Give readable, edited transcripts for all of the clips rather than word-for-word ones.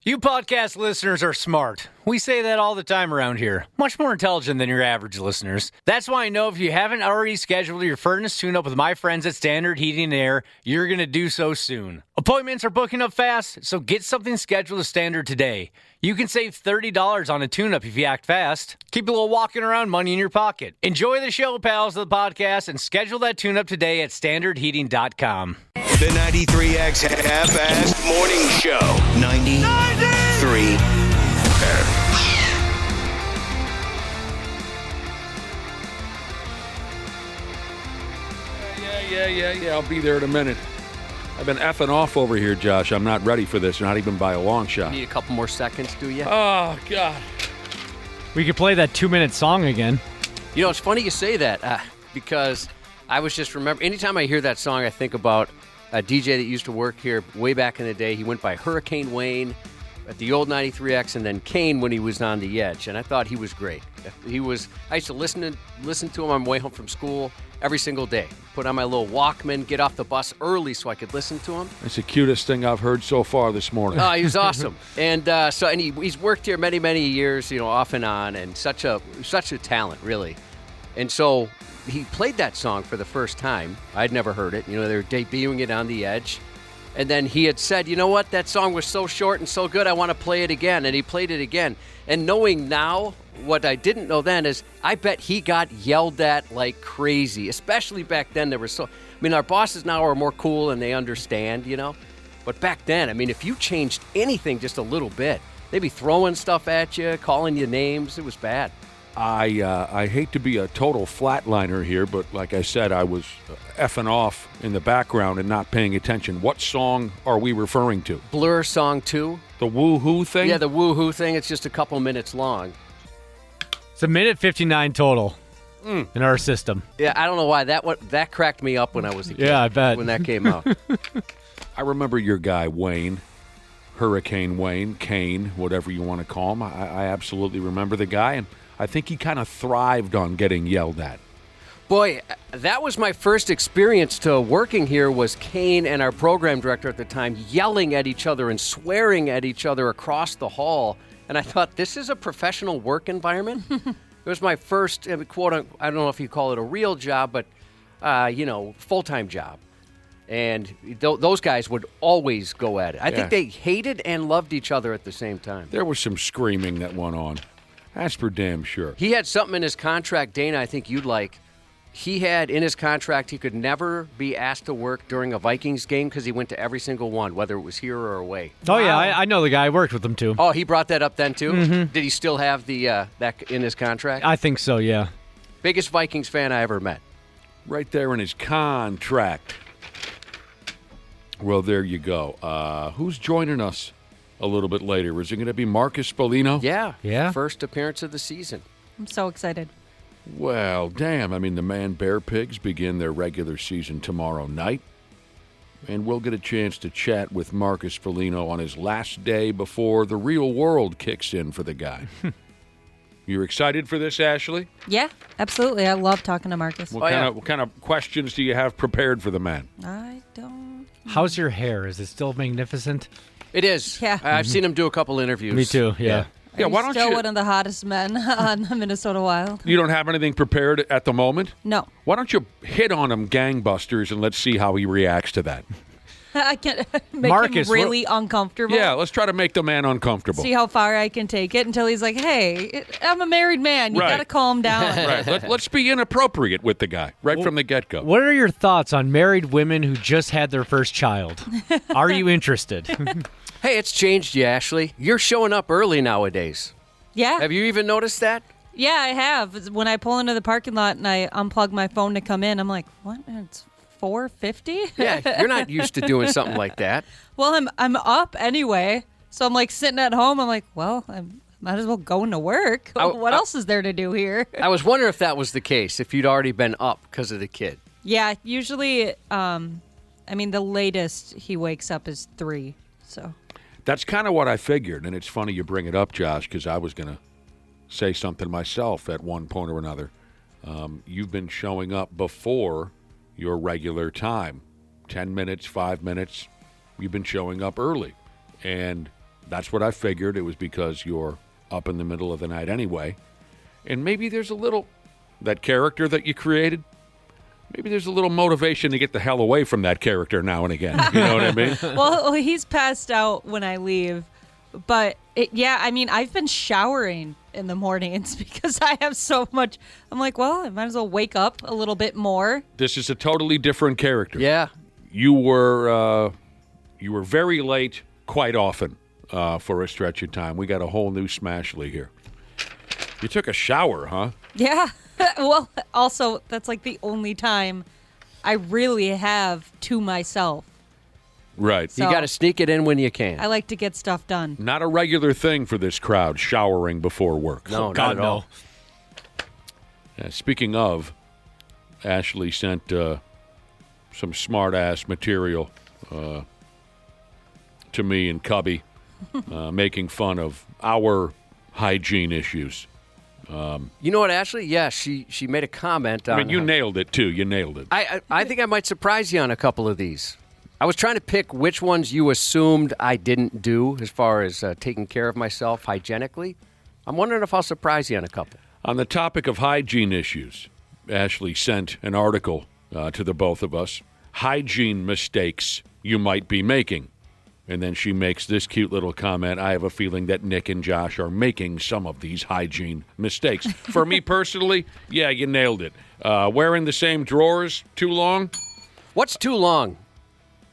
You podcast listeners are smart. We say that all the time around here. Much more intelligent than your average listeners. That's why I know if you haven't already scheduled your furnace tune-up with my friends at Standard Heating and Air, you're going to do so soon. Appointments are booking up fast, so get something scheduled with Standard today. You can save $30 on a tune-up if you act fast. Keep a little walking around money in your pocket. Enjoy the show, pals of the podcast, and schedule that tune-up today at standardheating.com. The 93X Half-Assed Morning Show. 93. Yeah. I'll be there in a minute. I've been effing off over here, Josh. I'm not ready for this, not even by a long shot. Need a couple more seconds, do you? Oh, God. We could play that 2-minute song again. You know, it's funny you say that because I was just remembering, anytime I hear that song, I think about a DJ that used to work here way back in the day. He went by Hurricane Wayne at the old 93X, and then Kane when he was on the Edge, and I thought he was great. I used to listen to him on my way home from school every single day. Put on my little Walkman, get off the bus early so I could listen to him. That's the cutest thing I've heard so far this morning. Oh, he was awesome. And he's worked here many, many years, off and on, and such a talent, really. And so he played that song for the first time. I'd never heard it. They were debuting it on the Edge. And then he had said, you know what, that song was so short and so good, I want to play it again. And he played it again. And knowing now, what I didn't know then is I bet he got yelled at like crazy, especially back then. Our bosses now are more cool and they understand, But back then, if you changed anything just a little bit, they'd be throwing stuff at you, calling you names. It was bad. I hate to be a total flatliner here, but like I said, I was effing off in the background and not paying attention. What song are we referring to? Blur Song 2. The woo-hoo thing? Yeah, the woo-hoo thing. It's just a couple minutes long. It's a minute 59 total in our system. Yeah, I don't know why. That cracked me up when I was a kid. Yeah, I bet. When that came out. I remember your guy, Wayne. Hurricane Wayne, Kane, whatever you want to call him. I absolutely remember the guy, and I think he kind of thrived on getting yelled at. Boy, that was my first experience to working here was Kane and our program director at the time yelling at each other and swearing at each other across the hall. And I thought, this is a professional work environment? It was my first, quote, I don't know if you call it a real job, but, full-time job. And those guys would always go at it. I think they hated and loved each other at the same time. There was some screaming that went on. That's for damn sure. He had something in his contract, Dana, I think you'd like. He had in his contract he could never be asked to work during a Vikings game because he went to every single one, whether it was here or away. Oh, yeah, I know the guy. I worked with him, too. Oh, he brought that up then, too? Mm-hmm. Did he still have the that in his contract? I think so, yeah. Biggest Vikings fan I ever met. Right there in his contract. Well, there you go. Who's joining us a little bit later? Is it going to be Marcus Foligno? Yeah. First appearance of the season. I'm so excited. Well, damn. The Man Bear Pigs begin their regular season tomorrow night. And we'll get a chance to chat with Marcus Foligno on his last day before the real world kicks in for the guy. You're excited for this, Ashley? Yeah, absolutely. I love talking to Marcus. What kind of questions do you have prepared for the man? I don't. How's your hair? Is it still magnificent? It is. Yeah. I've seen him do a couple interviews. Me too, yeah. Yeah, why He's don't still you? one of the hottest men on the Minnesota Wild. You don't have anything prepared at the moment? No. Why don't you hit on him gangbusters and let's see how he reacts to that? I can make Marcus, him really uncomfortable. Yeah, let's try to make the man uncomfortable. See how far I can take it until he's like, hey, I'm a married man. You Right. got to calm down. Right. Let's be inappropriate with the guy right from the get-go. What are your thoughts on married women who just had their first child? Are you interested? Hey, it's changed you, Ashley. You're showing up early nowadays. Yeah. Have you even noticed that? Yeah, I have. When I pull into the parking lot and I unplug my phone to come in, I'm like, what? It's 4:50? Yeah, you're not used to doing something like that. Well, I'm up anyway. So I'm like sitting at home. I'm like, well, I might as well go into work. What else is there to do here? I was wondering if that was the case, if you'd already been up because of the kid. Yeah, usually, the latest he wakes up is 3. So That's kind of what I figured, and it's funny you bring it up, Josh, because I was going to say something myself at one point or another. You've been showing up before your regular time. 10 minutes, 5 minutes, you've been showing up early. And That's what I figured. It was because you're up in the middle of the night anyway. And maybe there's a little, that character that you created, maybe there's a little motivation to get the hell away from that character now and again. You know what I mean? Well, he's passed out when I leave. But, I've been showering in the mornings because I have so much. I'm like, well, I might as well wake up a little bit more. This is a totally different character. Yeah. You were very late quite often for a stretch of time. We got a whole new Smashly here. You took a shower, huh? Yeah. Well, also, that's like the only time I really have to myself. Right. So You got to sneak it in when you can. I like to get stuff done. Not a regular thing for this crowd, showering before work. No, God, not at all. Speaking of, Ashley sent some smart-ass material to me and Cubby, making fun of our hygiene issues. You know what, Ashley? Yeah, she made a comment on I mean, you nailed it, too. You nailed it. I think I might surprise you on a couple of these. I was trying to pick which ones you assumed I didn't do as far as taking care of myself hygienically. I'm wondering if I'll surprise you on a couple. On the topic of hygiene issues, Ashley sent an article to the both of us. Hygiene mistakes you might be making. And then she makes this cute little comment. I have a feeling that Nick and Josh are making some of these hygiene mistakes. For me personally, yeah, you nailed it. Wearing the same drawers too long? What's too long?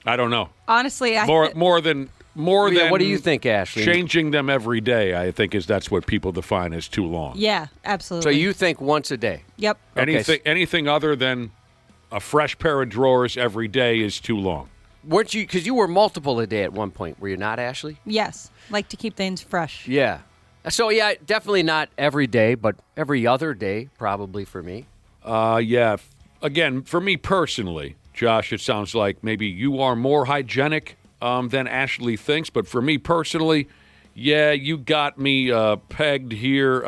I don't know. Honestly, More than What do you think, Ashley? Changing them every day, I think that's what people define as too long. Yeah, absolutely. So you think once a day? Yep. Anything other than a fresh pair of drawers every day is too long. Weren't you? Because you were multiple a day at one point. Were you not, Ashley? Yes. Like to keep things fresh. Yeah. So, yeah, definitely not every day, but every other day probably for me. Yeah. Again, for me personally, Josh, it sounds like maybe you are more hygienic than Ashley thinks. But for me personally, yeah, you got me pegged here.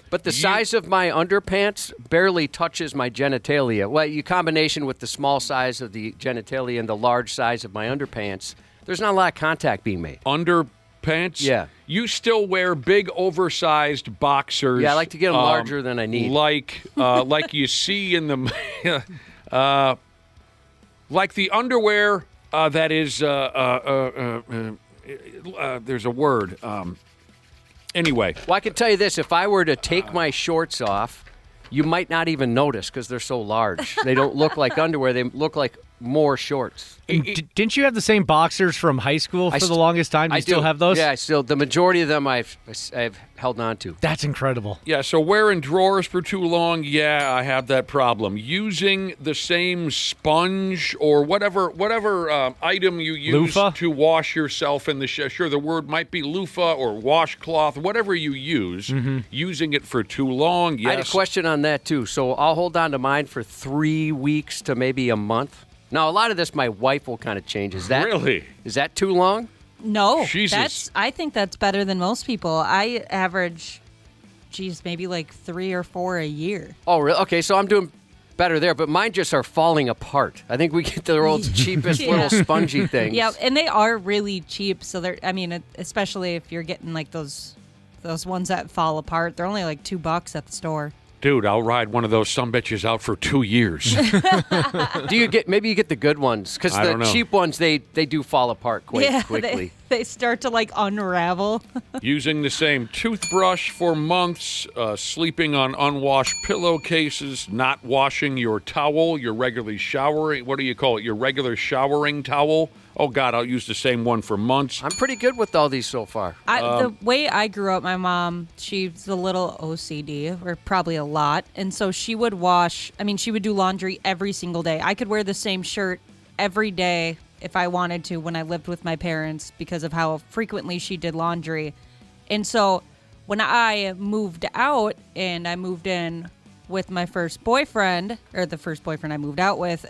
But the size of my underpants barely touches my genitalia. Well, you combination with the small size of the genitalia and the large size of my underpants, there's not a lot of contact being made. Underpants? Yeah. You still wear big, oversized boxers. Yeah, I like to get them larger than I need. Like you see in the... like the underwear that is, there's a word. Anyway. Well, I can tell you this. If I were to take my shorts off, you might not even notice because they're so large. They don't look like underwear. They look like more shorts. Didn't you have the same boxers from high school for the longest time? Do you still have those? Yeah, the majority of them I've held on to. That's incredible. Yeah, so wearing drawers for too long, yeah, I have that problem. Using the same sponge or whatever item you use loofah? To wash yourself in the sure, the word might be loofah or washcloth, whatever you use, using it for too long, yes. I had a question on that, too. So I'll hold on to mine for 3 weeks to maybe a month. Now, a lot of this my wife will kind of change. Is that Really? Is that too long? No. Jesus. I think that's better than most people. I average, maybe like 3 or 4 a year. Oh, really? Okay, so I'm doing better there, but mine just are falling apart. I think we get the world's cheapest little spongy things. Yeah, and they are really cheap. So they're, especially if you're getting like those ones that fall apart, they're only like $2 at the store. Dude, I'll ride one of those sumbitches out for 2 years. Maybe you get the good ones because I the don't know. cheap ones they do fall apart quite quickly. They start to like unravel. Using the same toothbrush for months, sleeping on unwashed pillowcases, not washing your towel, your regularly showering, what do you call it, your regular showering towel? Oh, God, I'll use the same one for months. I'm pretty good with all these so far. The way I grew up, my mom, she's a little OCD, or probably a lot. And so she would she would do laundry every single day. I could wear the same shirt every day if I wanted to when I lived with my parents because of how frequently she did laundry. And so when I moved out and I moved in with my first boyfriend, or the first boyfriend I moved out with,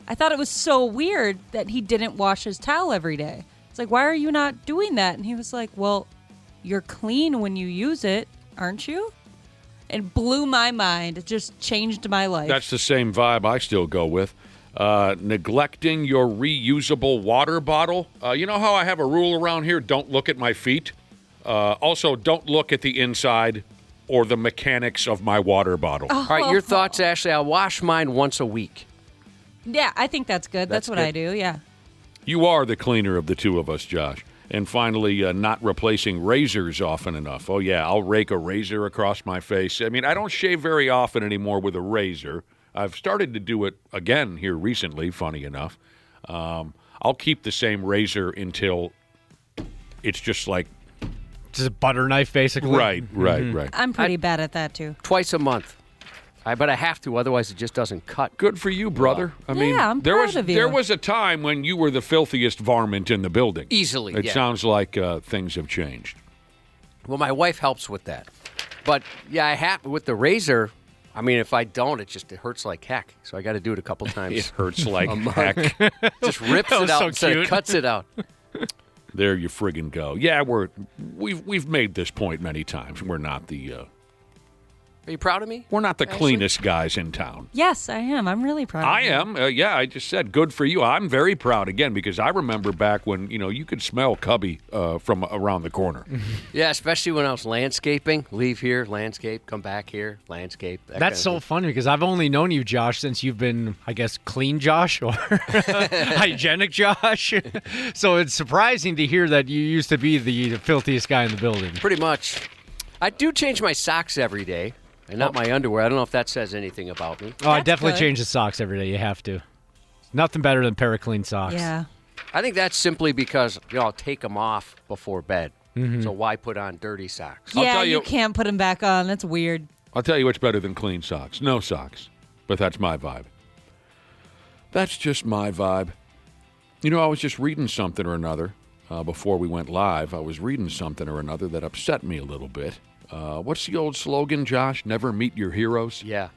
I thought it was so weird that he didn't wash his towel every day. It's like, why are you not doing that? And he was like, well, you're clean when you use it, aren't you? It blew my mind. It just changed my life. That's the same vibe I still go with. Neglecting your reusable water bottle. You know how I have a rule around here? Don't look at my feet. Also, don't look at the inside or the mechanics of my water bottle. All right, your thoughts, Ashley? I wash mine once a week. Yeah, I think that's good. That's what good. I do, yeah. You are the cleaner of the two of us, Josh. And finally, not replacing razors often enough. Oh, yeah, I'll rake a razor across my face. I mean, I don't shave very often anymore with a razor. I've started to do it again here recently, funny enough. I'll keep the same razor until it's just like... Just a butter knife, basically. Right. I'm pretty bad at that, too. Twice a month. But I have to, otherwise it just doesn't cut. Good for you, brother. I mean, I'm proud of you. There was a time when you were the filthiest varmint in the building. Easily, It yeah. sounds like things have changed. Well, my wife helps with that. But, yeah, I have with the razor. I mean, if I don't, it hurts like heck. So I got to do it a couple times. It hurts like heck. Just rips That it was out so instead cute. of cuts it out. There you friggin' go. Yeah, we've made this point many times. We're not the Are you proud of me? Ashley? Cleanest guys in town. Yes, I am. I'm really proud I of you. am. Yeah, I just said good for you. I'm very proud again because I remember back when you could smell Cubby from around the corner. Yeah, especially when I was landscaping. Leave here, landscape, come back here, landscape. That's so funny because I've only known you, Josh, since you've been, I guess, clean Josh or hygienic Josh. So it's surprising to hear that you used to be the filthiest guy in the building. Pretty much. I do change my socks every day. And not my underwear. I don't know if that says anything about me. Oh, I That's definitely good. change the socks every day. You have to. Nothing better than a pair of clean socks. Yeah. I think that's simply because I'll take them off before bed. So why put on dirty socks? Yeah, tell you you- can't put them back on. That's weird. I'll tell you what's better than clean socks. No socks. But that's my vibe. That's just my vibe. I was just reading something or another before we went live. I was reading something or another that upset me a little bit. What's the old slogan, Josh? Never meet your heroes? Yeah.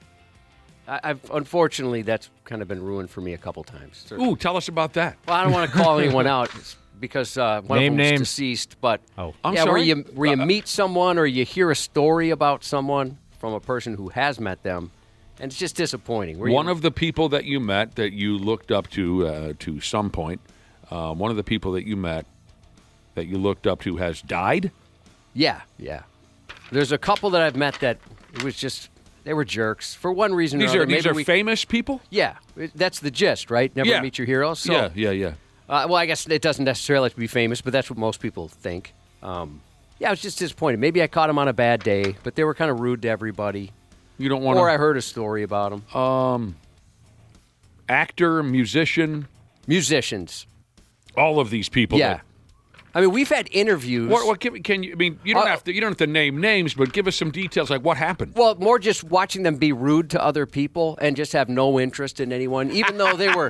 I've unfortunately, that's kind of been ruined for me a couple times. Ooh, tell us about that. Well, I don't want to call anyone out because one Name of them's names. deceased. But Oh. I'm yeah, sorry? where you meet someone or you hear a story about someone from a person who has met them, and it's just disappointing. One of the people that you met that you looked up to some point, one of the people that you met that you looked up to has died? Yeah. There's a couple that I've met that it was just they were jerks for one reason or These another. are Maybe famous people? Yeah, that's the gist, right? Never Yeah. meet your heroes. So, Yeah. well, I guess it doesn't necessarily have to be famous, but that's what most people think. Yeah, I was just disappointed. Maybe I caught them on a bad day, but they were kind of rude to everybody. You don't want Or I to... heard a story about them. Actor, musician, Musicians. all of these people. Yeah. I mean, we've had interviews. Can you? I mean, you don't have to name names, but give us some details. Like what happened? Well, more just watching them be rude to other people and just have no interest in anyone, even though they were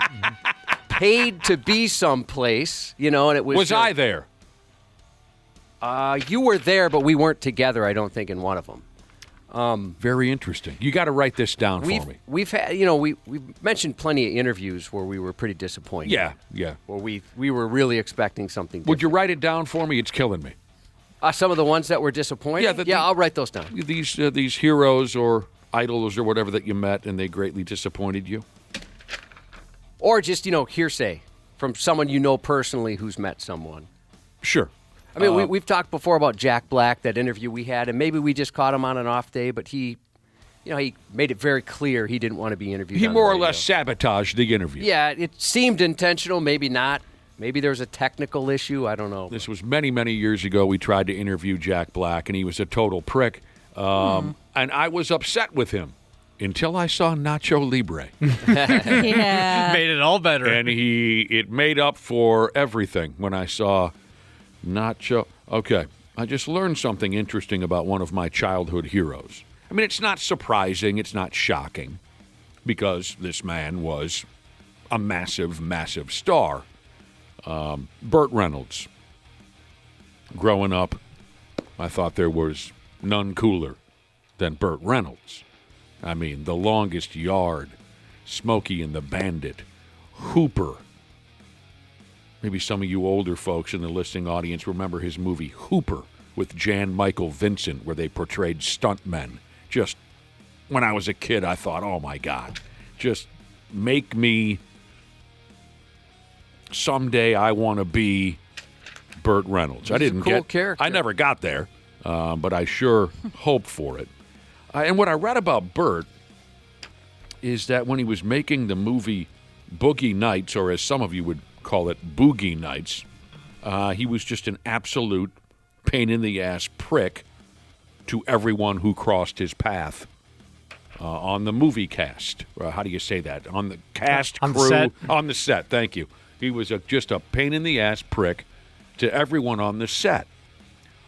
paid to be someplace, and it was. Was I there? You were there, but we weren't together. I don't think in one of them. Very interesting. You got to write this down for me. We've had, we've mentioned plenty of interviews where we were pretty disappointed. Yeah. Where we were really expecting something different. Would you write it down for me? It's killing me. Some of the ones that were disappointing? Yeah, I'll write those down. These heroes or idols or whatever that you met and they greatly disappointed you. Or just, hearsay from someone you know personally who's met someone. Sure. I mean, we've talked before about Jack Black, that interview we had, and maybe we just caught him on an off day, but he made it very clear he didn't want to be interviewed. He on more the or radio. less sabotaged the interview. Yeah, it seemed intentional, maybe not. Maybe there was a technical issue. I don't know. This was many, many years ago. We tried to interview Jack Black, and he was a total prick. And I was upset with him until I saw Nacho Libre. Yeah. Made it all better. And it made up for everything when I saw Nacho. Okay, I just learned something interesting about one of my childhood heroes. I mean, it's not surprising, it's not shocking, because this man was a massive, massive star. Burt Reynolds. Growing up, I thought there was none cooler than Burt Reynolds. I mean, The Longest Yard, Smokey and the Bandit, Hooper. Maybe some of you older folks in the listening audience remember his movie Hooper with Jan Michael Vincent, where they portrayed stuntmen. Just when I was a kid, I thought, oh my God, just make me someday I want to be Burt Reynolds. I didn't a cool get character. I never got there, but I sure hoped for it. And what I read about Burt is that when he was making the movie Boogie Nights, or as some of you would call it, Boogie Nights, he was just an absolute pain-in-the-ass prick to everyone who crossed his path on the movie cast. How do you say that? On the cast, on crew, the set. On the set, thank you. He was just a pain-in-the-ass prick to everyone on the set.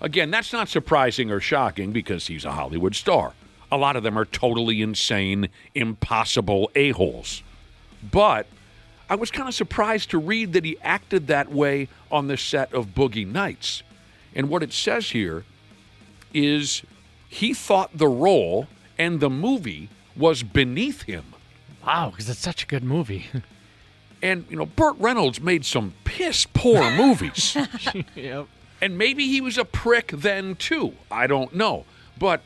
Again, that's not surprising or shocking because he's a Hollywood star. A lot of them are totally insane, impossible a-holes. But I was kind of surprised to read that he acted that way on the set of Boogie Nights. And what it says here is he thought the role and the movie was beneath him. Wow, because it's such a good movie. And, Burt Reynolds made some piss-poor movies. Yep. And maybe he was a prick then, too. I don't know. But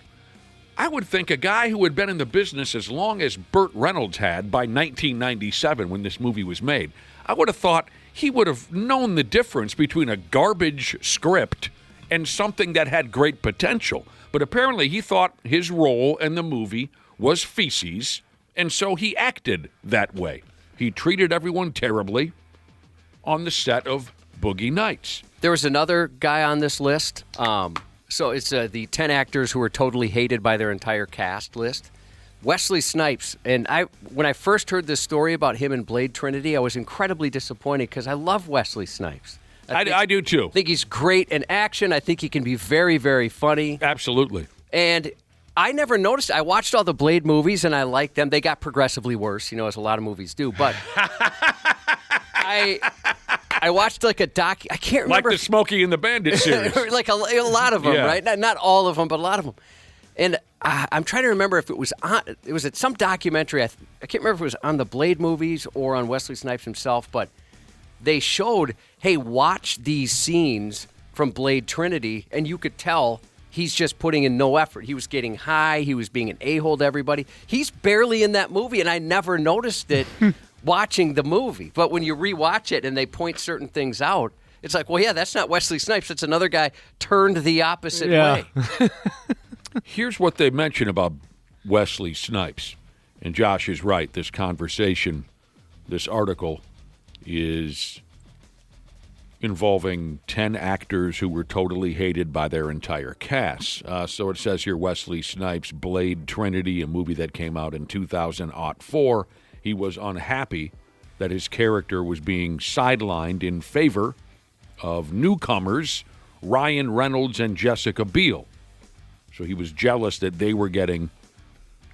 I would think a guy who had been in the business as long as Burt Reynolds had by 1997 when this movie was made, I would have thought he would have known the difference between a garbage script and something that had great potential. But apparently he thought his role in the movie was feces, and so he acted that way. He treated everyone terribly on the set of Boogie Nights. There was another guy on this list. So it's the 10 actors who were totally hated by their entire cast list. Wesley Snipes. And when I first heard this story about him in Blade Trinity, I was incredibly disappointed because I love Wesley Snipes. I do, too. I think he's great in action. I think he can be very, very funny. Absolutely. And I never noticed. I watched all the Blade movies, and I liked them. They got progressively worse, as a lot of movies do. But I watched like a doc. I can't remember. Like the Smokey and the Bandit series. Like a lot of them, Yeah. right? Not all of them, but a lot of them. And I'm trying to remember if it was at some documentary. I can't remember if it was on the Blade movies or on Wesley Snipes himself, but they showed, hey, watch these scenes from Blade Trinity, and you could tell he's just putting in no effort. He was getting high. He was being an a-hole to everybody. He's barely in that movie, and I never noticed it watching the movie. But when you rewatch it and they point certain things out, it's like, well, yeah, that's not Wesley Snipes. It's another guy turned the opposite way. Here's what they mention about Wesley Snipes. And Josh is right. This conversation, this article, is involving 10 actors who were totally hated by their entire cast. So it says here, Wesley Snipes, Blade Trinity, a movie that came out in 2004. He was unhappy that his character was being sidelined in favor of newcomers Ryan Reynolds and Jessica Biel. So he was jealous that they were getting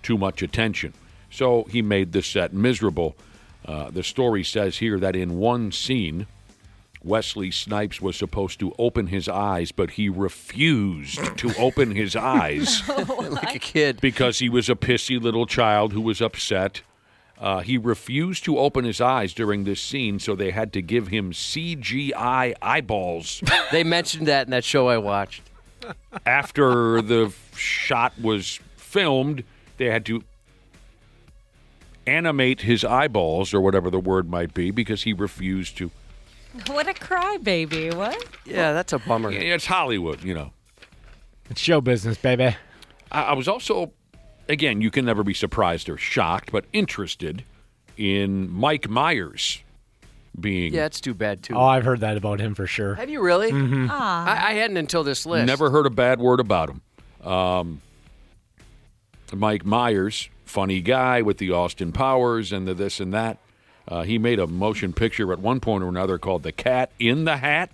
too much attention. So he made the set miserable. The story says here that in one scene, Wesley Snipes was supposed to open his eyes, but he refused to open his eyes. Like a kid. Because he was a pissy little child who was upset. He refused to open his eyes during this scene, so they had to give him CGI eyeballs. They mentioned that in that show I watched. After the shot was filmed, they had to animate his eyeballs, or whatever the word might be, because he refused to. What a crybaby. What? Yeah, that's a bummer. Yeah, it's Hollywood, It's show business, baby. I was also, again, you can never be surprised or shocked, but interested in Mike Myers being. Yeah, it's too bad, too. Oh, I've heard that about him for sure. Have you really? Mm-hmm. I hadn't until this list. Never heard a bad word about him. Mike Myers, funny guy with the Austin Powers and the this and that. He made a motion picture at one point or another called The Cat in the Hat.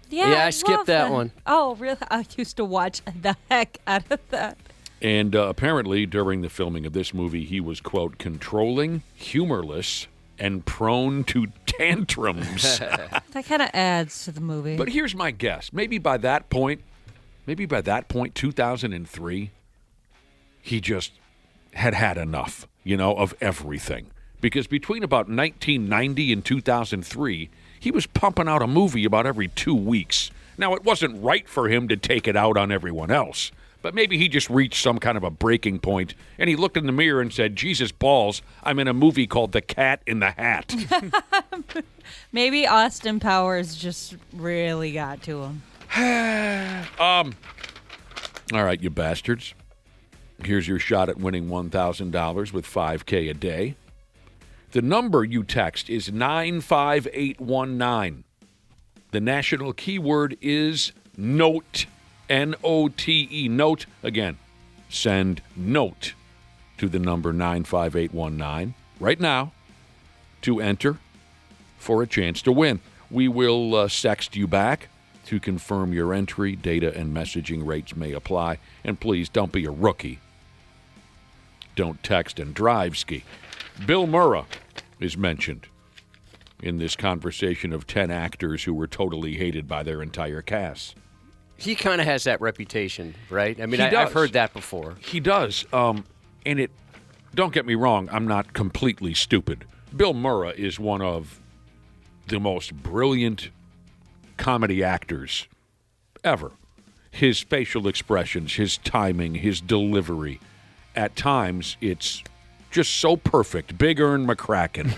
Yeah, I skipped love that one. Oh, really? I used to watch the heck out of that. And apparently during the filming of this movie, he was, quote, controlling, humorless, and prone to tantrums. That kind of adds to the movie. But here's my guess. Maybe by that point, 2003, he just had enough, of everything. Because between about 1990 and 2003, he was pumping out a movie about every 2 weeks. Now, it wasn't right for him to take it out on everyone else, But maybe he just reached some kind of a breaking point, and he looked in the mirror and said, Jesus balls, I'm in a movie called The Cat in the Hat. Maybe Austin Powers just really got to him. All right, you bastards. Here's your shot at winning $1,000 with $5K a day. The number you text is 95819. The national keyword is note. N-O-T-E. Note. Again, send note to the number 95819 right now to enter for a chance to win. We will sext you back to confirm your entry. Data and messaging rates may apply. And please don't be a rookie. Don't text and drive ski. Bill Murray is mentioned in this conversation of 10 actors who were totally hated by their entire cast. He kind of has that reputation, right? I mean, He does. I've heard that before. He does. And it, don't get me wrong, I'm not completely stupid. Bill Murray is one of the most brilliant comedy actors ever. His facial expressions, his timing, his delivery. At times, it's just so perfect. Big Ern McCracken.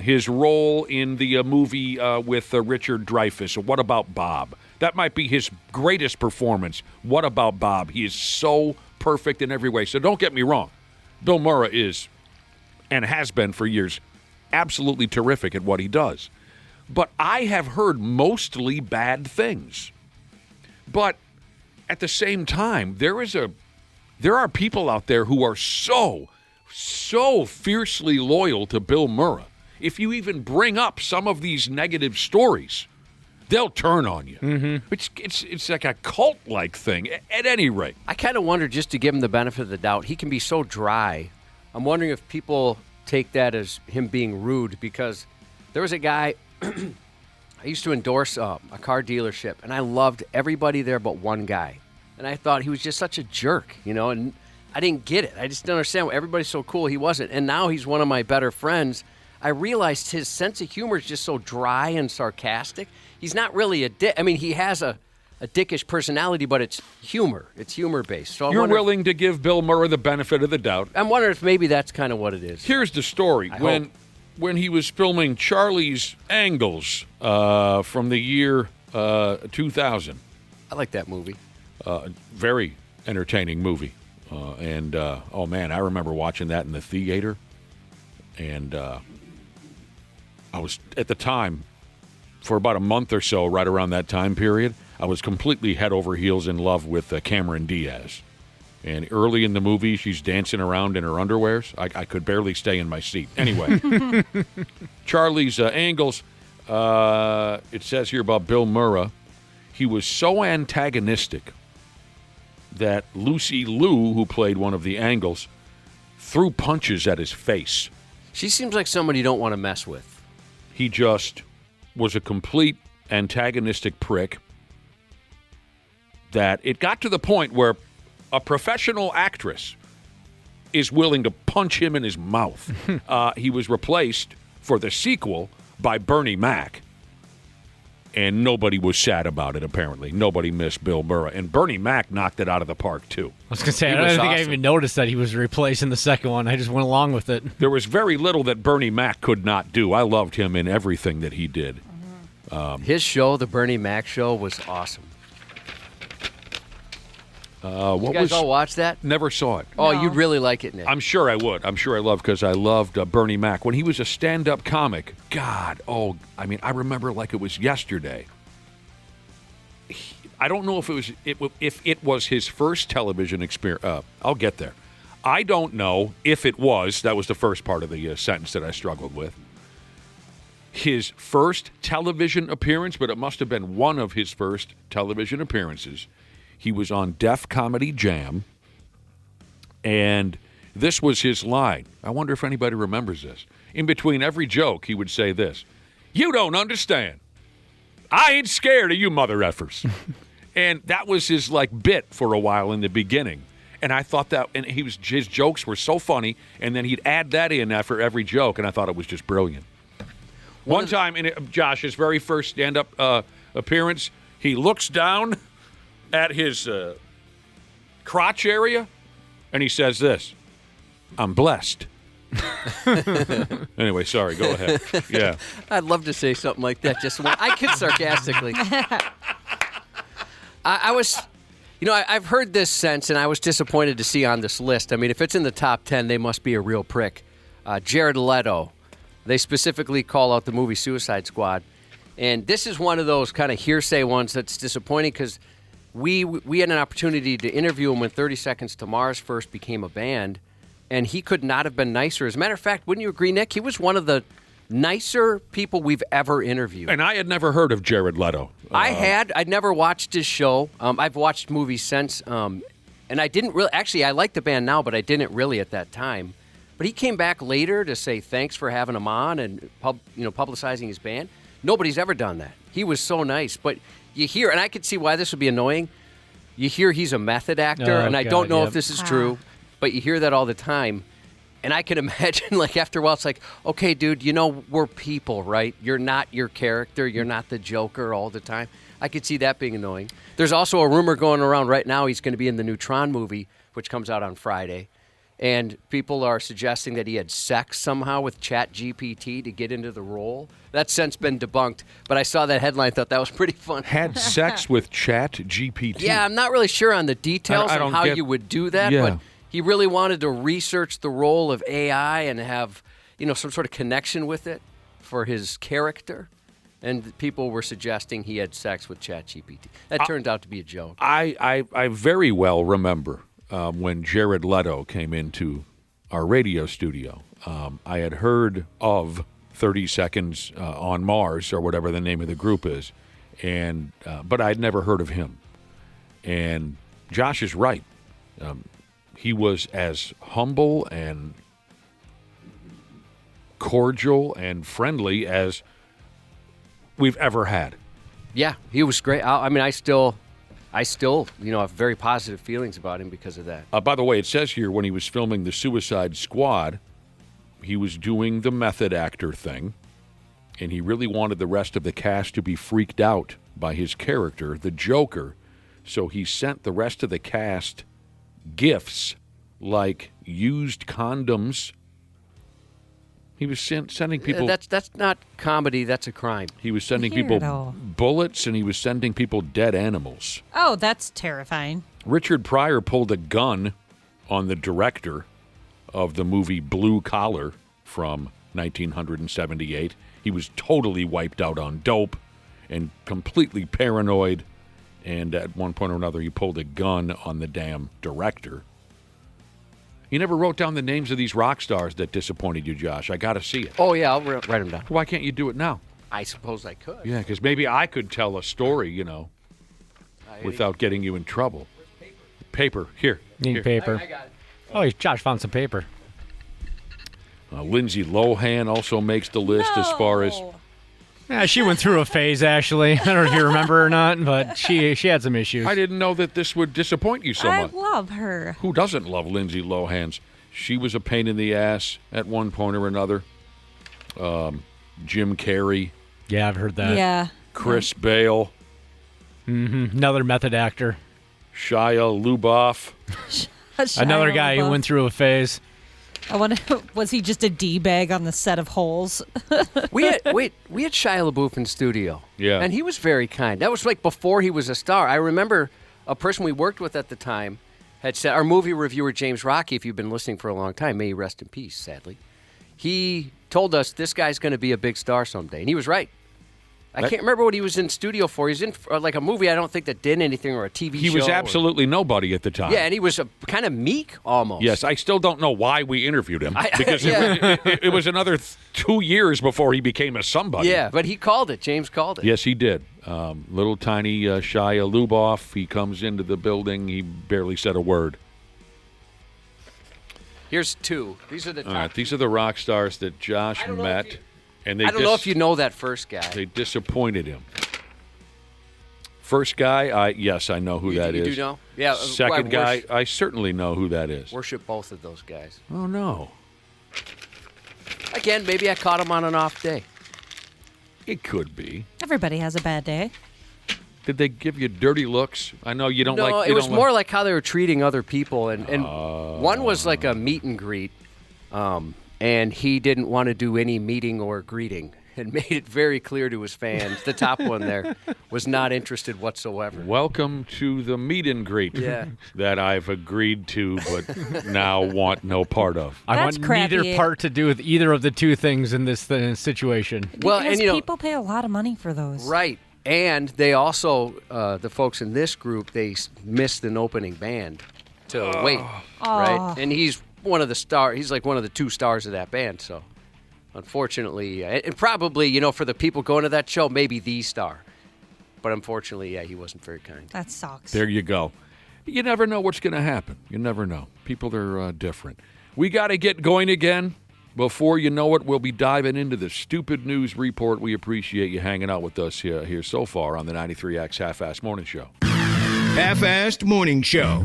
His role in the movie with Richard Dreyfuss, What About Bob? That might be his greatest performance. What About Bob? He is so perfect in every way. So don't get me wrong. Bill Murray is, and has been for years, absolutely terrific at what he does. But I have heard mostly bad things. But at the same time, there are people out there who are so fiercely loyal to Bill Murray. If you even bring up some of these negative stories, they'll turn on you. Mm-hmm. It's like a cult-like thing, at any rate. I kind of wonder, just to give him the benefit of the doubt, he can be so dry. I'm wondering if people take that as him being rude, because there was a guy, I used to endorse a car dealership, and I loved everybody there but one guy. And I thought he was just such a jerk, and I didn't get it. I just didn't understand why everybody's so cool. He wasn't. And now he's one of my better friends. I realized his sense of humor is just so dry and sarcastic. He's not really a dick. I mean, he has a dickish personality, but it's humor. It's humor-based. So You're willing to give Bill Murray the benefit of the doubt. I'm wondering if maybe that's kind of what it is. Here's the story. When he was filming Charlie's Angles from the year 2000. I like that movie. Very entertaining movie. Oh man, I remember watching that in the theater. And I was, at the time, for about a month or so, right around that time period, I was completely head over heels in love with Cameron Diaz. And early in the movie, she's dancing around in her underwears. I could barely stay in my seat. Anyway, Charlie's Angles, it says here about Bill Murray, he was so antagonistic that Lucy Liu, who played one of the Angles, threw punches at his face. She seems like somebody you don't want to mess with. He just was a complete antagonistic prick that it got to the point where a professional actress is willing to punch him in his mouth. He was replaced for the sequel by Bernie Mac. And nobody was sad about it, apparently. Nobody missed Bill Murray. And Bernie Mac knocked it out of the park, too. I was going to say, I don't think I even noticed that he was replacing the second one. I just went along with it. There was very little that Bernie Mac could not do. I loved him in everything that he did. His show, the Bernie Mac Show, was awesome. You guys all watch that? Never saw it. Oh, No. you'd really like it, Nick. I'm sure I would. I'm sure I loved, because I loved Bernie Mac. When he was a stand-up comic, God, I remember like it was yesterday. I don't know if it was his first television experience. I'll get there. I don't know if it was. That was the first part of the sentence that I struggled with. His first television appearance, but it must have been one of his first television appearances. He was on Def Comedy Jam, and this was his line. I wonder if anybody remembers this. In between every joke, he would say this: "You don't understand. I ain't scared of you mother effers." And that was his bit for a while in the beginning. And I thought that, and his jokes were so funny, and then he'd add that in after every joke, and I thought it was just brilliant. One time, in Josh's very first stand-up appearance, he looks down at his crotch area, and he says this, I'm blessed. Anyway, sorry, go ahead. Yeah. I'd love to say something like that. Just one. I kid sarcastically. I was, I've heard this since, and I was disappointed to see on this list. I mean, if it's in the top 10, they must be a real prick. Jared Leto. They specifically call out the movie Suicide Squad. And this is one of those kind of hearsay ones that's disappointing because we had an opportunity to interview him when 30 Seconds to Mars first became a band, and he could not have been nicer. As a matter of fact, wouldn't you agree, Nick? He was one of the nicer people we've ever interviewed. And I had never heard of Jared Leto. I'd never watched his show. I've watched movies since, and I didn't really. Actually, I like the band now, but I didn't really at that time. But he came back later to say thanks for having him on and publicizing his band. Nobody's ever done that. He was so nice. But you hear, and I could see why this would be annoying. You hear he's a method actor, and I don't know if this is true, but you hear that all the time. And I can imagine, like, after a while, it's like, okay, dude, we're people, right? You're not your character. You're not the Joker all the time. I could see that being annoying. There's also a rumor going around right now he's going to be in the new Tron movie, which comes out on Friday. And people are suggesting that he had sex somehow with ChatGPT to get into the role. That's since been debunked. But I saw that headline, thought that was pretty fun. Had sex with ChatGPT? Yeah, I'm not really sure on the details on how you would do that, but he really wanted to research the role of AI and have, some sort of connection with it for his character. And people were suggesting he had sex with ChatGPT. That turned out to be a joke. I very well remember when Jared Leto came into our radio studio. I had heard of 30 Seconds on Mars, or whatever the name of the group is, and but I'd never heard of him. And Josh is right. He was as humble and cordial and friendly as we've ever had. Yeah, he was great. I still, have very positive feelings about him because of that. By the way, it says here when he was filming the Suicide Squad, he was doing the method actor thing, and he really wanted the rest of the cast to be freaked out by his character, the Joker. So he sent the rest of the cast gifts like used condoms. He was sending people... That's not comedy, that's a crime. He was sending people bullets, and he was sending people dead animals. Oh, that's terrifying. Richard Pryor pulled a gun on the director of the movie Blue Collar from 1978. He was totally wiped out on dope and completely paranoid, and at one point or another he pulled a gun on the damn director. You never wrote down the names of these rock stars that disappointed you, Josh. I got to see it. Oh, yeah, I'll write them down. Why can't you do it now? I suppose I could. Yeah, because maybe I could tell a story, without getting you in trouble. Paper. Here. Need paper. I got it. Oh, Josh found some paper. Lindsay Lohan also makes the list as far as... Yeah, she went through a phase, actually. I don't know if you remember or not, but she had some issues. I didn't know that this would disappoint you so much. I love her. Who doesn't love Lindsay Lohan? She was a pain in the ass at one point or another. Jim Carrey. Yeah, I've heard that. Yeah. Chris Bale. Mm-hmm. Another method actor. Shia LaBeouf. Another guy who went through a phase. I wonder, was he just a D-bag on the set of Holes? We had Shia LaBeouf in studio. Yeah. And he was very kind. That was like before he was a star. I remember a person we worked with at the time had said, our movie reviewer, James Rocky, if you've been listening for a long time, may he rest in peace, sadly. He told us this guy's going to be a big star someday. And he was right. I can't remember what he was in studio for. He was in like a movie I don't think that did anything, or a TV show. He was absolutely nobody at the time. Yeah, and he was kind of meek almost. Yes, I still don't know why we interviewed him. Because it was another 2 years before he became a somebody. Yeah, but he called it. James called it. Yes, he did. Little tiny Shia LaBeouf, he comes into the building. He barely said a word. Here's two. These are the top. All right, these are the rock stars that Josh met. And I don't know if you know that first guy. They disappointed him. First guy, yes, I know who that is. You do know? Yeah. Second guy, I certainly know who that is. Worship both of those guys. Oh, no. Again, maybe I caught him on an off day. It could be. Everybody has a bad day. Did they give you dirty looks? I know you don't like. No, it was more like how they were treating other people, and one was like a meet and greet, and he didn't want to do any meeting or greeting, and made it very clear to his fans. The top one there was not interested whatsoever. Welcome to the meet and greet that I've agreed to, but now want no part of. I That's want crappy. neither part to do with either of the two things in this situation. Well, Because and people pay a lot of money for those. right. And they also, the folks in this group, they missed an opening band to wait, right? And he's one of the stars. He's like one of the two stars of that band. So, unfortunately, and probably, for the people going to that show, maybe the star. But unfortunately, he wasn't very kind. That sucks. There you go. You never know what's going to happen. You never know. People are different. We got to get going again. Before you know it, we'll be diving into the stupid news report. We appreciate you hanging out with us here so far on the 93X Half-Assed Morning Show. Half-Assed Morning Show.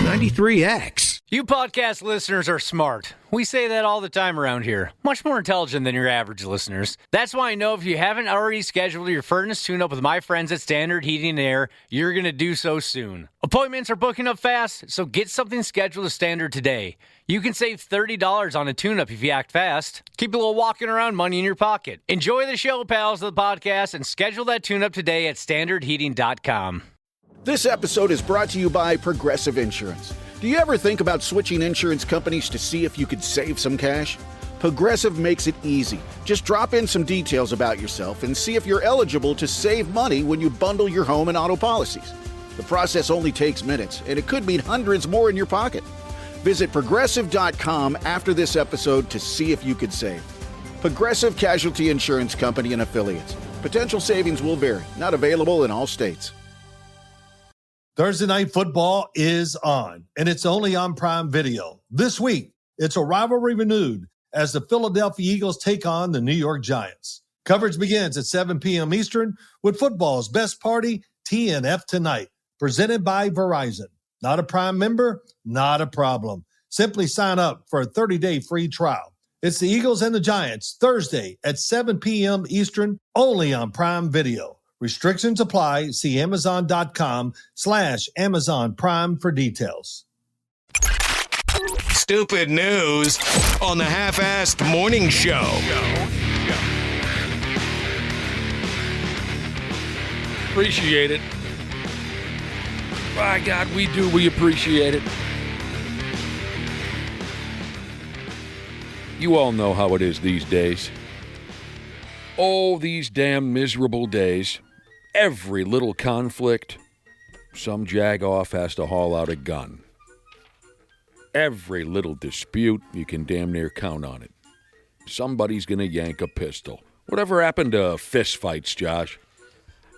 93X. You podcast listeners are smart. We say that all the time around here. Much more intelligent than your average listeners. That's why I know if you haven't already scheduled your furnace tune-up with my friends at Standard Heating and Air, you're going to do so soon. Appointments are booking up fast, so get something scheduled with Standard today. You can save $30 on a tune-up if you act fast. Keep a little walking around money in your pocket. Enjoy the show, pals, of the podcast, and schedule that tune-up today at standardheating.com. This episode is brought to you by Progressive Insurance. Do you ever think about switching insurance companies to see if you could save some cash? Progressive makes it easy. Just drop in some details about yourself and see if you're eligible to save money when you bundle your home and auto policies. The process only takes minutes, and it could mean hundreds more in your pocket. Visit Progressive.com after this episode to see if you could save. Progressive Casualty Insurance Company and Affiliates. Potential savings will vary. Not available in all states. Thursday Night Football is on, and it's only on Prime Video. This week, it's a rivalry renewed as the Philadelphia Eagles take on the New York Giants. Coverage begins at 7 p.m. Eastern with football's best party, TNF Tonight, presented by Verizon. Not a Prime member? Not a problem. Simply sign up for a 30-day free trial. It's the Eagles and the Giants, Thursday at 7 p.m. Eastern, only on Prime Video. Restrictions apply. See Amazon.com/Amazon Prime for details. Stupid news on the Half-Assed Morning Show. Appreciate it. By God, we do. We appreciate it. You all know how it is these days. Oh, these damn miserable days. Every little conflict, some jag-off has to haul out a gun. Every little dispute, you can damn near count on it. Somebody's going to yank a pistol. Whatever happened to fist fights, Josh?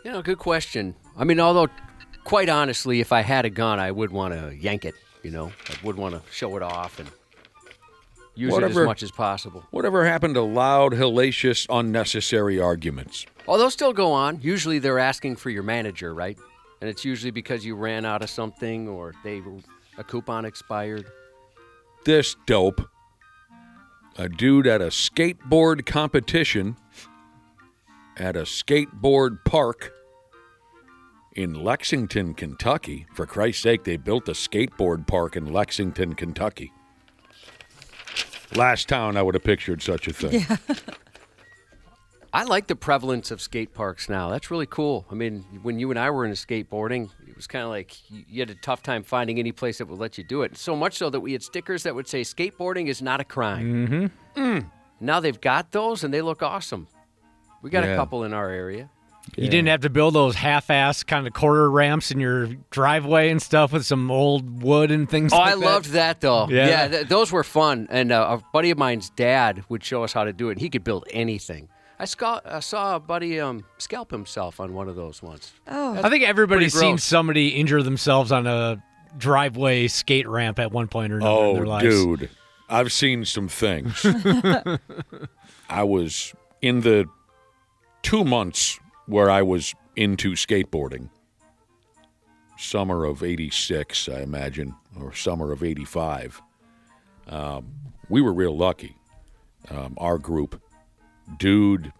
Good question. I mean, although, quite honestly, if I had a gun, I would want to yank it, I would want to show it off and use it as much as possible. Whatever happened to loud, hellacious, unnecessary arguments? Oh, they'll still go on. Usually they're asking for your manager, right? And it's usually because you ran out of something or a coupon expired. This dope, a dude at a skateboard competition at a skateboard park in Lexington, Kentucky. For Christ's sake, they built a skateboard park in Lexington, Kentucky. Last town I would have pictured such a thing. Yeah. I like the prevalence of skate parks now. That's really cool. I mean, when you and I were into skateboarding, it was kind of like you had a tough time finding any place that would let you do it. So much so that we had stickers that would say skateboarding is not a crime. Mm-hmm. Now they've got those, and they look awesome. We got a couple in our area. You didn't have to build those half-ass kind of quarter ramps in your driveway and stuff with some old wood and things like that. Oh, I loved that, though. Yeah, those were fun. And a buddy of mine's dad would show us how to do it. He could build anything. I saw a buddy scalp himself on one of those once. Oh, I think everybody's pretty seen gross. somebody injure themselves on a driveway skate ramp at one point or another in their lives. Oh, dude. I've seen some things. I was in the 2 months where I was into skateboarding. Summer of 86, I imagine, or summer of 85. We were real lucky. Our group, dude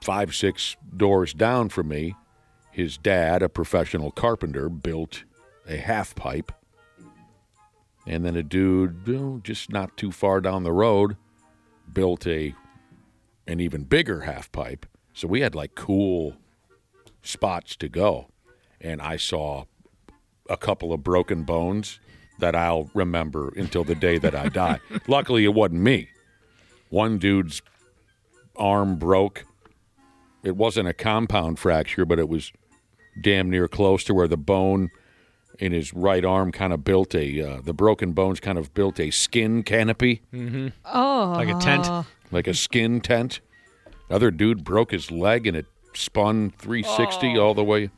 5-6 doors down from me, his dad, a professional carpenter, built a half pipe. And then a dude, just not too far down the road, built an even bigger half pipe. So we had like cool spots to go. And I saw a couple of broken bones that I'll remember until the day that I die. Luckily, it wasn't me. One dude's arm broke. It wasn't a compound fracture, but it was damn near close to where the bone in his right arm kind of built the broken bones kind of built a skin canopy. Mm-hmm. Oh. Like a tent? Like a skin tent. Other dude broke his leg and it spun 360 all the way.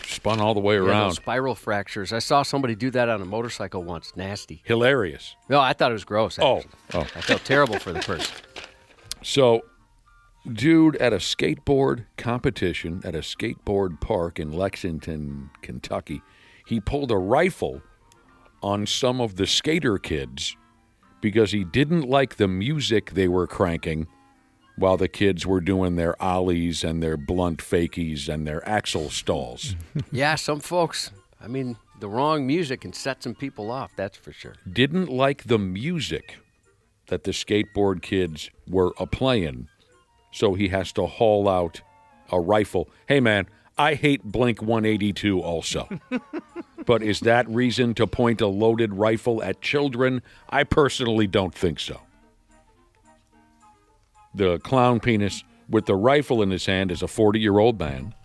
Spun all the way around. Those spiral fractures. I saw somebody do that on a motorcycle once. Nasty. Hilarious. No, I thought it was gross, actually. Oh. I felt terrible for the person. So, dude at a skateboard competition at a skateboard park in Lexington, Kentucky, he pulled a rifle on some of the skater kids because he didn't like the music they were cranking while the kids were doing their ollies and their blunt fakies and their axle stalls. Yeah, some folks, I mean, the wrong music can set some people off, that's for sure. Didn't like the music that the skateboard kids were a-playing, so he has to haul out a rifle. Hey, man, I hate Blink-182 also. But is that reason to point a loaded rifle at children? I personally don't think so. The clown penis with the rifle in his hand is a 40-year-old man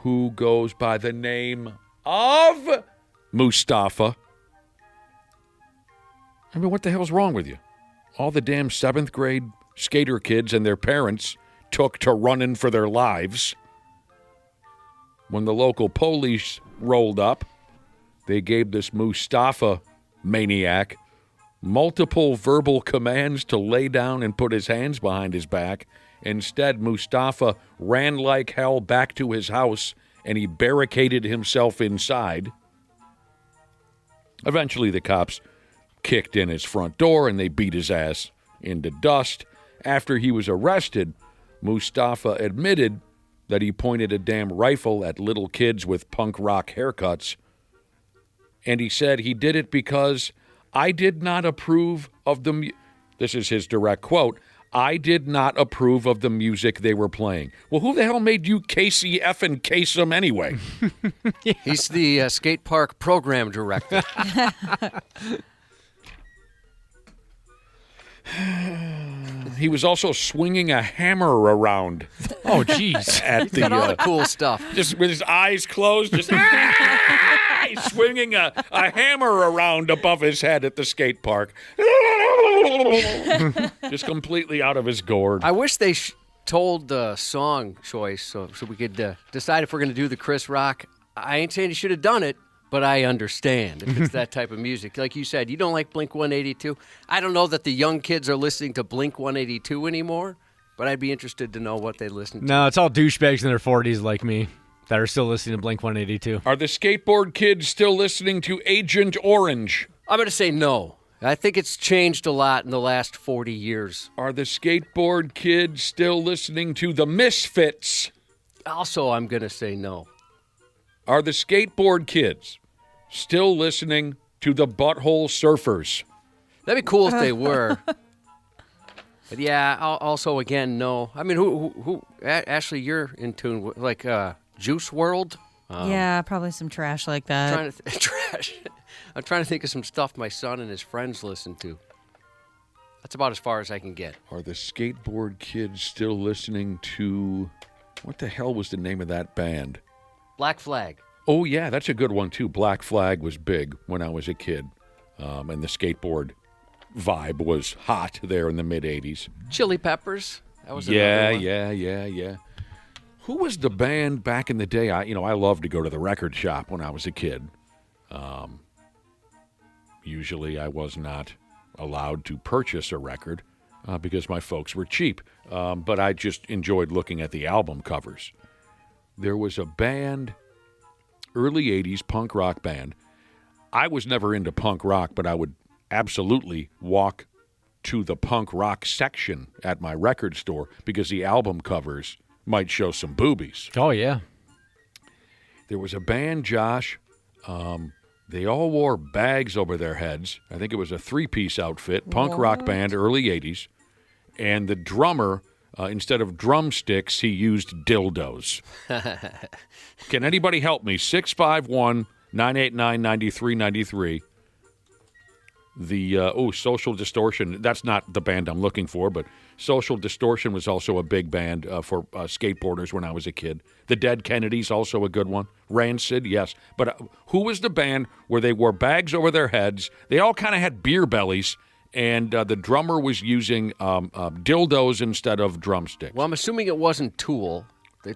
who goes by the name of Mustafa. I mean, what the hell's wrong with you? All the damn 7th grade skater kids and their parents took to running for their lives. When the local police rolled up, they gave this Mustafa maniac multiple verbal commands to lay down and put his hands behind his back. Instead, Mustafa ran like hell back to his house, and he barricaded himself inside. Eventually, the cops kicked in his front door, and they beat his ass into dust. After he was arrested, Mustafa admitted that he pointed a damn rifle at little kids with punk rock haircuts. And he said he did it because I did not approve of the this is his direct quote, I did not approve of the music they were playing. Well, who the hell made you Casey effing Kasem anyway? Yeah. He's the skate park program director. He was also swinging a hammer around. Oh, jeez. He's got all the cool stuff. Just with his eyes closed, just he's swinging a hammer around above his head at the skate park. Just completely out of his gourd. I wish they told the song choice so we could decide if we're going to do the Chris Rock. I ain't saying he should have done it, but I understand if it's that type of music. Like you said, you don't like Blink-182. I don't know that the young kids are listening to Blink-182 anymore, but I'd be interested to know what they listen to. No, it's all douchebags in their 40s like me that are still listening to Blink-182. Are the skateboard kids still listening to Agent Orange? I'm going to say no. I think it's changed a lot in the last 40 years. Are the skateboard kids still listening to the Misfits? Also, I'm going to say no. Are the skateboard kids still listening to the Butthole Surfers? That'd be cool if they were. But yeah, also, again, no. I mean, who Ashley, you're in tune with, like, Juice WRLD? Yeah, probably some trash like that. Trash. I'm trying to think of some stuff my son and his friends listen to. That's about as far as I can get. Are the skateboard kids still listening to... What the hell was the name of that band? Black Flag. Oh, yeah, that's a good one, too. Black Flag was big when I was a kid, and the skateboard vibe was hot there in the mid-'80s. Chili Peppers. That was another one. Yeah. Who was the band back in the day? I loved to go to the record shop when I was a kid. Usually I was not allowed to purchase a record because my folks were cheap, but I just enjoyed looking at the album covers. There was a band, early 80s punk rock band. I was never into punk rock, but I would absolutely walk to the punk rock section at my record store because the album covers might show some boobies. Oh, yeah. There was a band, Josh. They all wore bags over their heads. I think it was a three-piece outfit, punk rock band, early 80s. And the drummer, instead of drumsticks, he used dildos. Can anybody help me? 651-989-9393. The Social Distortion. That's not the band I'm looking for, but Social Distortion was also a big band for skateboarders when I was a kid. The Dead Kennedys, also a good one. Rancid, yes. But who was the band where they wore bags over their heads? They all kind of had beer bellies, and the drummer was using dildos instead of drumsticks. Well, I'm assuming it wasn't Tool.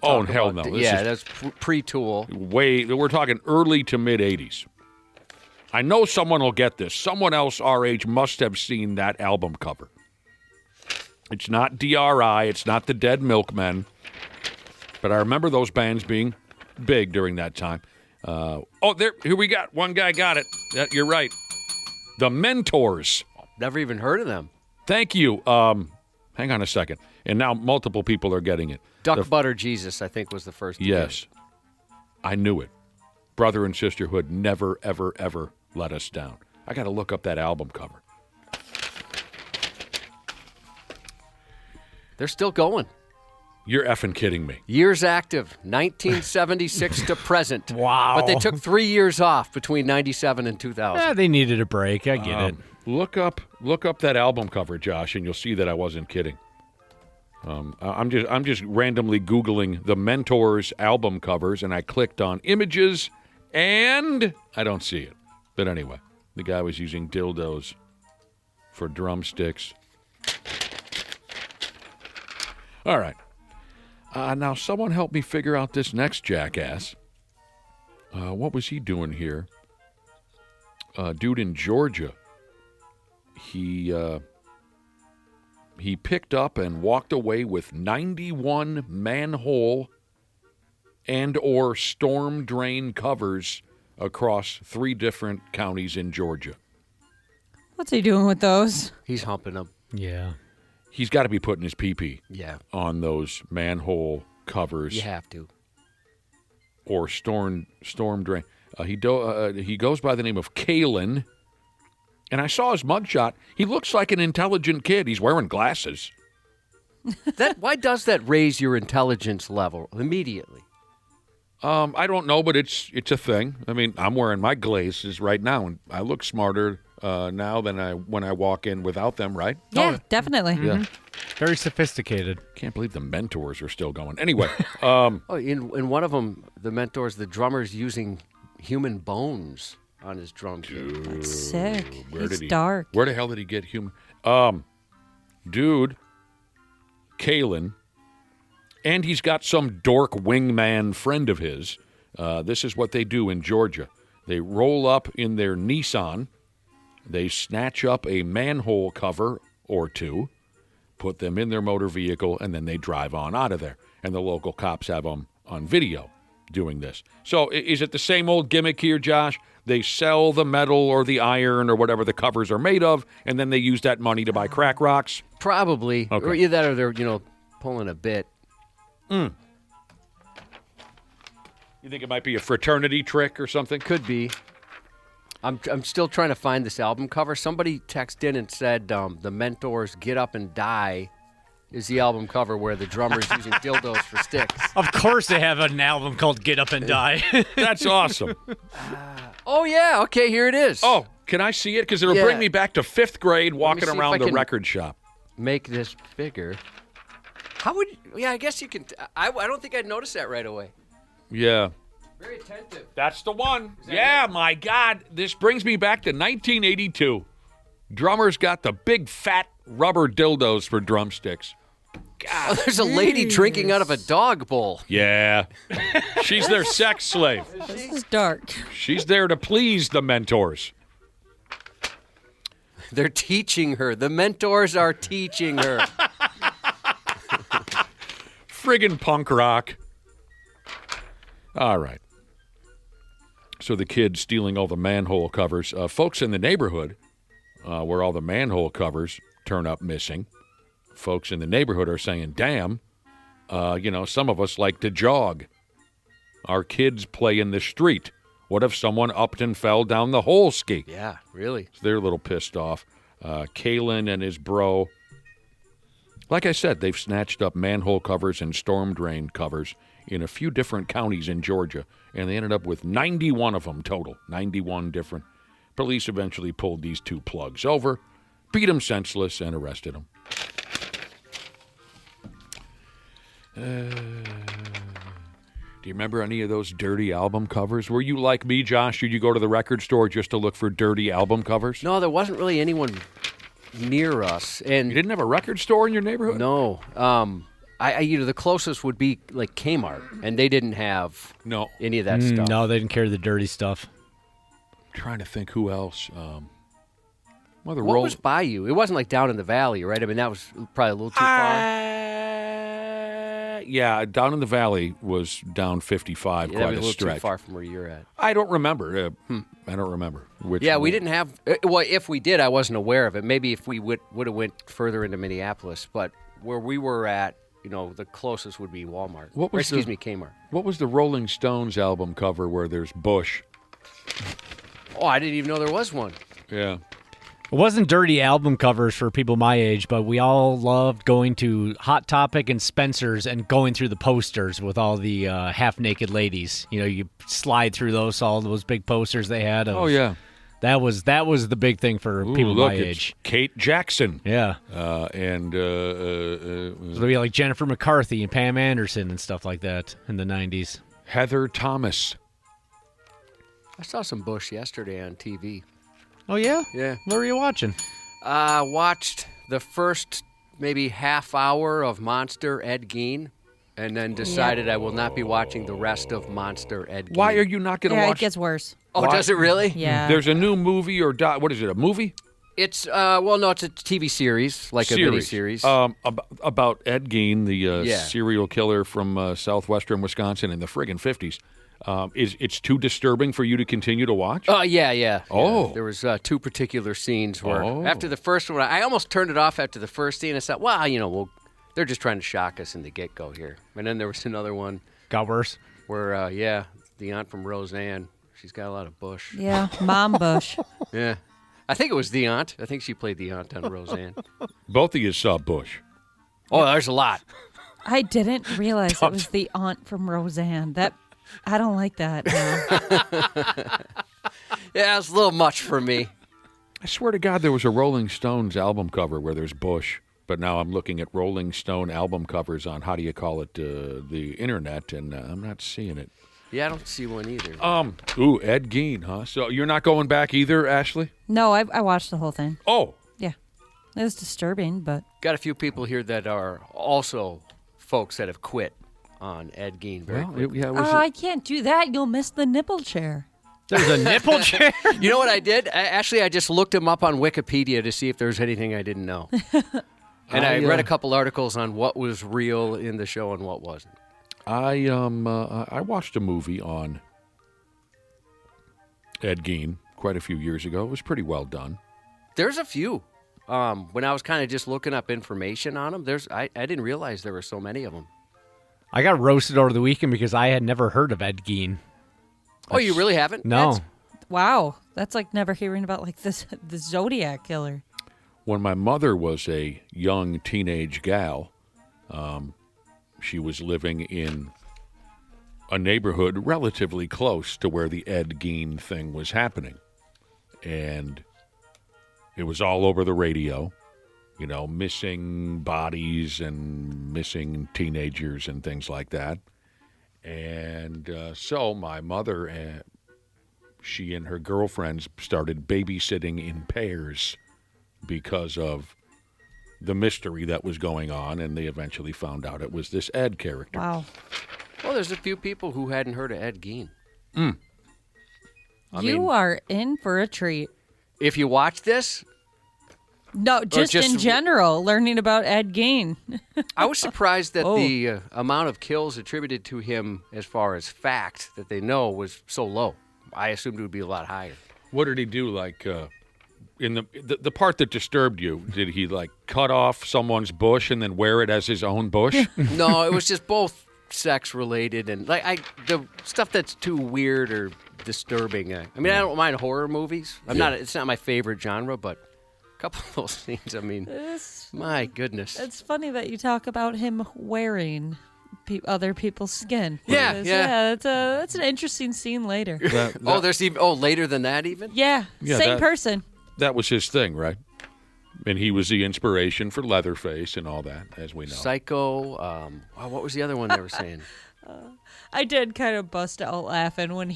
Oh, hell no. That's pre-Tool. We're talking early to mid-'80s. I know someone will get this. Someone else our age must have seen that album cover. It's not DRI. It's not the Dead Milkmen. But I remember those bands being big during that time. Here we got. One guy got it. You're right. The Mentors. Never even heard of them. Thank you. Hang on a second. And now multiple people are getting it. Duck Butter Jesus, I think, was the first. Yes. I knew it. Brother and sisterhood never, ever, ever let us down. I got to look up that album cover. They're still going. You're effing kidding me. Years active, 1976 to present. Wow. But they took 3 years off between 97 and 2000. They needed a break. I get it. Look up that album cover, Josh, and you'll see that I wasn't kidding. I'm just randomly Googling the Mentors album covers, and I clicked on images, and I don't see it. But anyway, the guy was using dildos for drumsticks. All right. Now, someone help me figure out this next jackass. What was he doing here? Dude in Georgia. He picked up and walked away with 91 manhole and or storm drain covers across 3 different counties in Georgia. What's he doing with those? He's humping them. Yeah. He's got to be putting his pee-pee on those manhole covers. You have to. Or storm drain. He goes by the name of Kalen. And I saw his mugshot. He looks like an intelligent kid. He's wearing glasses. Why does that raise your intelligence level immediately? I don't know, but it's a thing. I mean, I'm wearing my glasses right now, and I look smarter now than when I walk in without them, right? Yeah, definitely. Yeah. Very sophisticated. Can't believe the Mentors are still going. Anyway. In one of them, the Mentors, the drummer's using human bones on his drum kit. That's sick. It's dark. Where the hell did he get human? Dude, Kalen, and he's got some dork wingman friend of his. This is what they do in Georgia. They roll up in their Nissan. They snatch up a manhole cover or 2, put them in their motor vehicle, and then they drive on out of there. And the local cops have them on video doing this. So is it the same old gimmick here, Josh? They sell the metal or the iron or whatever the covers are made of, and then they use that money to buy crack rocks? Probably. Okay. Or either that or they're, pulling a bit. You think it might be a fraternity trick or something? Could be. I'm still trying to find this album cover. Somebody texted in and said the Mentors' Get Up and Die is the album cover where the drummer's using dildos for sticks. Of course they have an album called Get Up and Die. That's awesome. Oh, yeah. Okay, here it is. Oh, can I see it? Because it'll bring me back to 5th grade walking around the record shop. Make this bigger. How would I guess you can. I don't think I'd notice that right away. Yeah. Very attentive. That's the one. Yeah, my God. This brings me back to 1982. Drummers got the big fat rubber dildos for drumsticks. God. Oh, there's a lady drinking out of a dog bowl. Yeah. She's their sex slave. This is dark. She's there to please the Mentors. They're teaching her. The Mentors are teaching her. Friggin' punk rock. All right. So the kid stealing all the manhole covers. Folks in the neighborhood where all the manhole covers turn up missing. Folks in the neighborhood are saying, damn, Some of us like to jog. Our kids play in the street. What if someone upped and fell down the whole ski? Yeah, really. So they're a little pissed off. Kalen and his bro, like I said, they've snatched up manhole covers and storm drain covers in a few different counties in Georgia, and they ended up with 91 of them total, 91 different. Police eventually pulled these two plugs over, beat them senseless, and arrested them. Do you remember any of those dirty album covers? Were you like me, Josh? Did you go to the record store just to look for dirty album covers? No, there wasn't really anyone near us. And You didn't have a record store in your neighborhood? No. The closest would be like Kmart, and they didn't have any of that stuff. No, they didn't carry the dirty stuff. I'm trying to think who else. What was by you? It wasn't like down in the valley, right? I mean, that was probably a little too far. Yeah, down in the valley was down 55, That quite was a little stretch. too far from where you're at. I don't remember. I don't remember which. Yeah, one. we didn't have. Well, if we did, I wasn't aware of it. Maybe if we would have went further into Minneapolis, but where we were at, the closest would be Walmart. Kmart. What was the Rolling Stones album cover where there's Bush? Oh, I didn't even know there was one. Yeah. It wasn't dirty album covers for people my age, but we all loved going to Hot Topic and Spencer's and going through the posters with all the half-naked ladies. You slide through all those big posters they had. Oh, yeah. That was the big thing for people my age. Kate Jackson. Yeah. So there'd be like Jennifer McCarthy and Pam Anderson and stuff like that in the 90s. Heather Thomas. I saw some Bush yesterday on TV. Oh, yeah? Yeah. What were you watching? Watched the first maybe half hour of Monster Ed Gein, and then decided I will not be watching the rest of Monster Ed Gein. Why are you not going to watch? It gets worse. Oh, does it really? Yeah. There's a new movie or what is it, a movie? It's, it's a TV series, like a mini-series. About Ed Gein, the serial killer from southwestern Wisconsin in the friggin' 50s. It's too disturbing for you to continue to watch? Yeah. Oh. Yeah. There was two particular scenes where after the first one, I almost turned it off after the first scene. I thought, well, they're just trying to shock us in the get-go here. And then there was another one. Got worse? Where, the aunt from Roseanne, she's got a lot of Bush. Yeah, Mom Bush. Yeah. I think it was the aunt. I think she played the aunt on Roseanne. Both of you saw Bush. Oh, there's a lot. I didn't realize it was the aunt from Roseanne. I don't like that now. Yeah, it's a little much for me. I swear to God, there was a Rolling Stones album cover where there's Bush, but now I'm looking at Rolling Stone album covers on, the internet, and I'm not seeing it. Yeah, I don't see one either. Ed Gein, huh? So you're not going back either, Ashley? No, I watched the whole thing. Oh. Yeah. It was disturbing, but... Got a few people here that are also folks that have quit on Ed Gein very quickly. I can't do that. You'll miss the nipple chair. There's a nipple chair? You know what I did? I just looked him up on Wikipedia to see if there's anything I didn't know. And I read a couple articles on what was real in the show and what wasn't. I watched a movie on Ed Gein quite a few years ago. It was pretty well done. There's a few. When I was kind of just looking up information on them, I didn't realize there were so many of them. I got roasted over the weekend because I had never heard of Ed Gein. Oh, you really haven't? No. Wow. That's like never hearing about like the Zodiac Killer. When my mother was a young teenage gal, she was living in a neighborhood relatively close to where the Ed Gein thing was happening. And it was all over the radio, missing bodies and missing teenagers and things like that. And so my mother, she and her girlfriends started babysitting in pairs because of the mystery that was going on, and they eventually found out it was this Ed character. Wow. Well, there's a few people who hadn't heard of Ed Gein. You are in for a treat. If you watch this... No, just in general, learning about Ed Gein. I was surprised that the amount of kills attributed to him as far as fact that they know was so low. I assumed it would be a lot higher. What did he do, in the part that disturbed you, did he like cut off someone's bush and then wear it as his own bush? No, it was just both sex related and the stuff that's too weird or disturbing. I mean, I don't mind horror movies. It's not my favorite genre, but a couple of those scenes. I mean, my goodness. It's funny that you talk about him wearing other people's skin. Yeah. That's an interesting scene later. There's even later than that even. Yeah, same person. That was his thing, right? And he was the inspiration for Leatherface and all that, as we know. Psycho. What was the other one they were saying? I did kind of bust out laughing when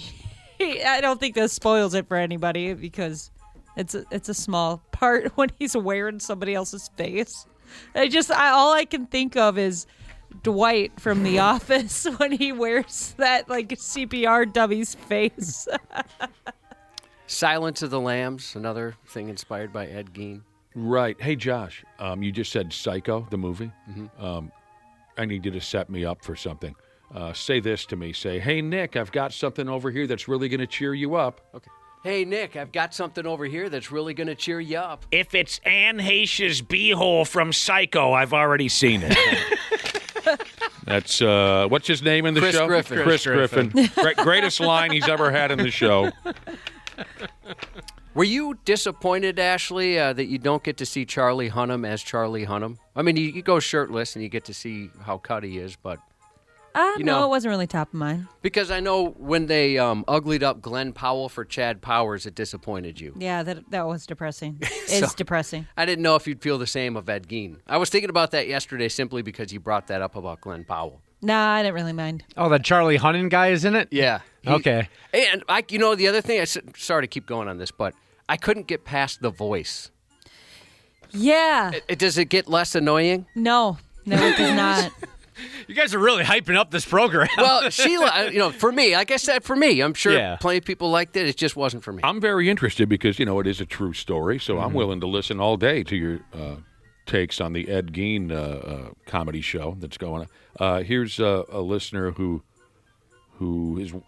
I don't think that spoils it for anybody because it's a small part when he's wearing somebody else's face. All I can think of is Dwight from The Office when he wears that like CPR dummy's face. Silence of the Lambs, another thing inspired by Ed Gein. Right. Hey, Josh, you just said Psycho, the movie. Mm-hmm. I need you to set me up for something. Say this to me. Say, hey, Nick, I've got something over here that's really going to cheer you up. Okay. Hey, Nick, I've got something over here that's really going to cheer you up. If it's Anne Heche's beehole from Psycho, I've already seen it. That's, what's his name in the Chris show? Griffin. Chris Griffin. Greatest line he's ever had in the show. Were you disappointed, Ashley, that you don't get to see Charlie Hunnam as Charlie Hunnam? I mean, you go shirtless and you get to see how cut he is, but... No, it wasn't really top of mind. Because I know when they uglied up Glenn Powell for Chad Powers, it disappointed you. Yeah, that was depressing. It's depressing. I didn't know if you'd feel the same of Ed Gein. I was thinking about that yesterday simply because you brought that up about Glenn Powell. Nah, I didn't really mind. Oh, that Charlie Hunnam guy is in it? Yeah. Okay. And the other thing, sorry to keep going on this, but I couldn't get past the voice. Yeah. Does it get less annoying? No, it does not. You guys are really hyping up this program. Well, Sheila, for me, like I said, I'm sure plenty of people liked it. It just wasn't for me. I'm very interested because, it is a true story, so I'm willing to listen all day to your takes on the Ed Gein comedy show that's going on. Here's a listener who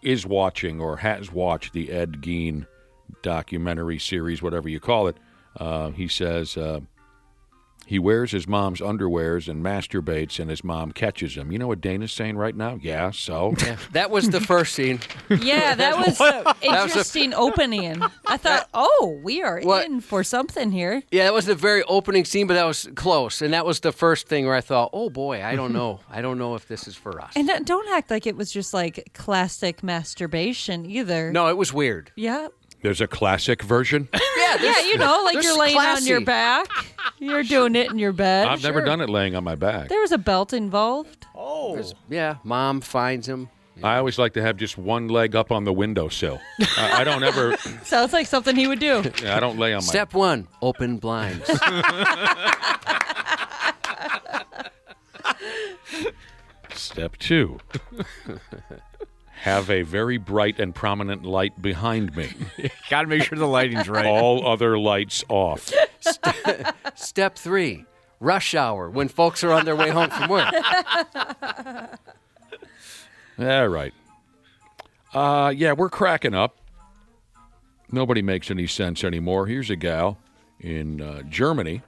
is watching or has watched the Ed Gein documentary series, whatever you call it. He says... he wears his mom's underwears and masturbates, and his mom catches him. You know what Dana's saying right now? Yeah, so? Yeah, that was the first scene. Yeah, that was an interesting opening. I thought, we are in for something here. Yeah, that was the very opening scene, but that was close. And that was the first thing where I thought, oh, boy, I don't know. I don't know if this is for us. And don't act like it was just like classic masturbation either. No, it was weird. Yeah. There's a classic version? Like you're laying on your back. You're doing it in your bed. I've never done it laying on my back. There was a belt involved. Oh. Mom finds him. I always like to have just one leg up on the windowsill. I don't ever... Sounds like something he would do. I don't lay on my... Step 1, open blinds. Step 2, have a very bright and prominent light behind me. Got to make sure the lighting's right. All other lights off. Step 3, rush hour, when folks are on their way home from work. All right. We're cracking up. Nobody makes any sense anymore. Here's a gal in Germany,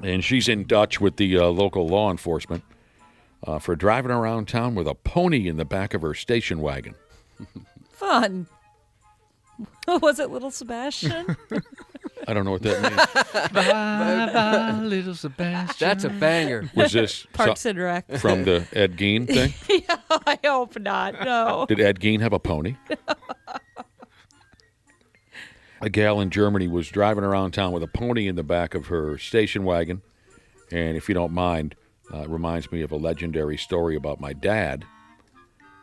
and she's in Dutch with the local law enforcement for driving around town with a pony in the back of her station wagon. Fun. Was it Little Sebastian? I don't know what that means. Bye, bye, little Sebastian. That's a banger. Was this Parks and Rec. from the Ed Gein thing? Yeah, I hope not. No. Did Ed Gein have a pony? A gal in Germany was driving around town with a pony in the back of her station wagon. And if you don't mind, it reminds me of a legendary story about my dad.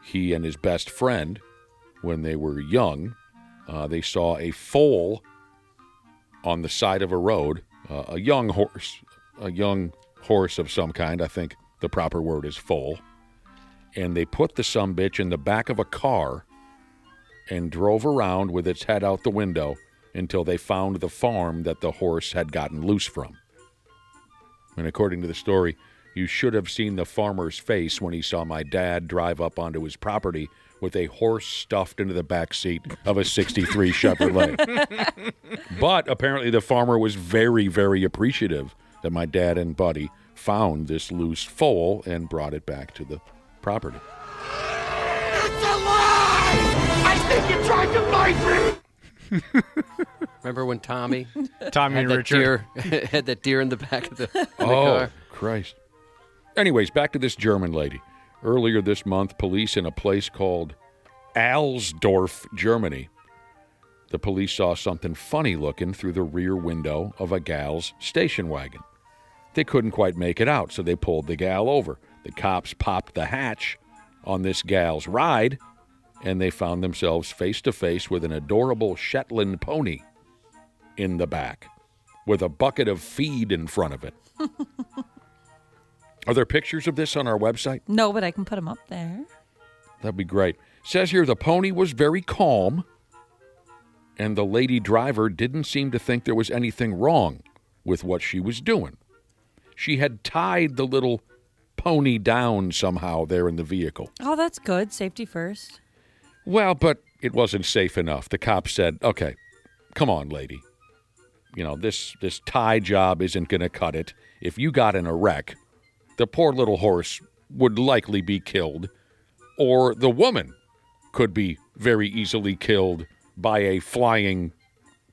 He and his best friend, when they were young, they saw a foal on the side of a road, a young horse of some kind. I think the proper word is foal. And they put the sumbitch in the back of a car and drove around with its head out the window until they found the farm that the horse had gotten loose from. And according to the story, you should have seen the farmer's face when he saw my dad drive up onto his property with a horse stuffed into the back seat of a 63 Chevrolet. But apparently the farmer was very, very appreciative that my dad and Buddy found this loose foal and brought it back to the property. It's a lie! I think you tried to bite me! Remember when Tommy and had that Richard. had that deer in the back of the Oh, car? Christ. Anyways, back to this German lady. Earlier this month, police in a place called Alsdorf, Germany. The police saw something funny looking through the rear window of a gal's station wagon. They couldn't quite make it out, so they pulled the gal over. The cops popped the hatch on this gal's ride, and they found themselves face to face with an adorable Shetland pony in the back with a bucket of feed in front of it. Are there pictures of this on our website? No, but I can put them up there. That'd be great. Says here the pony was very calm, and the lady driver didn't seem to think there was anything wrong with what she was doing. She had tied the little pony down somehow there in the vehicle. Oh, that's good. Safety first. Well, but it wasn't safe enough. The cop said, okay, come on, lady. You know, this tie job isn't going to cut it. If you got in a wreck, the poor little horse would likely be killed, or the woman could be very easily killed by a flying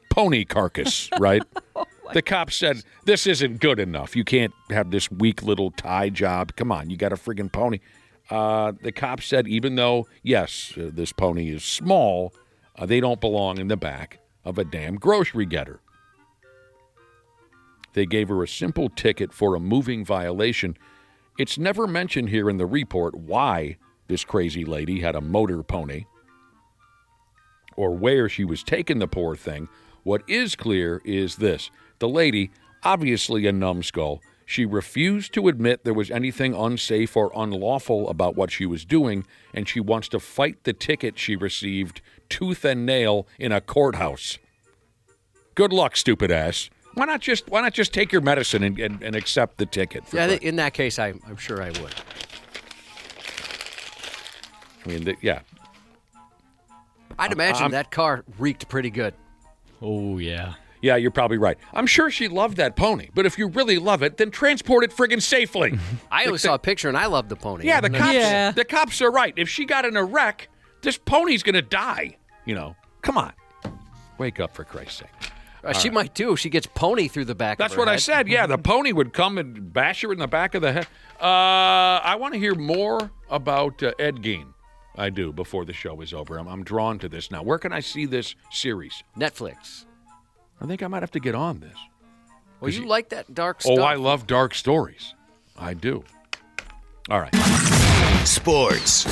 pony carcass, right? The cop said, this isn't good enough. You can't have this weak little tie job. Come on, you got a friggin' pony. The cop said, even though, yes, this pony is small, they don't belong in the back of a damn grocery getter. They gave her a simple ticket for a moving violation. It's never mentioned here in the report why this crazy lady had a motor pony or where she was taking the poor thing. What is clear is this. The lady, obviously a numbskull, she refused to admit there was anything unsafe or unlawful about what she was doing, and she wants to fight the ticket she received tooth and nail in a courthouse. Good luck, stupid ass. Why not just take your medicine and accept the ticket? Yeah, in that case, I'm sure I would. I mean, yeah. I'd imagine that car reeked pretty good. Oh, yeah. Yeah, you're probably right. I'm sure she loved that pony, but if you really love it, then transport it friggin' safely. I always saw a picture, and I loved the pony. Yeah, Yeah. the cops are right. If she got in a wreck, this pony's going to die. You know, come on. Wake up, for Christ's sake. She might do. She gets pony through the back That's of her what I head. said. Yeah, the pony would come and bash her in the back of the head. I want to hear more about Ed Gein. I do, before the show is over. I'm drawn to this now. Where can I see this series? Netflix. I think I might have to get on this. Well, you like that dark stuff. Oh, I love dark stories. I do. All right. Sports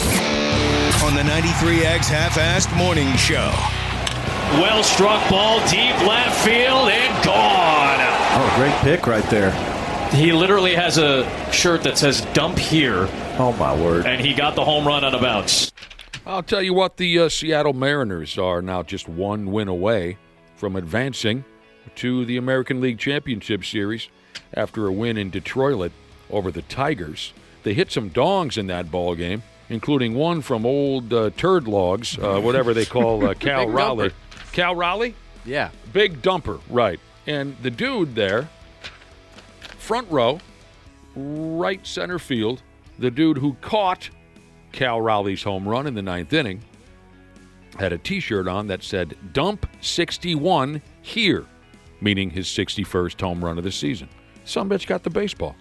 on the 93X Half-Assed Morning Show. Well struck ball, deep left field, and gone. Oh, great pick right there. He literally has a shirt that says dump here, Oh, my word. and he got the home run on a bounce. I'll tell you what, the Seattle Mariners are now just one win away from advancing to the American League Championship Series after a win in Detroit over the Tigers. They hit some dongs in that ball game, including one from old turd logs, whatever they call Cal Big Raleigh. dumper. Cal Raleigh? Yeah. Big dumper, right. And the dude there, front row, right center field, the dude who caught Cal Raleigh's home run in the ninth inning, had a T-shirt on that said, Dump 61 here, meaning his 61st home run of the season. Some bitch got the baseball.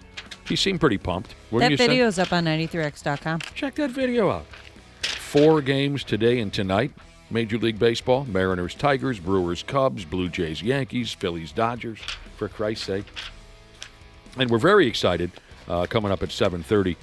He seemed pretty pumped. Wouldn't That you say? video's up on 93x.com. Check that video out. 4 games today and tonight. Major League Baseball, Mariners, Tigers, Brewers, Cubs, Blue Jays, Yankees, Phillies, Dodgers, for Christ's sake. And we're very excited coming up at 7:30.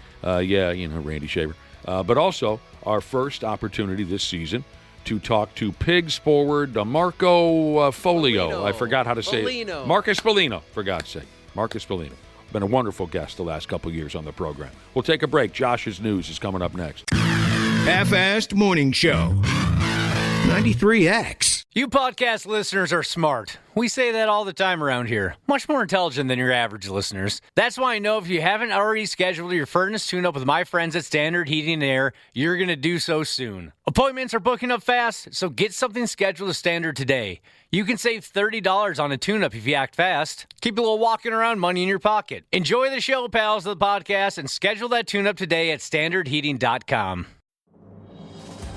Randy Shaver. But also our first opportunity this season to talk to Pigs forward Marco Foligno. I forgot how to say it. Marcus Foligno, for God's sake. Marcus Foligno. Been a wonderful guest the last couple years on the program. We'll take a break. Josh's News is coming up next. Half-Assed Morning Show. 93X. You podcast listeners are smart. We say that all the time around here. Much more intelligent than your average listeners. That's why I know if you haven't already scheduled your furnace tune-up with my friends at Standard Heating and Air, you're going to do so soon. Appointments are booking up fast, so get something scheduled to Standard today. You can save $30 on a tune-up if you act fast. Keep a little walking around money in your pocket. Enjoy the show, pals of the podcast, and schedule that tune-up today at standardheating.com.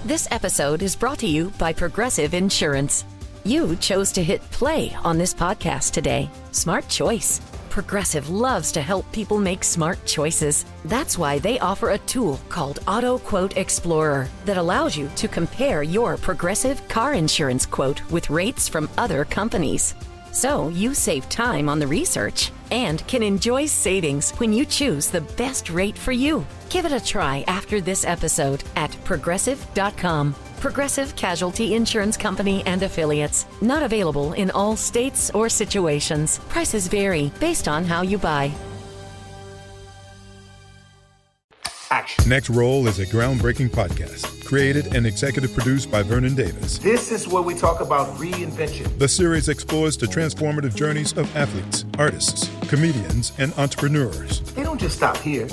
This episode is brought to you by Progressive Insurance. You chose to hit play on this podcast today. Smart choice. Progressive loves to help people make smart choices. That's why they offer a tool called Auto Quote Explorer that allows you to compare your Progressive car insurance quote with rates from other companies. So you save time on the research and can enjoy savings when you choose the best rate for you. Give it a try after this episode at Progressive.com. Progressive Casualty Insurance Company and Affiliates. Not available in all states or situations. Prices vary based on how you buy. Action. Next Roll is a groundbreaking podcast created and executive produced by Vernon Davis. This is where we talk about reinvention. The series explores the transformative journeys of athletes, artists, comedians, and entrepreneurs. They don't just stop here.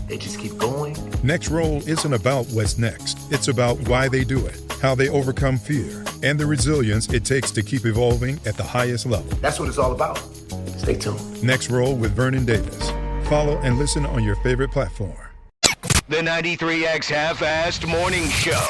They just keep going. Next Roll isn't about what's next. It's about why they do it, how they overcome fear, and the resilience it takes to keep evolving at the highest level. That's what it's all about. Stay tuned. Next Roll with Vernon Davis. Follow and listen on your favorite platform. The 93X Half-Assed Morning Show.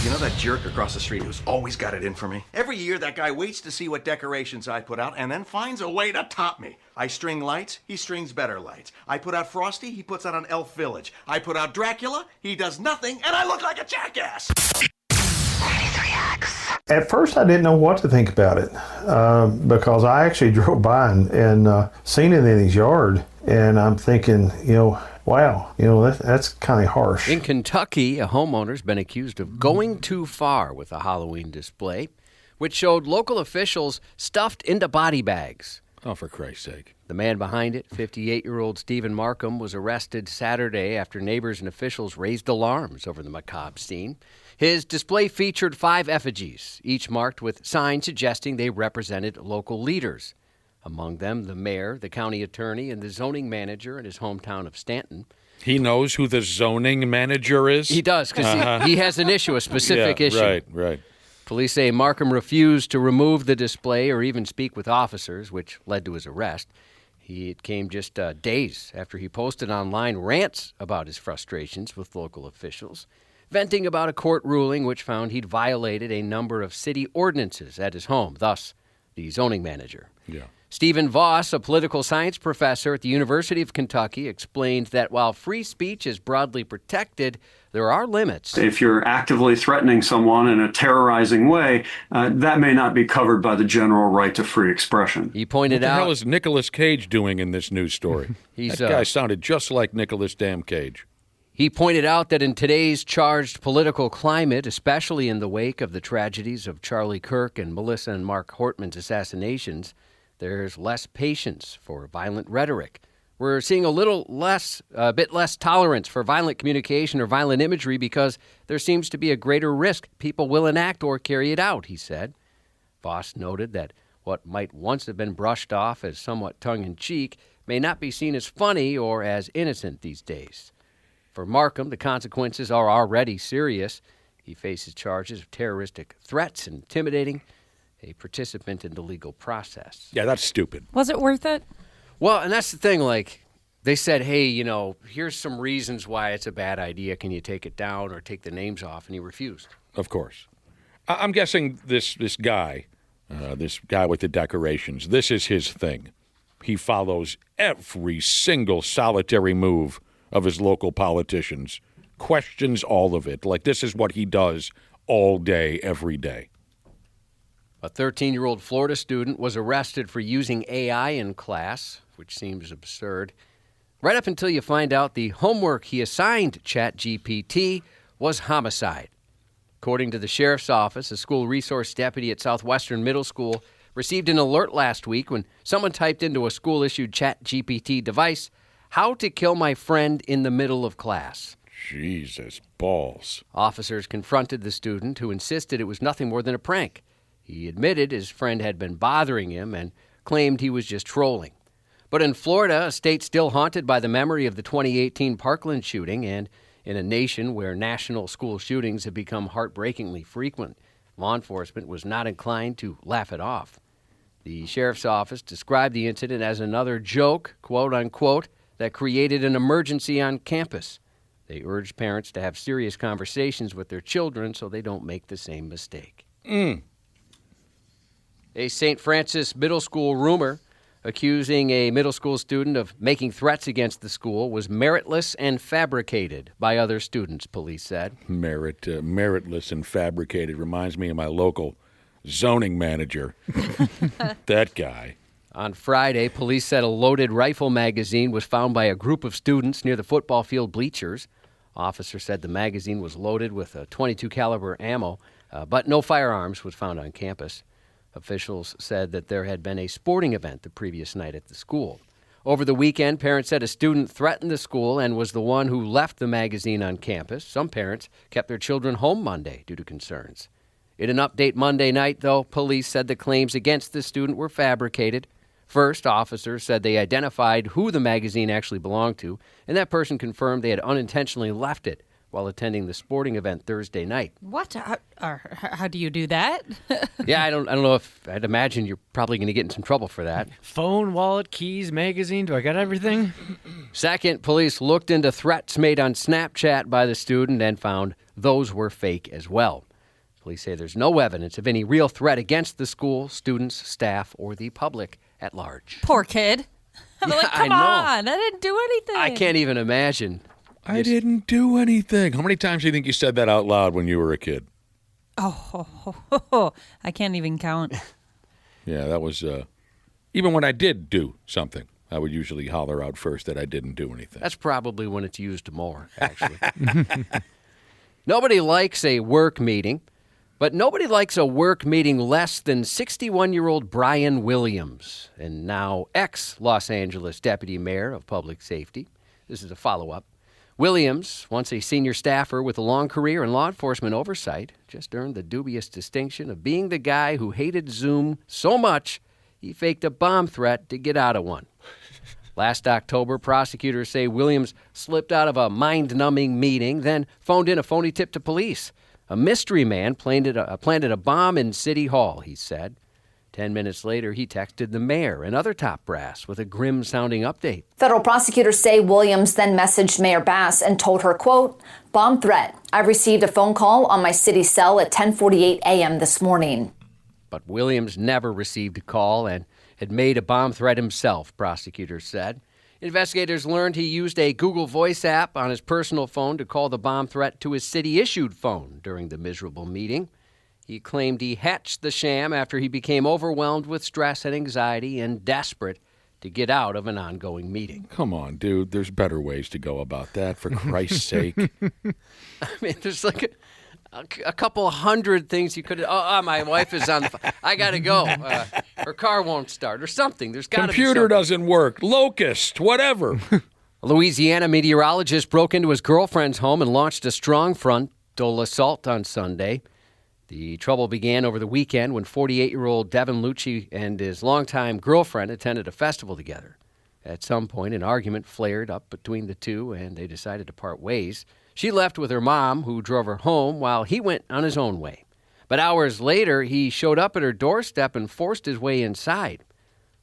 You know that jerk across the street who's always got it in for me? Every year, that guy waits to see what decorations I put out and then finds a way to top me. I string lights, he strings better lights. I put out Frosty, he puts out an Elf Village. I put out Dracula, he does nothing, and I look like a jackass. 93X. At first, I didn't know what to think about it because I actually drove by and seen it in his yard, and I'm thinking, wow, that's kind of harsh. In Kentucky, a homeowner's been accused of going too far with a Halloween display, which showed local officials stuffed into body bags. Oh, for Christ's sake. The man behind it, 58-year-old Stephen Markham, was arrested Saturday after neighbors and officials raised alarms over the macabre scene. His display featured 5 effigies, each marked with signs suggesting they represented local leaders. Among them, the mayor, the county attorney, and the zoning manager in his hometown of Stanton. He knows who the zoning manager is? He does, because he has an issue, a specific issue. Right. Police say Markham refused to remove the display or even speak with officers, which led to his arrest. It came just days after he posted online rants about his frustrations with local officials, venting about a court ruling which found he'd violated a number of city ordinances at his home, thus the zoning manager. Yeah. Stephen Voss, a political science professor at the University of Kentucky, explained that while free speech is broadly protected, there are limits. If you're actively threatening someone in a terrorizing way, that may not be covered by the general right to free expression. He pointed out... What the hell is out... Nicolas Cage doing in this news story? That guy sounded just like Nicolas damn Cage. He pointed out that in today's charged political climate, especially in the wake of the tragedies of Charlie Kirk and Melissa and Mark Hortman's assassinations, there's less patience for violent rhetoric. We're seeing a bit less tolerance for violent communication or violent imagery because there seems to be a greater risk people will enact or carry it out, he said. Voss noted that what might once have been brushed off as somewhat tongue-in-cheek may not be seen as funny or as innocent these days. For Markham, the consequences are already serious. He faces charges of terroristic threats and intimidating a participant in the legal process. Yeah, that's stupid. Was it worth it? Well, and that's the thing, they said, hey, here's some reasons why it's a bad idea. Can you take it down or take the names off? And he refused. Of course. I'm guessing this guy with the decorations, this is his thing. He follows every single solitary move of his local politicians, questions all of it. This is what he does all day, every day. A 13-year-old Florida student was arrested for using AI in class, which seems absurd, right up until you find out the homework he assigned ChatGPT was homicide. According to the sheriff's office, a school resource deputy at Southwestern Middle School received an alert last week when someone typed into a school-issued ChatGPT device, "How to kill my friend in the middle of class." Jesus balls. Officers confronted the student, who insisted it was nothing more than a prank. He admitted his friend had been bothering him and claimed he was just trolling. But in Florida, a state still haunted by the memory of the 2018 Parkland shooting, and in a nation where national school shootings have become heartbreakingly frequent, law enforcement was not inclined to laugh it off. The sheriff's office described the incident as another joke, quote unquote, that created an emergency on campus. They urged parents to have serious conversations with their children so they don't make the same mistake. A St. Francis middle school rumor accusing a middle school student of making threats against the school was meritless and fabricated by other students, police said. Meritless and fabricated reminds me of my local zoning manager. That guy. On Friday, police said a loaded rifle magazine was found by a group of students near the football field bleachers. Officers said the magazine was loaded with a .22 caliber ammo, but no firearms was found on campus. Officials said that there had been a sporting event the previous night at the school. Over the weekend, parents said a student threatened the school and was the one who left the magazine on campus. Some parents kept their children home Monday due to concerns. In an update Monday night, though, police said the claims against the student were fabricated. First, officers said they identified who the magazine actually belonged to, and that person confirmed they had unintentionally left it while attending the sporting event Thursday night. What? How do you do that? Yeah, I don't know if I'd imagine you're probably going to get in some trouble for that. Phone, wallet, keys, magazine. Do I got everything? Second, police looked into threats made on Snapchat by the student and found those were fake as well. Police say there's no evidence of any real threat against the school, students, staff, or the public at large. Poor kid. Come on. I didn't do anything. I can't even imagine. I didn't do anything. How many times do you think you said that out loud when you were a kid? Oh, I can't even count. Yeah, that was, even when I did do something, I would usually holler out first that I didn't do anything. That's probably when it's used more, actually. Nobody likes a work meeting, but nobody likes a work meeting less than 61-year-old Brian Williams, and now ex-Los Angeles Deputy Mayor of Public Safety. This is a follow-up. Williams, once a senior staffer with a long career in law enforcement oversight, just earned the dubious distinction of being the guy who hated Zoom so much he faked a bomb threat to get out of one. Last October, prosecutors say Williams slipped out of a mind-numbing meeting, then phoned in a phony tip to police. A mystery man planted a bomb in City Hall, he said. 10 minutes later, he texted the mayor and other top brass with a grim-sounding update. Federal prosecutors say Williams then messaged Mayor Bass and told her, quote, "Bomb threat. I received a phone call on my city cell at 10:48 a.m. this morning." But Williams never received a call and had made a bomb threat himself, prosecutors said. Investigators learned he used a Google Voice app on his personal phone to call the bomb threat to his city-issued phone during the miserable meeting. He claimed he hatched the sham after he became overwhelmed with stress and anxiety and desperate to get out of an ongoing meeting. Come on, dude. There's better ways to go about that, for Christ's sake. I mean, there's like a couple hundred things you could have. Oh, my wife is on the phone. I got to go. Her car won't start or something. There's got to be something. Computer doesn't work. Locust, whatever. A Louisiana meteorologist broke into his girlfriend's home and launched a strong frontal assault on Sunday. The trouble began over the weekend when 48-year-old Devin Lucci and his longtime girlfriend attended a festival together. At some point, an argument flared up between the two, and they decided to part ways. She left with her mom, who drove her home, while he went on his own way. But hours later, he showed up at her doorstep and forced his way inside.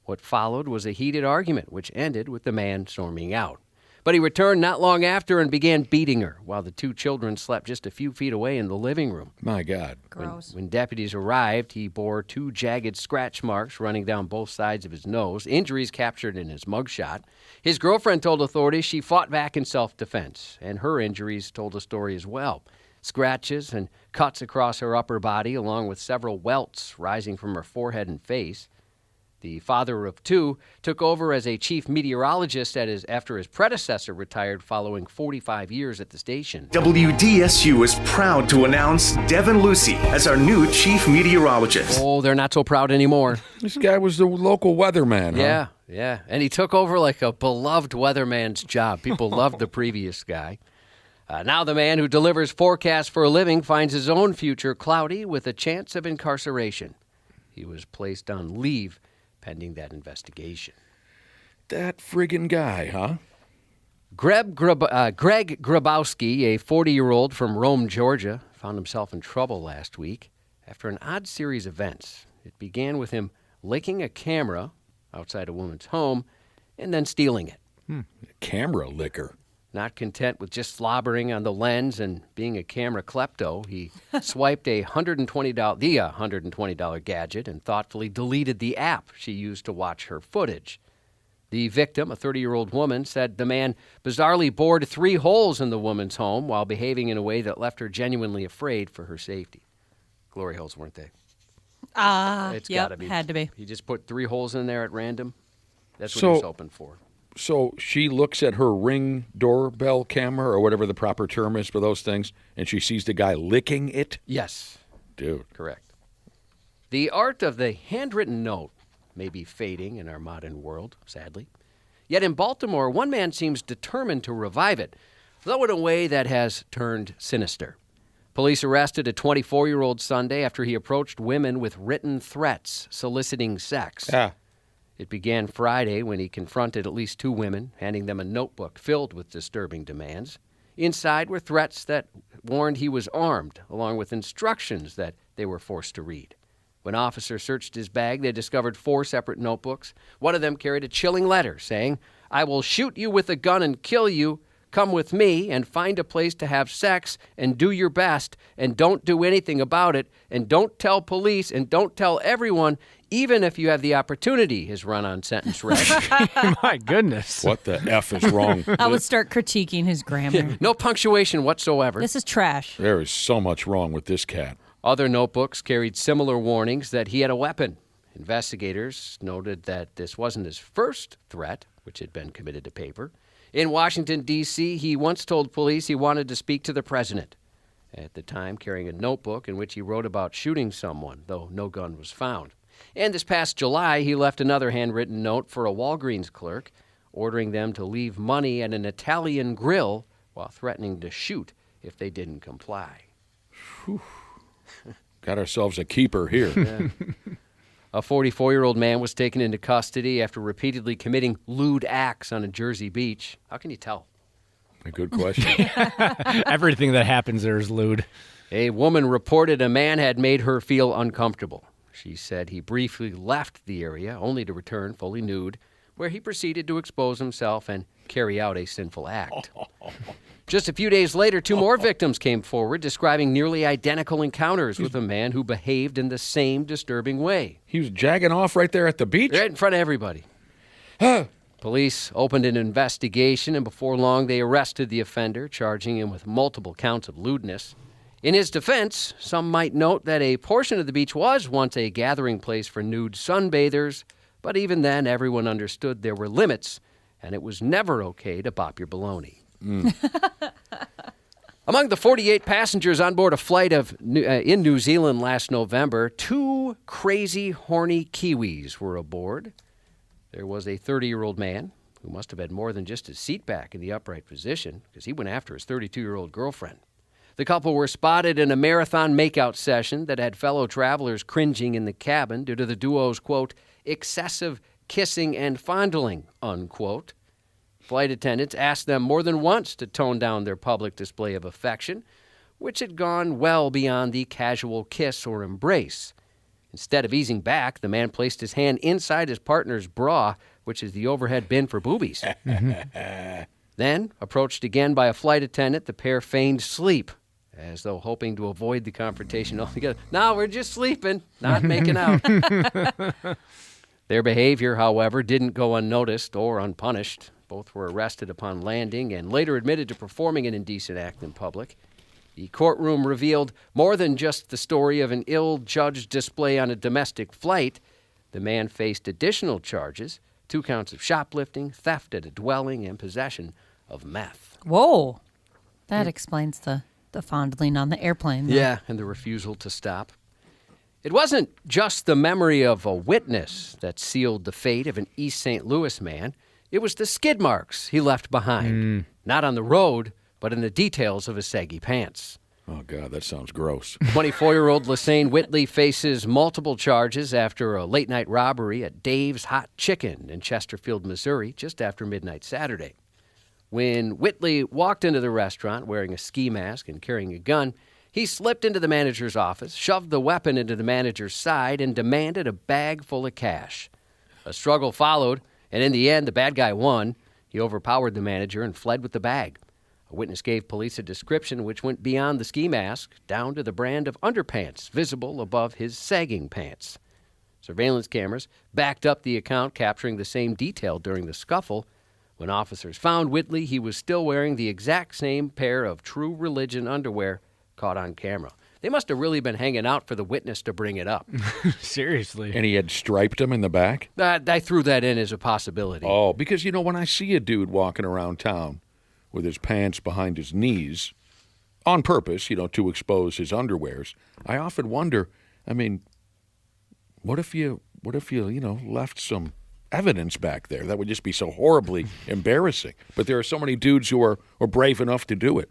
What followed was a heated argument, which ended with the man storming out. But he returned not long after and began beating her, while the two children slept just a few feet away in the living room. My God. Gross. When deputies arrived, he bore 2 jagged scratch marks running down both sides of his nose, injuries captured in his mugshot. His girlfriend told authorities she fought back in self-defense, and her injuries told a story as well. Scratches and cuts across her upper body, along with several welts rising from her forehead and face. The father of 2 took over as a chief meteorologist after his predecessor retired following 45 years at the station. WDSU is proud to announce Devin Lucci as our new chief meteorologist. Oh, they're not so proud anymore. This guy was the local weatherman, huh? Yeah. And he took over like a beloved weatherman's job. People loved the previous guy. Now the man who delivers forecasts for a living finds his own future cloudy with a chance of incarceration. He was placed on leave pending that investigation. That friggin' guy, huh? Greg Grabowski, a 40-year-old from Rome, Georgia, found himself in trouble last week after an odd series of events. It began with him licking a camera outside a woman's home and then stealing it. Camera licker. Not content with just slobbering on the lens and being a camera klepto, he swiped the $120 gadget and thoughtfully deleted the app she used to watch her footage. The victim, a 30-year-old woman, said the man bizarrely bored 3 holes in the woman's home while behaving in a way that left her genuinely afraid for her safety. Glory holes, weren't they? It's gotta be. Had to be. He just put 3 holes in there at random. That's what he was hoping for. So she looks at her Ring doorbell camera, or whatever the proper term is for those things, and she sees the guy licking it? Yes. Dude. Correct. The art of the handwritten note may be fading in our modern world, sadly. Yet in Baltimore, one man seems determined to revive it, though in a way that has turned sinister. Police arrested a 24-year-old Sunday after he approached women with written threats soliciting sex. It began Friday when he confronted at least 2 women, handing them a notebook filled with disturbing demands. Inside were threats that warned he was armed, along with instructions that they were forced to read. When officers searched his bag, they discovered 4 separate notebooks. One of them carried a chilling letter saying, "I will shoot you with a gun and kill you. Come with me and find a place to have sex and do your best and don't do anything about it and don't tell police and don't tell everyone, even if you have the opportunity," his run-on sentence read. My goodness. What the F is wrong? I would start critiquing his grammar. No punctuation whatsoever. This is trash. There is so much wrong with this cat. Other notebooks carried similar warnings that he had a weapon. Investigators noted that this wasn't his first threat, which had been committed to paper. In Washington, D.C., he once told police he wanted to speak to the president, at the time carrying a notebook in which he wrote about shooting someone, though no gun was found. And this past July, he left another handwritten note for a Walgreens clerk, ordering them to leave money at an Italian grill while threatening to shoot if they didn't comply. Whew. Got ourselves a keeper here. Yeah. A 44-year-old man was taken into custody after repeatedly committing lewd acts on a Jersey beach. How can you tell? A good question. Everything that happens there is lewd. A woman reported a man had made her feel uncomfortable. She said he briefly left the area, only to return fully nude, where he proceeded to expose himself and carry out a sinful act. Just a few days later, 2 more victims came forward describing nearly identical encounters with a man who behaved in the same disturbing way. He was jagging off right there at the beach? Right in front of everybody. Police opened an investigation, and before long they arrested the offender, charging him with multiple counts of lewdness. In his defense, some might note that a portion of the beach was once a gathering place for nude sunbathers, but even then everyone understood there were limits, and it was never okay to bop your baloney. Among the 48 passengers on board a flight in New Zealand last November, 2 crazy, horny Kiwis were aboard. There was a 30-year-old man who must have had more than just his seat back in the upright position, because he went after his 32-year-old girlfriend. The couple were spotted in a marathon makeout session that had fellow travelers cringing in the cabin due to the duo's, quote, excessive kissing and fondling, unquote. Flight attendants asked them more than once to tone down their public display of affection, which had gone well beyond the casual kiss or embrace. Instead of easing back, the man placed his hand inside his partner's bra, which is the overhead bin for boobies. Then, approached again by a flight attendant, the pair feigned sleep, as though hoping to avoid the confrontation altogether. No, we're just sleeping, not making out. Their behavior, however, didn't go unnoticed or unpunished. Both were arrested upon landing and later admitted to performing an indecent act in public. The courtroom revealed more than just the story of an ill-judged display on a domestic flight. The man faced additional charges, 2 counts of shoplifting, theft at a dwelling, and possession of meth. Whoa. That explains the fondling on the airplane. Though. Yeah, and the refusal to stop. It wasn't just the memory of a witness that sealed the fate of an East St. Louis man. It was the skid marks he left behind, not on the road, but in the details of his saggy pants. Oh, God, that sounds gross. 24-year-old Lassane Whitley faces multiple charges after a late-night robbery at Dave's Hot Chicken in Chesterfield, Missouri, just after midnight Saturday. When Whitley walked into the restaurant wearing a ski mask and carrying a gun, he slipped into the manager's office, shoved the weapon into the manager's side, and demanded a bag full of cash. A struggle followed, and in the end, the bad guy won. He overpowered the manager and fled with the bag. A witness gave police a description which went beyond the ski mask, down to the brand of underpants visible above his sagging pants. Surveillance cameras backed up the account, capturing the same detail during the scuffle. When officers found Whitley, he was still wearing the exact same pair of True Religion underwear caught on camera. They must have really been hanging out for the witness to bring it up. Seriously. And he had striped him in the back? I threw that in as a possibility. Oh, because, when I see a dude walking around town with his pants behind his knees, on purpose, to expose his underwears, I often wonder, what if you left some evidence back there? That would just be so horribly embarrassing. But there are so many dudes who are brave enough to do it.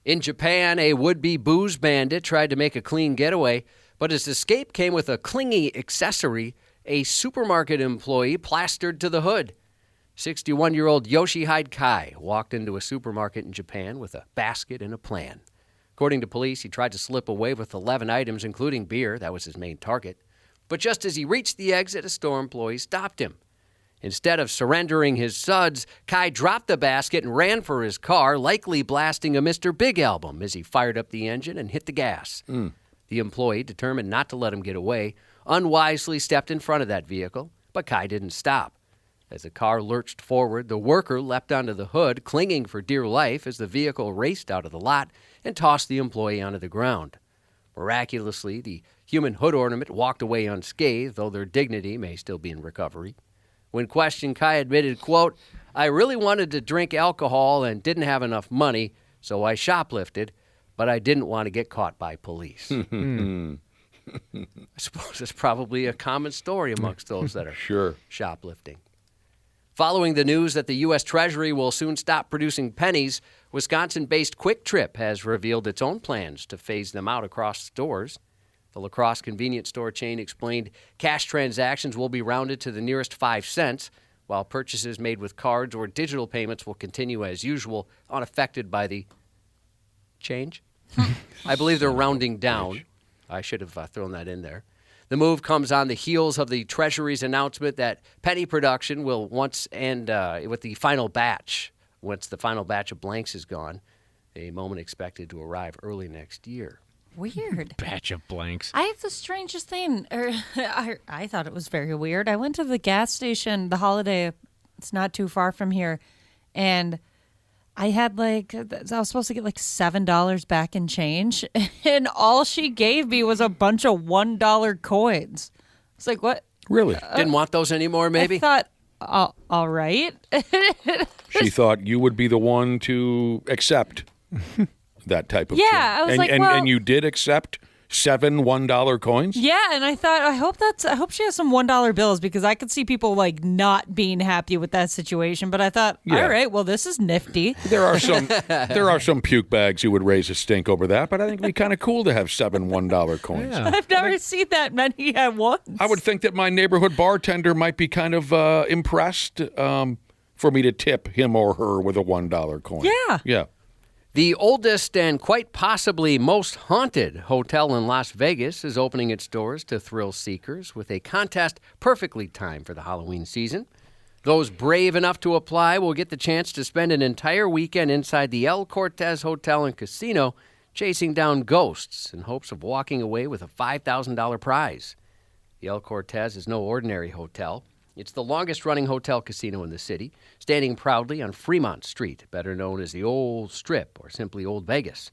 In Japan, a would-be booze bandit tried to make a clean getaway, but his escape came with a clingy accessory a supermarket employee plastered to the hood. 61-year-old Yoshihide Kai walked into a supermarket in Japan with a basket and a plan. According to police, he tried to slip away with 11 items, including beer. That was his main target. But just as he reached the exit, a store employee stopped him. Instead of surrendering his suds, Kai dropped the basket and ran for his car, likely blasting a Mr. Big album as he fired up the engine and hit the gas. The employee, determined not to let him get away, unwisely stepped in front of that vehicle, but Kai didn't stop. As the car lurched forward, the worker leapt onto the hood, clinging for dear life as the vehicle raced out of the lot and tossed the employee onto the ground. Miraculously, the human hood ornament walked away unscathed, though their dignity may still be in recovery. When questioned, Kai admitted, quote, "I really wanted to drink alcohol and didn't have enough money, so I shoplifted, but I didn't want to get caught by police." I suppose it's probably a common story amongst those that are sure shoplifting. Following the news that the U.S. Treasury will soon stop producing pennies, Wisconsin-based Quick Trip has revealed its own plans to phase them out across stores. The La Crosse convenience store chain explained cash transactions will be rounded to the nearest 5 cents, while purchases made with cards or digital payments will continue as usual, unaffected by the change. I believe they're rounding down. I should have thrown that in there. The move comes on the heels of the Treasury's announcement that penny production will once end with the final batch. Once the final batch of blanks is gone, a moment expected to arrive early next year. Weird. Batch of blanks. I have the strangest thing. I thought it was very weird. I went to the gas station, the Holiday. It's not too far from here. And I had I was supposed to get $7 back in change. And all she gave me was a bunch of $1 coins. It's like, what? Really? Didn't want those anymore, maybe? I thought, all right. She thought you would be the one to accept that type of yeah, change. I was and you did accept 7 $1 coins? Yeah, and I thought, I hope she has some $1 bills, because I could see people not being happy with that situation. But I thought, all right, well, this is nifty. There are some puke bags who would raise a stink over that, but I think it'd be kind of cool to have 7 $1 coins. Yeah. I've never seen that many at once. I would think that my neighborhood bartender might be kind of impressed for me to tip him or her with a $1 coin. Yeah. Yeah. The oldest and quite possibly most haunted hotel in Las Vegas is opening its doors to thrill seekers with a contest perfectly timed for the Halloween season. Those brave enough to apply will get the chance to spend an entire weekend inside the El Cortez Hotel and Casino chasing down ghosts in hopes of walking away with a $5,000 prize. The El Cortez is no ordinary hotel. It's the longest-running hotel casino in the city, standing proudly on Fremont Street, better known as the Old Strip or simply Old Vegas.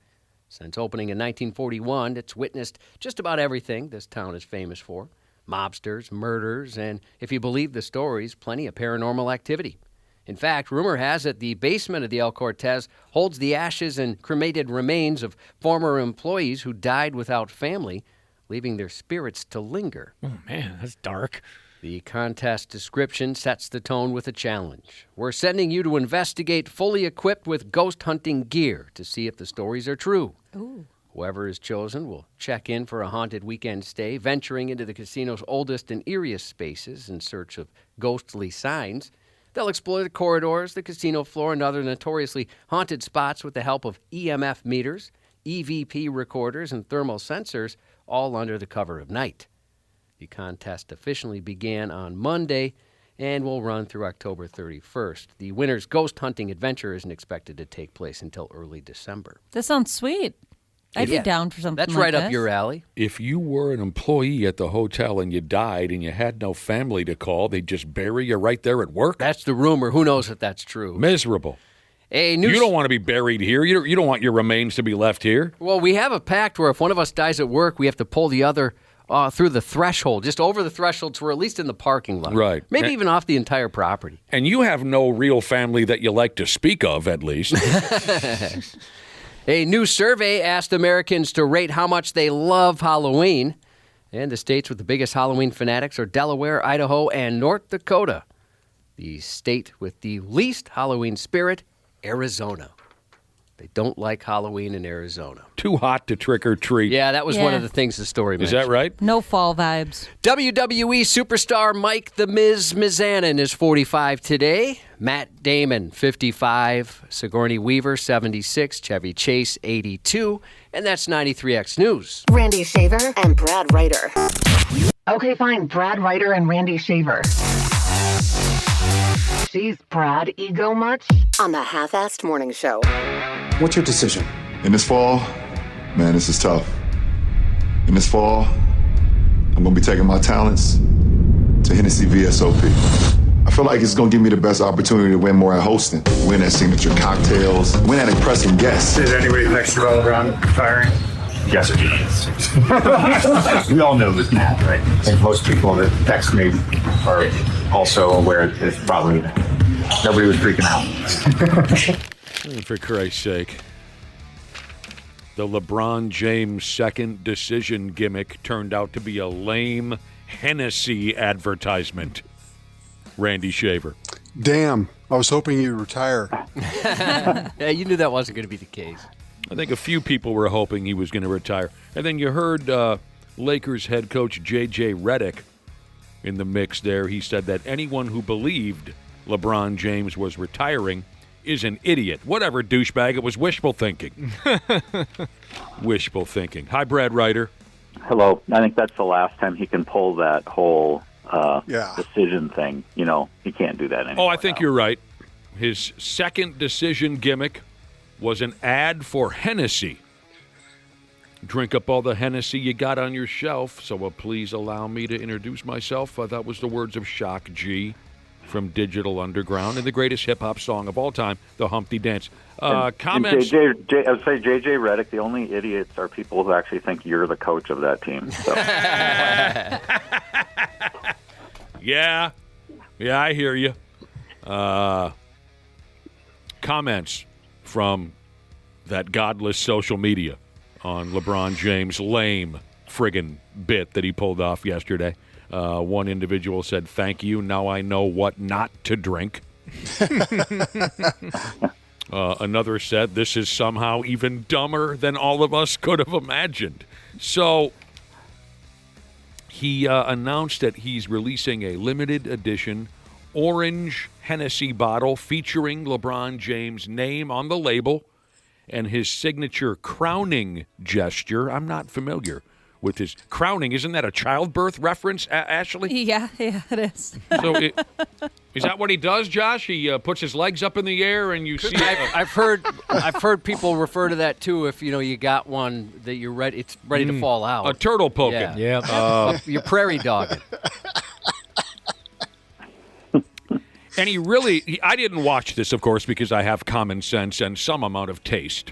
Since opening in 1941, it's witnessed just about everything this town is famous for: mobsters, murders, and, if you believe the stories, plenty of paranormal activity. In fact, rumor has it the basement of the El Cortez holds the ashes and cremated remains of former employees who died without family, leaving their spirits to linger. Oh, man, that's dark. The contest description sets the tone with a challenge. We're sending you to investigate fully equipped with ghost hunting gear to see if the stories are true. Ooh. Whoever is chosen will check in for a haunted weekend stay, venturing into the casino's oldest and eeriest spaces in search of ghostly signs. They'll explore the corridors, the casino floor, and other notoriously haunted spots with the help of EMF meters, EVP recorders, and thermal sensors, all under the cover of night. The contest officially began on Monday and will run through October 31st. The winner's ghost hunting adventure isn't expected to take place until early December. This sounds sweet. I'd be down for something That's like right this. up your alley. If you were an employee at the hotel and you died and you had no family to call, they'd just bury you right there at work? That's the rumor. Who knows if that's true? Miserable. You don't want to be buried here. You don't want your remains to be left here. Well, we have a pact where if one of us dies at work, we have to pull the other through the threshold, just over the threshold, so we're at least in the parking lot. Right. Maybe even off the entire property. And you have no real family that you like to speak of, at least. A new survey asked Americans to rate how much they love Halloween. And the states with the biggest Halloween fanatics are Delaware, Idaho, and North Dakota. The state with the least Halloween spirit, Arizona. They don't like Halloween in Arizona. Too hot to trick or treat. Yeah, that was one of the things the story mentioned. Is that right? No fall vibes. WWE superstar Mike "The Miz" Mizanin is 45 today. Matt Damon, 55. Sigourney Weaver, 76. Chevy Chase, 82. And that's 93X News. Randy Shaver and Brad Ryder. Okay, fine. Brad Ryder and Randy Shaver. Jeez, Brad, ego much? On the Half-Assed Morning Show. What's your decision? In this fall, man, this is tough. In this fall, I'm gonna be taking my talents to Hennessy VSOP. I feel like it's gonna give me the best opportunity to win more at hosting, win at signature cocktails, win at impressing guests. Is anybody next to LeBron retiring? Yes, it is. We all know this now, right? I think most people that text me are also aware it's probably nobody was freaking out. For Christ's sake. The LeBron James second decision gimmick turned out to be a lame Hennessy advertisement. Randy Shaver. Damn, I was hoping you'd retire. Yeah, you knew that wasn't going to be the case. I think a few people were hoping he was going to retire. And then you heard Lakers head coach J.J. Redick in the mix there. He said that anyone who believed LeBron James was retiring is an idiot. Whatever, douchebag. It was wishful thinking. Wishful thinking. Hi, Brad Ryder. Hello. I think that's the last time he can pull that whole decision thing. You know, he can't do that anymore. Oh, I think you're right. His second decision gimmick was an ad for Hennessy. Drink up all the Hennessy you got on your shelf, so please allow me to introduce myself. That was the words of Shock G from Digital Underground and the greatest hip-hop song of all time, the Humpty Dance. Comments? I would say J.J. Redick, the only idiots are people who actually think you're the coach of that team. So. Yeah, I hear you. Comments from that godless social media on LeBron James' lame friggin' bit that he pulled off yesterday. One individual said, "Thank you. Now I know what not to drink." Another said, "This is somehow even dumber than all of us could have imagined." So he announced that he's releasing a limited edition orange Hennessy bottle featuring LeBron James' name on the label and his signature crowning gesture. I'm not familiar with his crowning. Isn't that a childbirth reference, Ashley? Yeah, it is. So is that what he does, Josh? He puts his legs up in the air and you see. I've heard people refer to that too. If you got one that you're ready, it's ready to fall out. A turtle poking. Yeah. You're prairie dogging. And I didn't watch this, of course, because I have common sense and some amount of taste.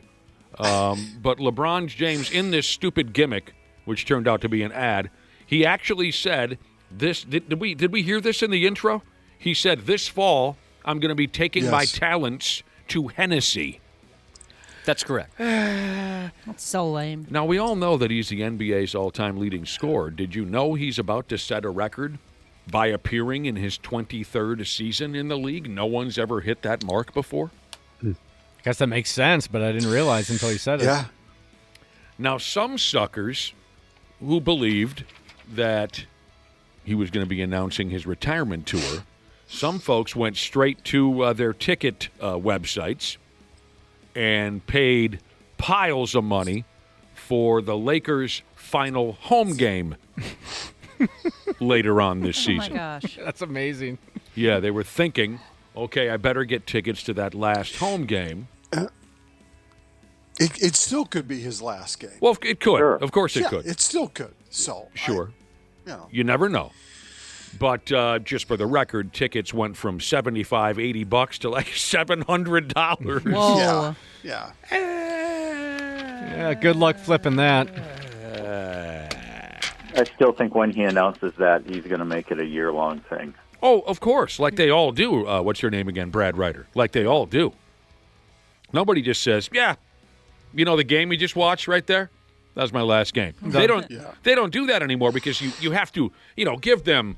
But LeBron James, in this stupid gimmick, which turned out to be an ad, he actually said this. Did we hear this in the intro? He said, "This fall, I'm going to be taking my talents to Hennessy." That's correct. That's so lame. Now, we all know that he's the NBA's all-time leading scorer. Did you know he's about to set a record by appearing in his 23rd season in the league? No one's ever hit that mark before. I guess that makes sense, but I didn't realize until you said it. Yeah. Now, some suckers who believed that he was going to be announcing his retirement tour, some folks went straight to their ticket websites and paid piles of money for the Lakers' final home game later on this season. Oh, my gosh. That's amazing. Yeah, they were thinking, okay, I better get tickets to that last home game. It still could be his last game. Well, it could. Sure. Of course it could. It still could. So Sure. You You never know. But just for the record, tickets went from $75, $80 to like $700. Whoa. Yeah. Yeah, good luck flipping that. I still think when he announces that, he's going to make it a year-long thing. Oh, of course, like they all do. What's your name again? Brad Ryder. Like they all do. Nobody just says, yeah, you know the game we just watched right there? That was my last game. They don't do that anymore because you have to, give them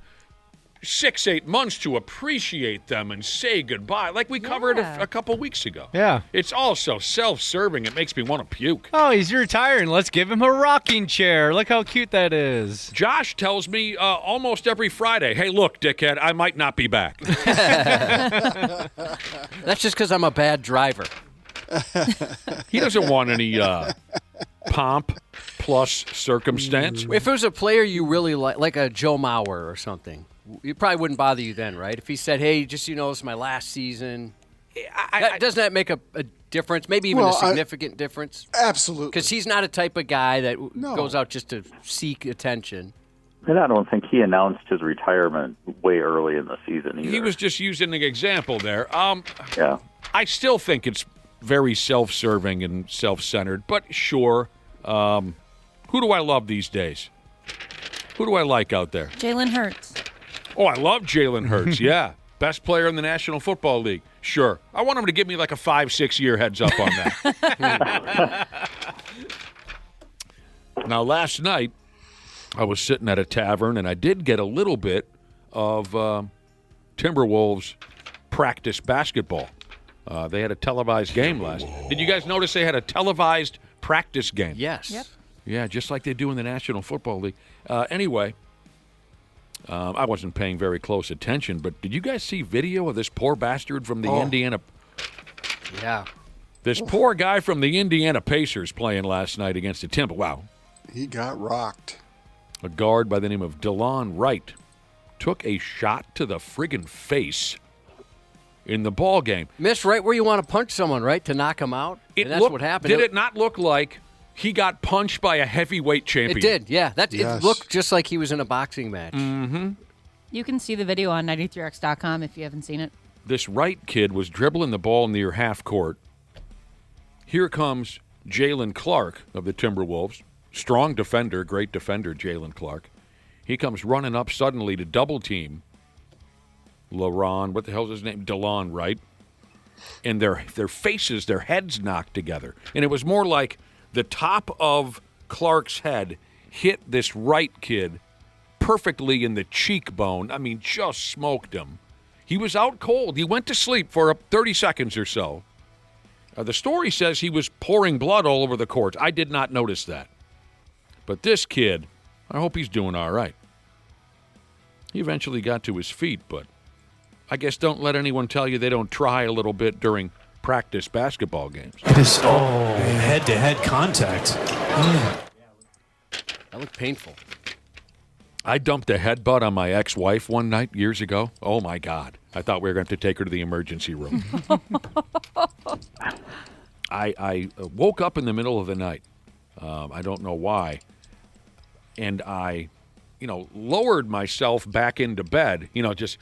6-8 months to appreciate them and say goodbye, like we covered a couple weeks ago. Yeah. It's all so self-serving, it makes me want to puke. Oh, he's retiring. Let's give him a rocking chair. Look how cute that is. Josh tells me almost every Friday, hey, look, dickhead, I might not be back. That's just because I'm a bad driver. He doesn't want any pomp plus circumstance. If it was a player you really like a Joe Mauer or something, it probably wouldn't bother you then, right? If he said, hey, just this is my last season. Doesn't that make a difference? Maybe even a significant difference? Absolutely. Because he's not a type of guy that goes out just to seek attention. And I don't think he announced his retirement way early in the season either. He was just using an example there. Yeah. I still think it's very self-serving and self-centered, but sure. Who do I love these days? Who do I like out there? Jalen Hurts. Oh, I love Jalen Hurts, yeah. Best player in the National Football League. Sure. I want him to give me like a 5-6 year heads up on that. Now, last night, I was sitting at a tavern, and I did get a little bit of Timberwolves practice basketball. They had a televised game last. Did you guys notice they had a televised practice game? Yes. Yep. Yeah, just like they do in the National Football League. Anyway, I wasn't paying very close attention, but did you guys see video of this poor bastard from the Indiana? Yeah. This poor guy from the Indiana Pacers playing last night against the Timber. Wow. He got rocked. A guard by the name of DeLon Wright took a shot to the friggin' face in the ball game. Missed right where you want to punch someone, right? To knock him out? And that's what happened. Did it not look like he got punched by a heavyweight champion? It did, yeah. It looked just like he was in a boxing match. Mm-hmm. You can see the video on 93x.com if you haven't seen it. This Wright kid was dribbling the ball near half court. Here comes Jalen Clark of the Timberwolves. Strong defender, great defender, Jalen Clark. He comes running up suddenly to double team what the hell's his name? DeLon Wright. And their faces, their heads knocked together. And it was more like the top of Clark's head hit this Wright kid perfectly in the cheekbone. I mean, just smoked him. He was out cold. He went to sleep for 30 seconds or so. The story says he was pouring blood all over the court. I did not notice that. But this kid, I hope he's doing all right. He eventually got to his feet, but I guess don't let anyone tell you they don't try a little bit during practice basketball games. Head-to-head contact. That looked painful. I dumped a headbutt on my ex-wife one night years ago. Oh, my God. I thought we were going to take her to the emergency room. I woke up in the middle of the night. I don't know why. And I, lowered myself back into bed, just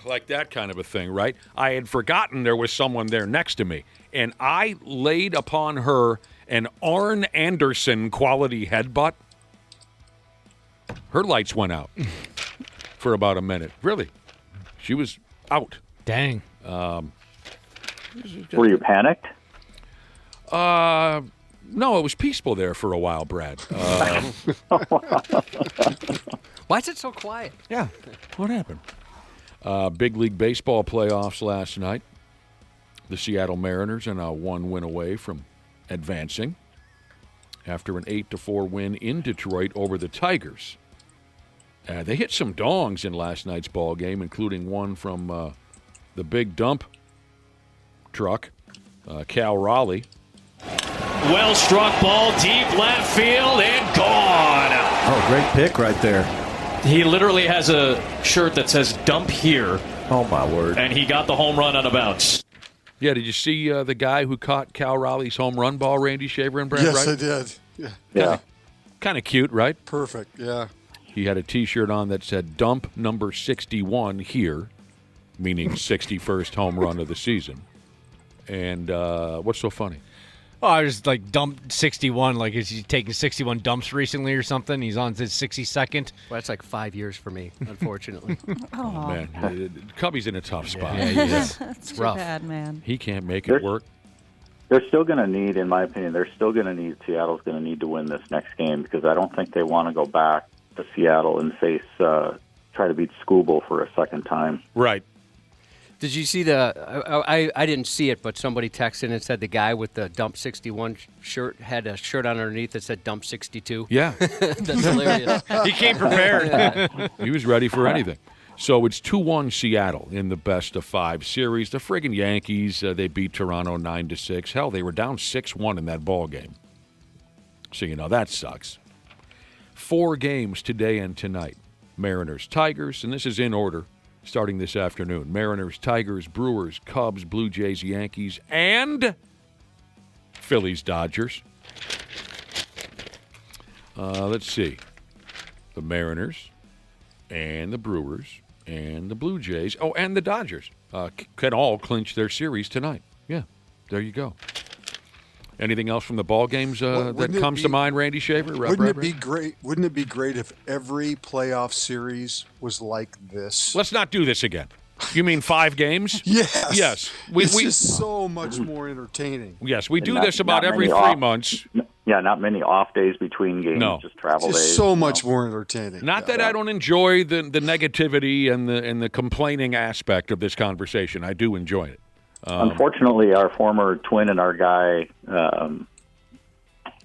like that kind of a thing, right? I had forgotten there was someone there next to me. And I laid upon her an Arn Anderson quality headbutt. Her lights went out for about a minute. Really. She was out. Dang. Were you panicked? No, it was peaceful there for a while, Brad. Why is it so quiet? Yeah. What happened? Big League Baseball playoffs last night. The Seattle Mariners are now one win away from advancing. after an 8-4 win in Detroit over the Tigers. They hit some dongs in last night's ball game, including one from the big dump truck, Cal Raleigh. Well struck ball, deep left field, and gone. Oh, great pick right there. He literally has a shirt that says "Dump Here." Oh, my word. And he got the home run on a bounce. Yeah, did you see the guy who caught Cal Raleigh's home run ball, Randy Shaver and Brad? Yes, Wright? I did. Yeah. Kind of cute, right? Perfect, yeah. He had a T-shirt on that said "Dump number 61 here," meaning 61st home run of the season. And what's so funny? Oh, I was like dumped 61. Like, is he taking 61 dumps recently or something? He's on his 62nd. Well, that's like 5 years for me, unfortunately. Oh, man. Cubby's in a tough spot. Yeah, he is. That's rough. too bad, man. He can't make it work. They're still going to need, in my opinion, Seattle's going to need to win this next game because I don't think they want to go back to Seattle and face, try to beat Scoobel for a second time. Right. Did you see I didn't see it, but somebody texted and said the guy with the Dump 61 shirt had a shirt underneath that said Dump 62. Yeah. That's hilarious. He came prepared. Yeah. He was ready for anything. So it's 2-1 Seattle in the best-of-5 series. The friggin' Yankees, they beat Toronto 9-6. Hell, they were down 6-1 in that ball game. So, that sucks. 4 games today and tonight. Mariners, Tigers, and this is in order. Starting this afternoon, Mariners, Tigers, Brewers, Cubs, Blue Jays, Yankees, and Phillies, Dodgers. Let's see. The Mariners and the Brewers and the Blue Jays, and the Dodgers can all clinch their series tonight. Yeah, there you go. Anything else from the ball games that comes to mind, Randy Shaver? Wouldn't it be great? Wouldn't it be great if every playoff series was like this? Let's not do this again. You mean 5 games? Yes. Yes. It's just so much more entertaining. Yes, we do this about every 3 months. Yeah, not many off days between games. No. Just travel It's days. so much more entertaining. Not that I don't enjoy the negativity and the complaining aspect of this conversation. I do enjoy it. Unfortunately, our former twin and our guy,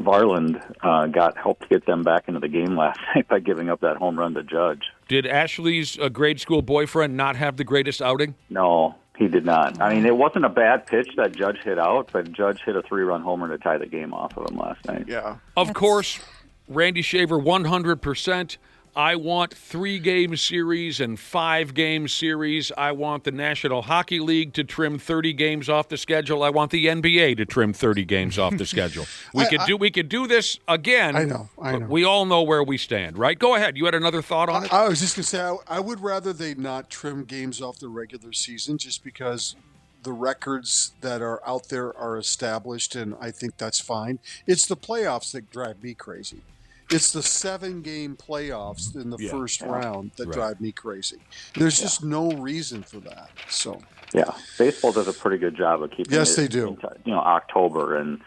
Varland, helped get them back into the game last night by giving up that home run to Judge. Did Ashley's grade school boyfriend not have the greatest outing? No, he did not. I mean, it wasn't a bad pitch that Judge hit out, but Judge hit a 3-run homer to tie the game off of him last night. Yeah. Of course, Randy Shaver, 100%. I want 3-game series and 5-game series. I want the National Hockey League to trim 30 games off the schedule. I want the NBA to trim 30 games off the schedule. We could do this again. I know. But we all know where we stand, right? Go ahead. You had another thought on it? I was just going to say, I would rather they not trim games off the regular season just because the records that are out there are established, and I think that's fine. It's the playoffs that drive me crazy. It's the 7-game playoffs in the first round that drive me crazy. There's just no reason for that. So yeah, baseball does a pretty good job of keeping. Yes, they do. October, and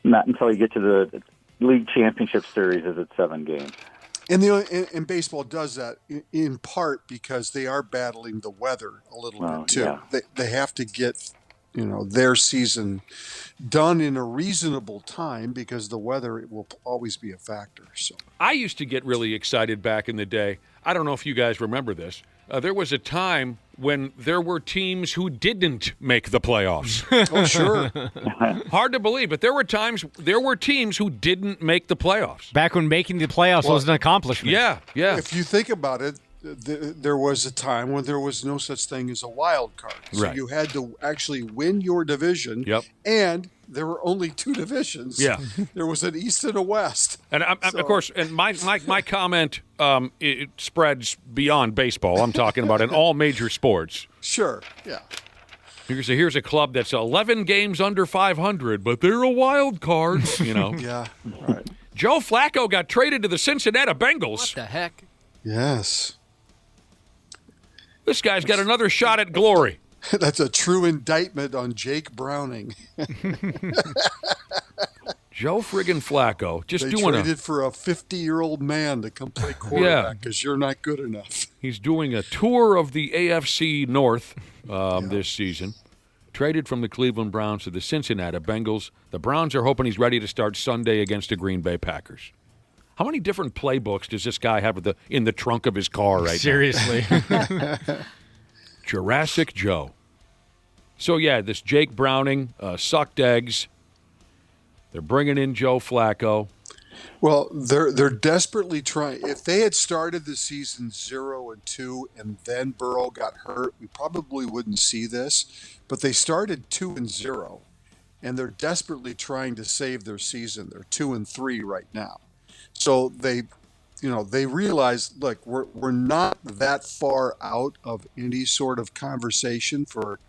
not until you get to the league championship series is it 7 games. And baseball does that in part because they are battling the weather a little bit too. Yeah. They have to get their season done in a reasonable time because the weather will always be a factor. So I used to get really excited back in the day. I don't know if you guys remember this. There was a time when there were teams who didn't make the playoffs. Oh, sure. Hard to believe, but there were teams who didn't make the playoffs. Back when making the playoffs was an accomplishment. Yeah. If you think about it, there was a time when there was no such thing as a wild card. So you had to actually win your division. Yep. And there were only 2 divisions. Yeah. There was an East and a West. And of course, and my comment it spreads beyond baseball. I'm talking about in all major sports. Sure. Yeah. Here's a club that's 11 games under 500, but they're a wild card. Yeah. Right. Joe Flacco got traded to the Cincinnati Bengals. What the heck? Yes. This guy's got another shot at glory. That's a true indictment on Jake Browning. Joe friggin' Flacco They traded for a 50-year-old man to come play quarterback because you're not good enough. He's doing a tour of the AFC North this season. traded from the Cleveland Browns to the Cincinnati Bengals. The Browns are hoping he's ready to start Sunday against the Green Bay Packers. How many different playbooks does this guy have in the trunk of his car right Seriously. now? Jurassic Joe. So, yeah, this Jake Browning sucked eggs. They're bringing in Joe Flacco. Well, they're desperately trying. If they had started the season 0-2 and then Burrow got hurt, we probably wouldn't see this. But they started 2-0, and they're desperately trying to save their season. They're 2-3 right now. So they realize, look, we're not that far out of any sort of conversation for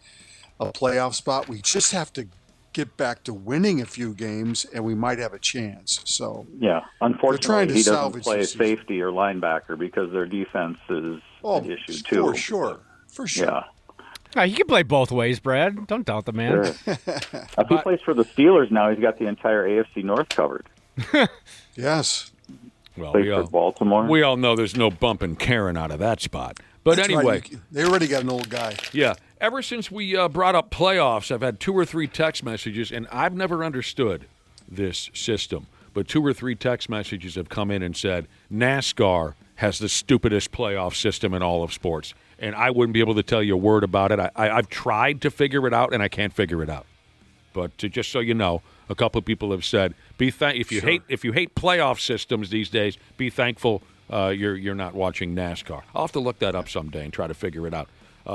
a playoff spot. We just have to get back to winning a few games, and we might have a chance. So yeah, unfortunately, he doesn't play safety or linebacker because their defense is an issue too. For sure. Yeah. He can play both ways, Brad. Don't doubt the man. Sure. If he plays for the Steelers now, he's got the entire AFC North covered. Yes. Well, plays for Baltimore. We all know there's no bumping Karen out of that spot. But That's anyway. right. They already got an old guy. Yeah. Ever since we brought up playoffs, I've had 2 or 3 text messages, and I've never understood this system. But 2 or 3 text messages have come in and said, NASCAR has the stupidest playoff system in all of sports. And I wouldn't be able to tell you a word about it. I've tried to figure it out, and I can't figure it out. But just so you know, a couple of people have said, if you hate playoff systems these days, be thankful you're not watching NASCAR. I'll have to look that up someday and try to figure it out.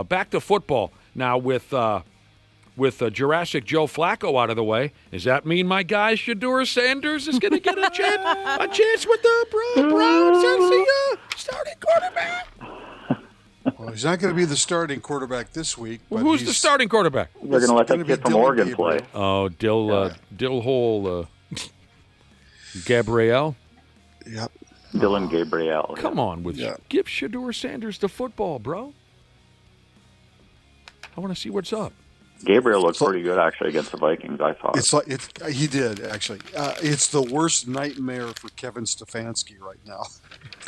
Back to football now with Jurassic Joe Flacco out of the way. Does that mean my guy Shedeur Sanders is going to get a chance with the Browns as the starting quarterback? Well, he's not going to be the starting quarterback this week. Well, who's the starting quarterback? They're going to let that kid from Oregon play. Oh, Dillhole Gabrielle? Yep. Dylan Gabrielle. Come on, give Shedeur Sanders the football, bro. I want to see what's up. Gabriel looked pretty good, actually, against the Vikings, I thought. He did, actually. It's the worst nightmare for Kevin Stefanski right now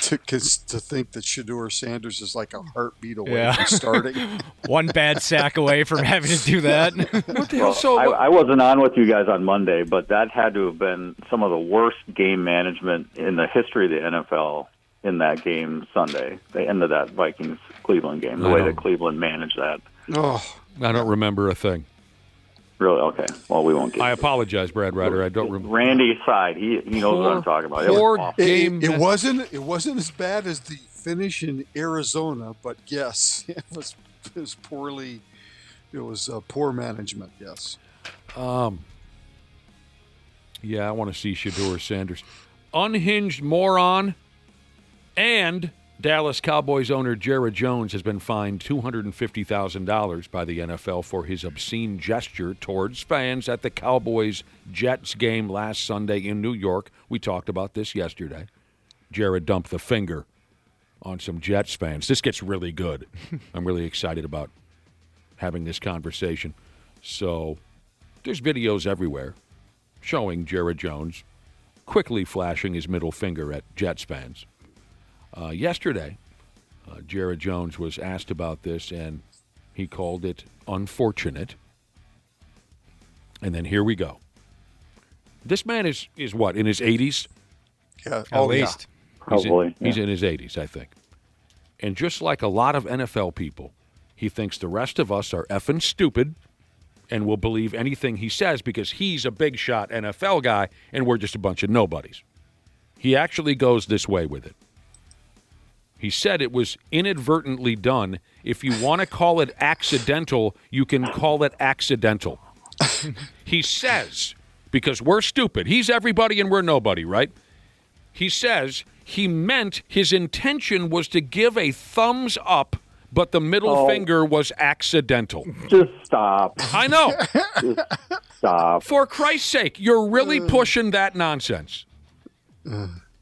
to think that Shedeur Sanders is like a heartbeat away from starting. One bad sack away from having to do that. What the hell? I wasn't on with you guys on Monday, but that had to have been some of the worst game management in the history of the NFL in that game Sunday, the end of that Vikings-Cleveland game, the way that Cleveland managed that. Oh, I don't remember a thing. Really? Okay. Well, we won't get. I apologize, Brad Ryder. I don't remember. Randy side. He knows what I'm talking about. It wasn't as bad as the finish in Arizona, but yes, it was poorly. It was poor management. Yes. Yeah, I want to see Shedeur Sanders, unhinged moron, and Dallas Cowboys owner Jared Jones has been fined $250,000 by the NFL for his obscene gesture towards fans at the Cowboys-Jets game last Sunday in New York. We talked about this yesterday. Jared dumped the finger on some Jets fans. This gets really good. I'm really excited about having this conversation. So there's videos everywhere showing Jared Jones quickly flashing his middle finger at Jets fans. Yesterday, Jared Jones was asked about this, and he called it unfortunate. And then here we go. This man is what, in his 80s? Yeah, at least. Probably. He's in his 80s, I think. And just like a lot of NFL people, he thinks the rest of us are effing stupid and will believe anything he says because he's a big shot NFL guy and we're just a bunch of nobodies. He actually goes this way with it. He said it was inadvertently done. If you want to call it accidental, you can call it accidental. He says, because we're stupid. He's everybody and we're nobody, right? He says he meant his intention was to give a thumbs up, but the middle finger was accidental. Just stop. I know. Just stop. For Christ's sake, you're really pushing that nonsense.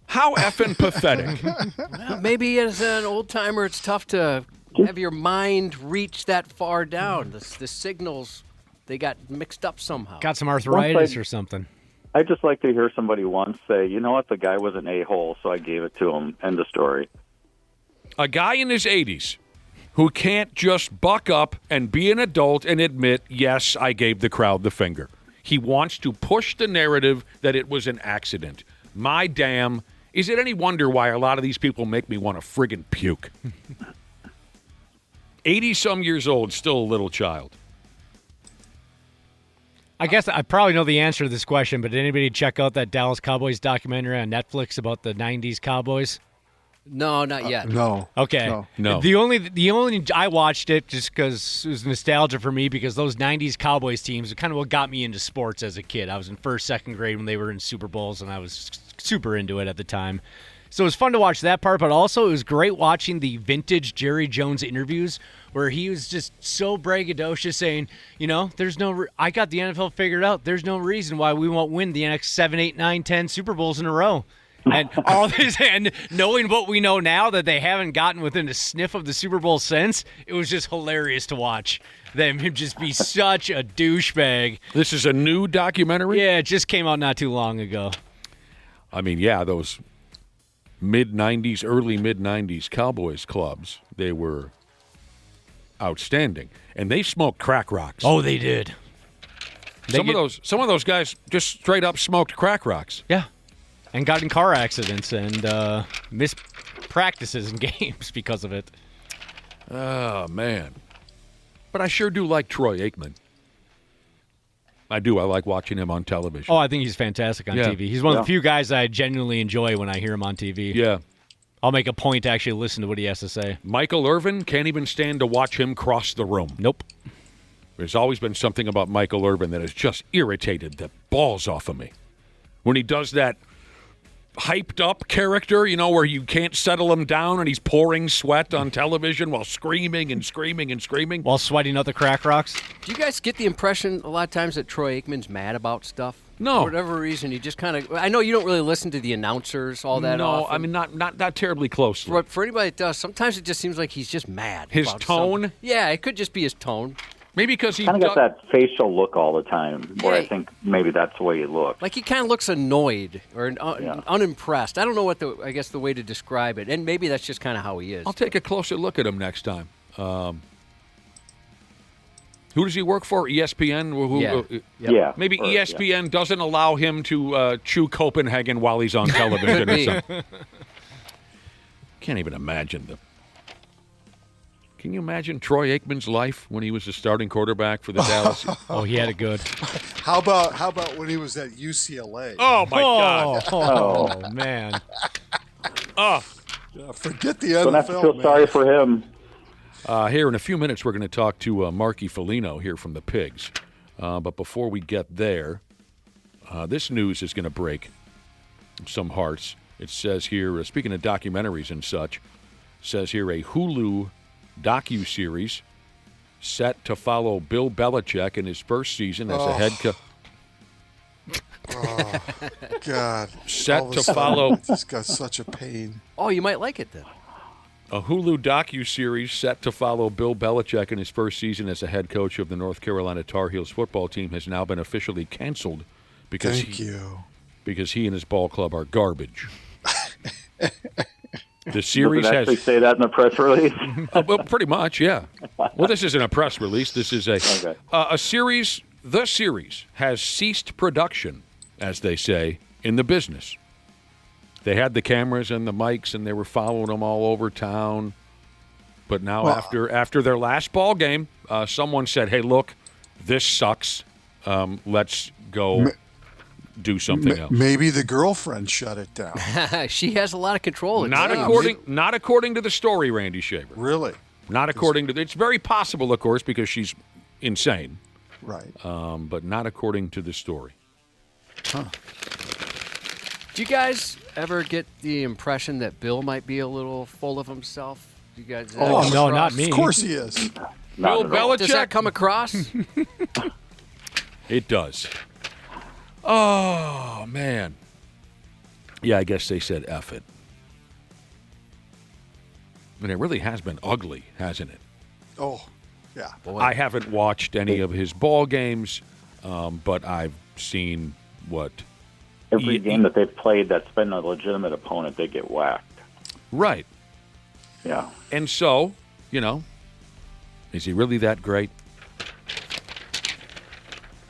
How effing pathetic. Well, maybe as an old-timer, it's tough to have your mind reach that far down. The signals, they got mixed up somehow. Got some arthritis or something. I'd just like to hear somebody once say, you know what, the guy was an a-hole, so I gave it to him. End of story. A guy in his 80s who can't just buck up and be an adult and admit, yes, I gave the crowd the finger. He wants to push the narrative that it was an accident. My damn, is it any wonder why a lot of these people make me want to friggin' puke? 80-some years old, still a little child. I guess I probably know the answer to this question, but did anybody check out that Dallas Cowboys documentary on Netflix about the 90s Cowboys? No, not yet. No. Okay. No. The only I watched it just because it was nostalgia for me, because those 90s Cowboys teams are kind of what got me into sports as a kid. I was in first, second grade when they were in Super Bowls, and I was super into it at the time. So it was fun to watch that part, but also it was great watching the vintage Jerry Jones interviews where he was just so braggadocious saying, I got the NFL figured out. There's no reason why we won't win the next 7, 8, 9, 10 Super Bowls in a row. And all this, and knowing what we know now, that they haven't gotten within a sniff of the Super Bowl since, it was just hilarious to watch them just be such a douchebag. This is a new documentary? Yeah, it just came out not too long ago. I mean, yeah, those mid-'90s, early mid-'90s Cowboys clubs, they were outstanding. And they smoked crack rocks. Oh, they did. Some of those guys just straight up smoked crack rocks. Yeah. And got in car accidents and missed practices and games because of it. Oh, man. But I sure do like Troy Aikman. I do. I like watching him on television. Oh, I think he's fantastic on TV. He's one of the few guys I genuinely enjoy when I hear him on TV. Yeah. I'll make a point to actually listen to what he has to say. Michael Irvin, can't even stand to watch him cross the room. Nope. There's always been something about Michael Irvin that has just irritated the balls off of me. When he does that hyped up character, where you can't settle him down and he's pouring sweat on television while screaming and screaming and screaming. While sweating out the crack rocks. Do you guys get the impression a lot of times that Troy Aikman's mad about stuff? No. For whatever reason, he just kind of... I know you don't really listen to the announcers all that often. No, I mean, not terribly closely. But for anybody that does, sometimes it just seems like he's just mad. His about tone? something. Yeah, it could just be his tone. Maybe because he kind of got that facial look all the time, where I think maybe that's the way he looks. Like he kind of looks annoyed or unimpressed. I don't know what the way to describe it, and maybe that's just kind of how he is. I'll take a closer look at him next time. Who does he work for? ESPN? Yeah. Maybe ESPN doesn't allow him to chew Copenhagen while he's on television or something. Can't even imagine them. Can you imagine Troy Aikman's life when he was the starting quarterback for the Dallas? Oh, he had it good. How about when he was at UCLA? Oh, my God. Oh, man. Forget the NFL, Don't have to feel sorry for him. Here in a few minutes, we're going to talk to Marky Foligno here from the Pigs. But before we get there, this news is going to break some hearts. It says here, speaking of documentaries and such, says here a Hulu docu-series set to follow Bill Belichick in his first season as a head coach. Oh, God. Set to follow. This got such a pain. Oh, you might like it then. A Hulu docu-series set to follow Bill Belichick in his first season as a head coach of the North Carolina Tar Heels football team has now been officially canceled because he and his ball club are garbage. The series Does it actually say that in the press release? Well, pretty much, yeah. Well, this isn't a press release. This is a series. The series has ceased production, as they say, in the business. They had the cameras and the mics, and they were following them all over town. But now, after their last ball game, someone said, "Hey, look, this sucks. Let's go do something else." Maybe the girlfriend shut it down. She has a lot of control. Not according to the story, Randy Shaver. Really? Not according to. It's very possible, of course, because she's insane. Right. But not according to the story. Huh. Do you guys ever get the impression that Bill might be a little full of himself? Do you guys? Oh no, not me. Of course he is. Bill Belichick. Does that come across? It does. Oh, man. Yeah, I guess they said F it. But it really has been ugly, hasn't it? Oh, yeah. Boy. I haven't watched any of his ball games, but I've seen what... Every game that they've played that's been a legitimate opponent, they get whacked. Right. Yeah. And so, Is he really that great?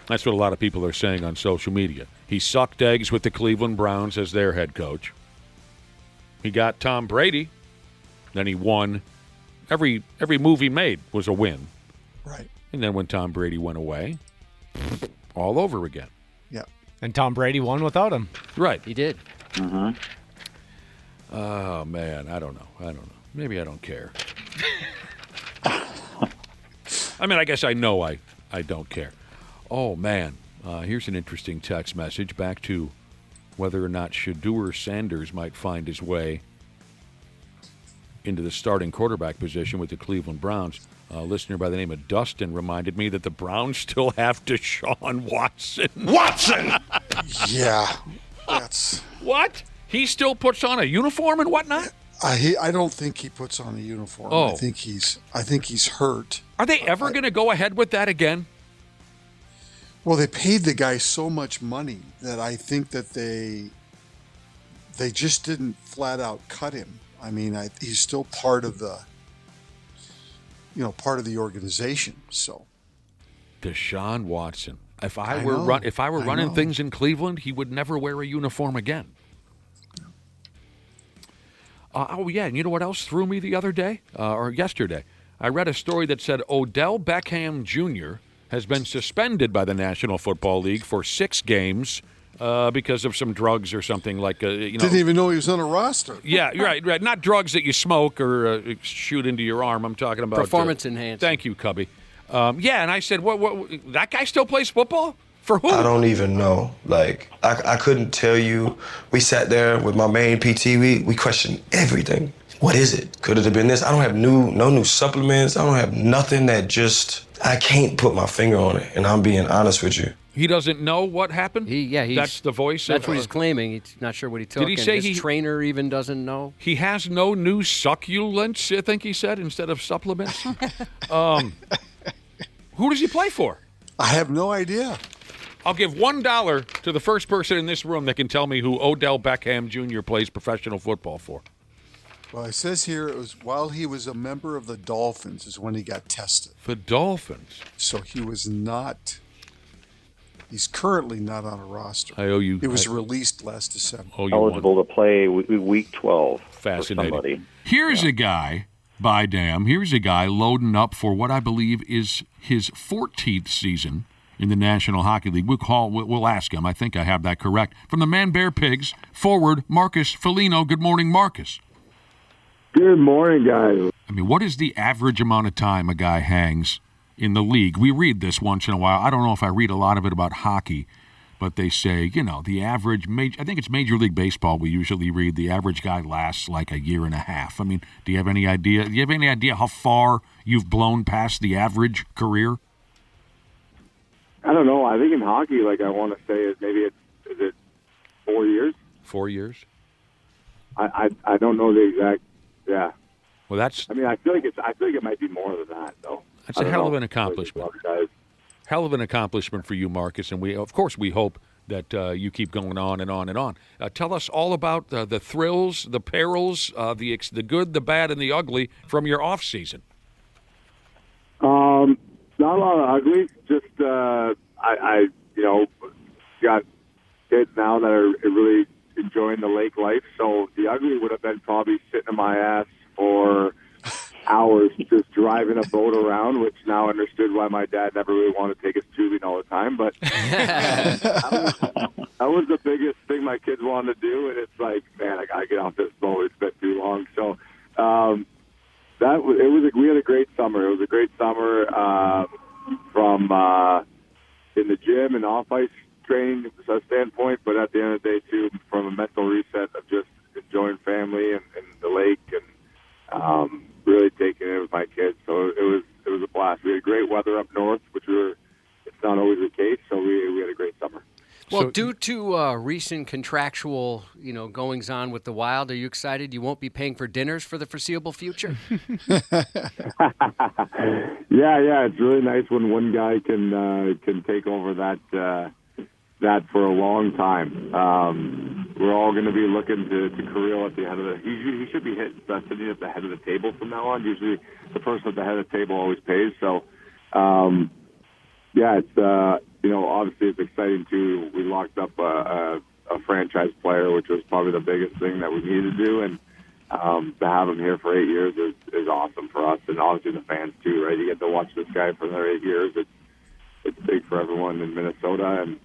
That's what a lot of people are saying on social media. He sucked eggs with the Cleveland Browns as their head coach. He got Tom Brady. Then he won. Every move he made was a win. Right. And then when Tom Brady went away, all over again. Yeah. And Tom Brady won without him. Right. He did. Mm-hmm. Oh, man, I don't know. Maybe I don't care. I mean, I guess I know I don't care. Oh, man. Here's an interesting text message back to whether or not Shedeur Sanders might find his way into the starting quarterback position with the Cleveland Browns. A listener by the name of Dustin reminded me that the Browns still have Deshaun Watson. Watson! Yeah. That's... What? He still puts on a uniform and whatnot? I don't think he puts on a uniform. Oh. I think he's hurt. Are they ever going to go ahead with that again? Well, they paid the guy so much money that I think that they just didn't flat out cut him. I mean, he's still part of the organization. So, Deshaun Watson. If I were running things in Cleveland, he would never wear a uniform again. Oh yeah, and you know what else threw me the other day or yesterday? I read a story that said Odell Beckham Jr. has been suspended by the National Football League for 6 games because of some drugs or something like Didn't even know he was on a roster. Yeah, right. Not drugs that you smoke or shoot into your arm. I'm talking about performance enhancing. Thank you, Cubby. Yeah, and I said, what? That guy still plays football? For who? I don't even know. Like, I couldn't tell you. We sat there with my main PT. We questioned everything. What is it? Could it have been this? I don't have no new supplements. I don't have nothing that just, I can't put my finger on it. And I'm being honest with you. He doesn't know what happened? That's the voice? That's what he's claiming. He's not sure what he took. Did he say his trainer even doesn't know? He has no new succulents, I think he said, instead of supplements? Who does he play for? I have no idea. I'll give $1 to the first person in this room that can tell me who Odell Beckham Jr. plays professional football for. Well, it says here it was while he was a member of the Dolphins is when he got tested. The Dolphins? So he was not... He's currently not on a roster. I owe you. He was released last December. Eligible to play week 12. Fascinating. Here's a guy, here's a guy loading up for what I believe is his 14th season in the National Hockey League. We'll ask him. I think I have that correct. From the Man Bear Pigs, forward Marcus Foligno. Good morning, Marcus. Good morning, guys. I mean, what is the average amount of time a guy hangs in the league? We read this once in a while. I don't know if I read a lot of it about hockey, but they say, the average, I think it's Major League Baseball we usually read, the average guy lasts like a year and a half. I mean, do you have any idea? Do you have any idea how far you've blown past the average career? I don't know. I think in hockey, I want to say is it 4 years? 4 years? I don't know the exact. Yeah. Well, that's. I mean, I feel like it might be more than that, though. That's a hell of an accomplishment. Hell of an accomplishment for you, Marcus, and we hope that you keep going on and on and on. Tell us all about the thrills, the perils, the good, the bad, and the ugly from your off season. Not a lot of ugly. Just I got kids now that are really enjoying the lake life. So the ugly would have been probably sitting in my ass for hours just driving a boat around, which now understood why my dad never really wanted to take us tubing all the time. But that was the biggest thing my kids wanted to do, and it's like, man, I gotta get off this boat. It's been too long. So we had a great summer. It was a great summer from in the gym and off ice training standpoint, but at the end of the day too, from a mental reset of just enjoying family and the lake and really taking it with my kids. So it was a blast. We had great weather up north, which it's not always the case. So we had a great summer. Well, due to recent contractual, goings on with the Wild, are you excited you won't be paying for dinners for the foreseeable future? Yeah, it's really nice when one guy can take over that that for a long time. We're all going to be looking to Kirill at the head of the. He should be sitting at the head of the table from now on. Usually, the person at the head of the table always pays. So, yeah, it's obviously it's exciting too. We locked up a franchise player, which was probably the biggest thing that we needed to do, and to have him here for 8 years is awesome for us, and obviously the fans too. Right, you get to watch this guy for another 8 years. It's big for everyone in Minnesota, and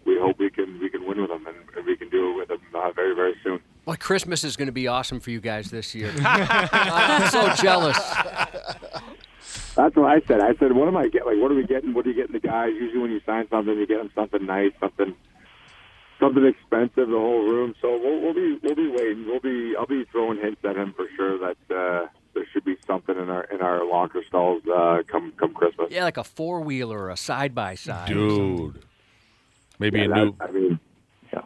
we hope we can win with him, and we can do it with him very, very soon. Well, Christmas is going to be awesome for you guys this year. I'm so jealous. That's what I said. I said, what am I getting? Like, what are we getting? What are you getting the guys? Usually when you sign something, you get them something nice, something expensive, the whole room. So we'll be waiting. I'll be throwing hints at him for sure that there should be something in our locker stalls come Christmas. Yeah, like a 4-wheeler or a side-by-side. Dude. Maybe a new. I mean, yeah.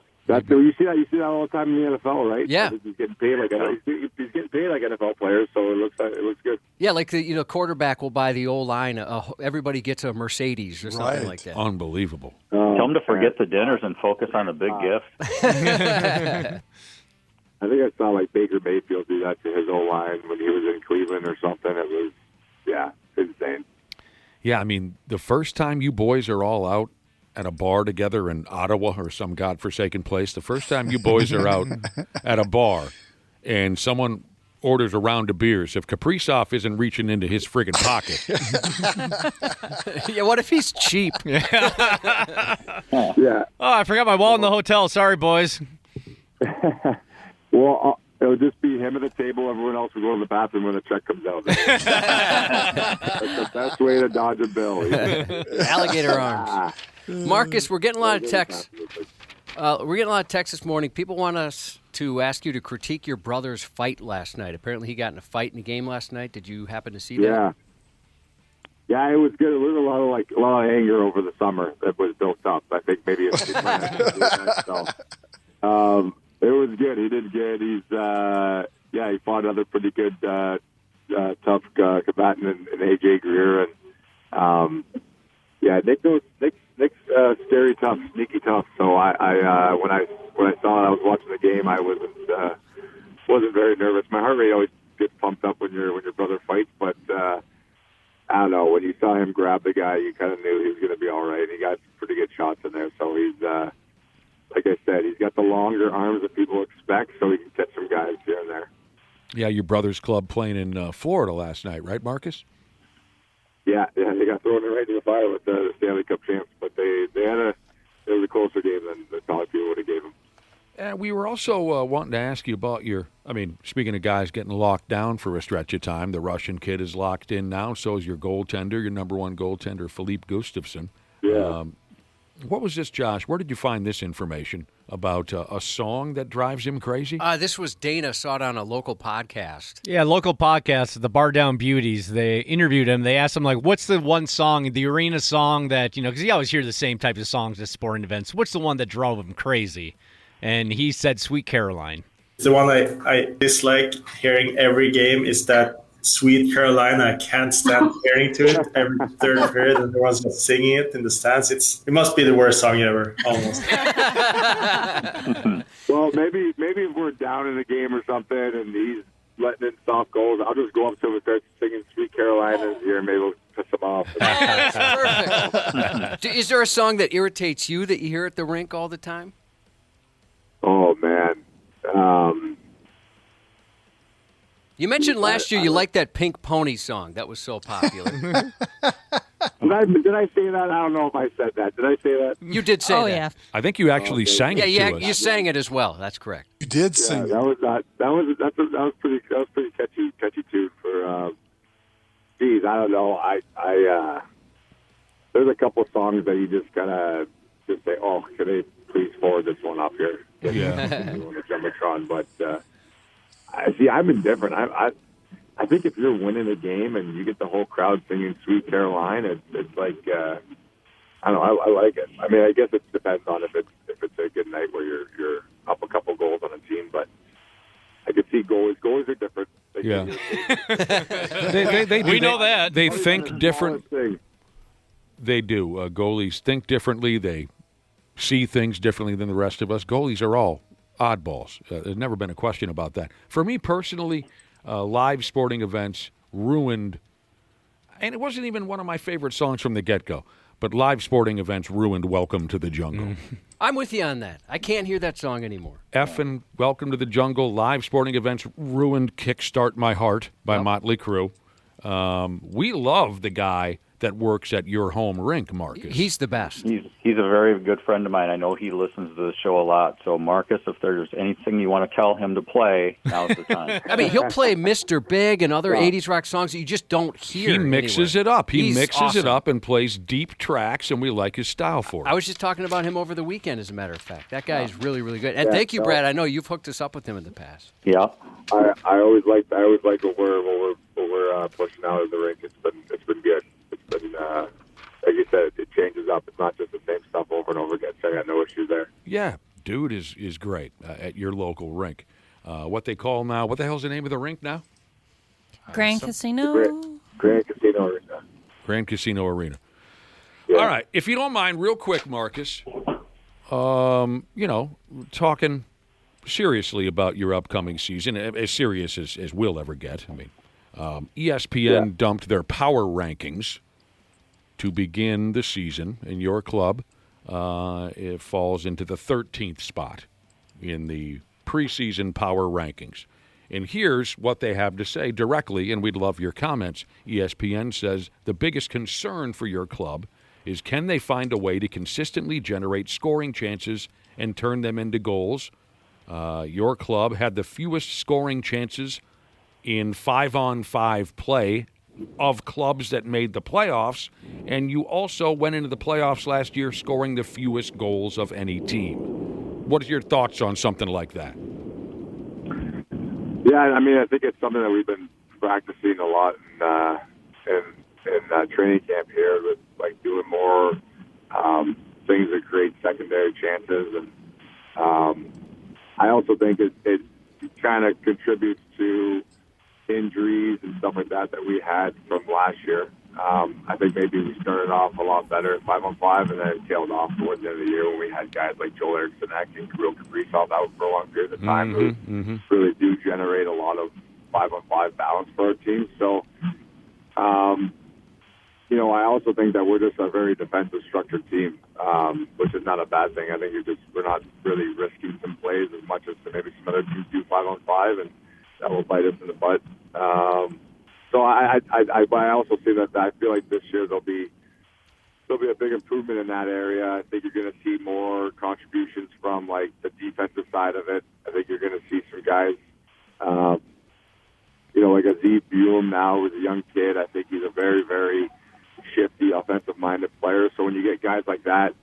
You see that all the time in the NFL, right? Yeah. He's getting paid like NFL players, so it looks good. Yeah, like the quarterback will buy the O-line. Everybody gets a Mercedes or something like that. Unbelievable. Tell him to forget the dinners and focus on the big gift. I think I saw like Baker Mayfield do that to his O-line when he was in Cleveland or something. It was, insane. Yeah, I mean, the first time you boys are all out at a bar together in Ottawa or some godforsaken place, the first time you boys are out at a bar and someone orders a round of beers, if Kaprizov isn't reaching into his friggin' pocket. Yeah, what if he's cheap? Yeah. Oh, I forgot my wallet in the hotel. Sorry, boys. Well, it'll just be him at the table. Everyone else will go to the bathroom when the check comes out. That's the best way to dodge a bill. Alligator arms. Marcus, we're getting a lot of texts. We're getting a lot of texts this morning. People want us to ask you to critique your brother's fight last night. Apparently, he got in a fight in the game last night. Did you happen to see that? Yeah, it was good. There was a lot of anger over the summer that was built up. I think maybe it's it was good. He did good. He's he fought another pretty good tough combatant in AJ Greer, and Nick's scary tough, sneaky tough. So I when I saw it, I was watching the game. I wasn't very nervous. My heart rate always gets pumped up when your brother fights, but I don't know. When you saw him grab the guy, you kind of knew he was going to be all right. He got pretty good shots in there, so he's like I said, he's got the longer arms that people expect, so he can catch some guys here and there. Yeah, your brother's club playing in Florida last night, right, Marcus? Yeah, they got thrown right into the fire with the Stanley Cup champs, but it was a closer game than probably people would have gave them. And we were also wanting to ask you about speaking of guys getting locked down for a stretch of time, the Russian kid is locked in now, so is your goaltender, your number one goaltender, Philippe Gustafsson. Yeah. What was this, Josh? Where did you find this information about a song that drives him crazy? This was Dana, saw it on a local podcast. Yeah, local podcast, the Bar Down Beauties. They interviewed him. They asked him, what's the one song, the arena song that, because he always hears the same types of songs at sporting events. What's the one that drove him crazy? And he said Sweet Caroline. The one I dislike hearing every game is that Sweet Caroline. I can't stand hearing to it every third period, and everyone's just singing it in the stands. It must be the worst song ever, almost. Well, maybe if we're down in a game or something, and he's letting in soft goals, I'll just go up to him and start singing Sweet Caroline in his ear, and maybe we'll piss him off. Perfect. Is there a song that irritates you that you hear at the rink all the time? Oh man. You mentioned last year you liked that Pink Pony song. That was so popular. Did I say that? I don't know if I said that. Did I say that? You did say that. Yeah. I think you actually sang it to us. You sang it as well. That's correct. You did sing. That was pretty catchy tune for. Geez, I don't know. I there's a couple songs that you just kind of just say, oh, can they please forward this one up here? Yeah. The Jumbotron, but. I'm indifferent. I think if you're winning a game and you get the whole crowd singing Sweet Caroline, it's like I don't know. I like it. I mean, I guess it depends on if it's a good night where you're up a couple goals on a team, but I could see goalies. Goalies are different. Yeah. We know that. They think different. They do. Goalies think differently. They see things differently than the rest of us. Goalies are all oddballs. There's never been a question about that. For me personally, live sporting events ruined, and it wasn't even one of my favorite songs from the get-go, but live sporting events ruined Welcome to the Jungle. I'm with you on that. I can't hear that song anymore. Effing Welcome to the Jungle, live sporting events ruined Kickstart My Heart by Motley Crue. We love the guy that works at your home rink, Marcus. He's the best. He's a very good friend of mine. I know he listens to the show a lot. So, Marcus, if there's anything you want to tell him to play, now's the time. I mean, he'll play Mr. Big and other 80s rock songs that you just don't hear. He mixes anywhere. it up. He He's mixes awesome. it up and plays deep tracks, and we like his style for it. I was just talking about him over the weekend, as a matter of fact. That guy is really, really good. And thank you, Brad. I know you've hooked us up with him in the past. Yeah. I always like what we're pushing out of the rink. It's been good. It's been like you said, it changes up. It's not just the same stuff over and over again. So I got no issues there. Yeah, dude is great at your local rink. What they call now, what the hell's the name of the rink now? Grand Casino? Grand Casino Arena. Grand Casino Arena. Yeah. All right, if you don't mind, real quick, Marcus, talking seriously about your upcoming season, as serious as we'll ever get. I mean, ESPN dumped their power rankings to begin the season, and your club it falls into the 13th spot in the preseason power rankings. And here's what they have to say directly, and we'd love your comments. ESPN says the biggest concern for your club is, can they find a way to consistently generate scoring chances and turn them into goals? Your club had the fewest scoring chances in 5-on-5 play of clubs that made the playoffs, and you also went into the playoffs last year scoring the fewest goals of any team. What are your thoughts on something like that? Yeah, I mean, I think it's something that we've been practicing a lot in training camp here, with like doing more things that create secondary chances, and I also think it kind of contributes to injuries and stuff like that we had from last year. I think maybe we started off a lot better at 5-on-5, and then it tailed off towards the end of the year when we had guys like Joel Eriksson and Kirill Kaprizov out for a long period of time who really do generate a lot of 5-on-5 balance for our team. So, I also think that we're just a very defensive structured team, which is not a bad thing. I think we're not really risking some plays as much as maybe some other teams do 5-on-5, and that will bite us in the butt. So I also see that I feel like this year there'll be a big improvement in that area. I think you're going to see more contributions from like the defensive side of it. I think you're going to see some guys, like a Zeev Buell now, who's a young kid. I think he's a very, very shifty, offensive-minded player. So when you get guys like that